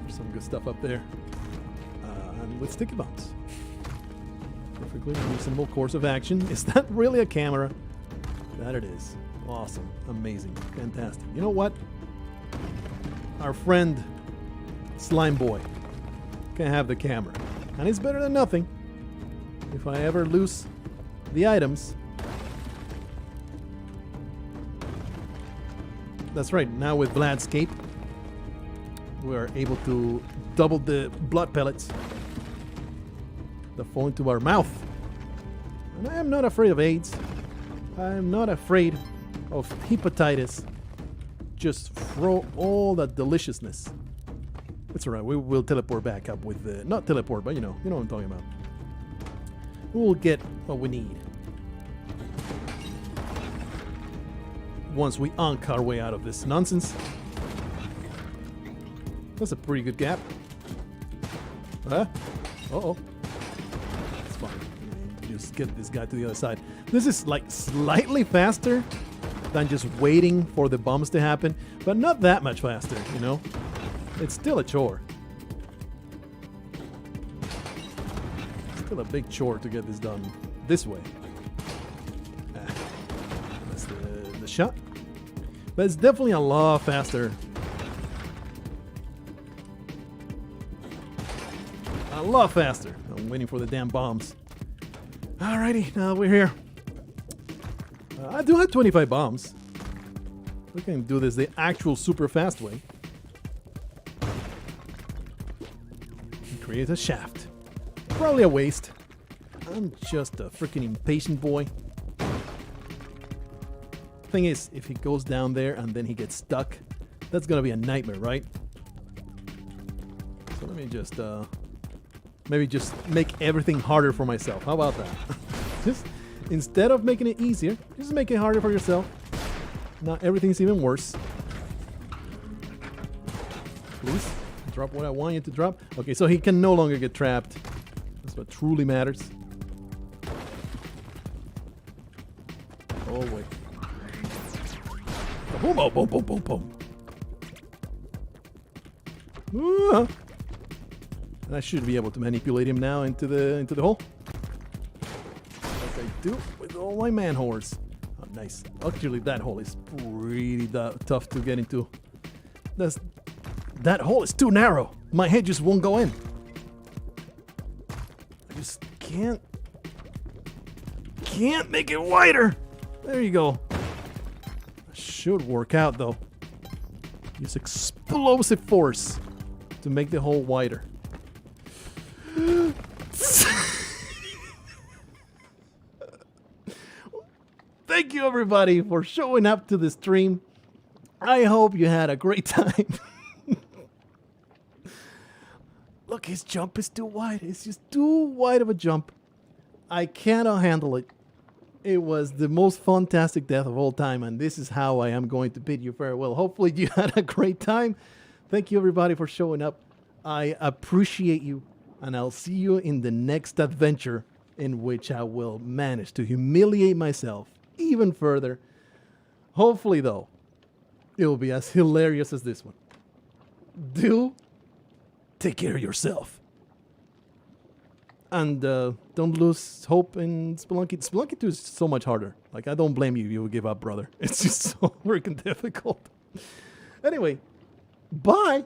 There's some good stuff up there. And with sticky bombs. Perfectly reasonable course of action. Is that really a camera? That it is. Awesome. Amazing. Fantastic. You know what? Our friend Slime Boy can have the camera. And it's better than nothing. If I ever lose the items. That's right. Now with Vladscape, we are able to double the blood pellets that fall into our mouth. And I am not afraid of AIDS. I am not afraid of hepatitis. Just throw all that deliciousness. It's alright, we will teleport back up with the... Not teleport, but you know what I'm talking about. We'll get what we need. Once we unk our way out of this nonsense. That's a pretty good gap. Huh? Uh-oh. It's fine. Just get this guy to the other side. This is like slightly faster than just waiting for the bombs to happen, but not that much faster, you know? It's still a chore. Still a big chore to get this done this way. That's the shot. But it's definitely a lot faster. A lot faster. I'm waiting for the damn bombs. Alrighty, now we're here. I do have 25 bombs. We can do this the actual super fast way. Create a shaft. Probably a waste. I'm just a freaking impatient boy. Thing is, if he goes down there and then he gets stuck, that's gonna be a nightmare, right? So let me just maybe just make everything harder for myself. How about that? Just instead of making it easier, just make it harder for yourself. Now everything's even worse. Please drop what I want you to drop. Okay, so he can no longer get trapped. That's what truly matters. Oh wait. Boom, boom, boom, boom, boom, boom. I should be able to manipulate him now into the hole. Like I do with all my man whores. Oh, nice. Actually, that hole is pretty tough to get into. That hole is too narrow. My head just won't go in. I just can't make it wider. There you go. Should work out though. Use explosive force to make the hole wider. Thank you everybody for showing up to the stream. I hope you had a great time. Look, his jump is too wide. It's just too wide of a jump. I cannot handle it. It was the most fantastic death of all time, and this is how I am going to bid you farewell. Hopefully you had a great time. Thank you everybody for showing up. I appreciate you, and I'll see you in the next adventure in which I will manage to humiliate myself even further. Hopefully, though, it will be as hilarious as this one. Do take care of yourself. And don't lose hope in Spelunky. Spelunky 2 is so much harder. Like, I don't blame you. You will give up, brother. It's just so freaking difficult. Anyway, bye.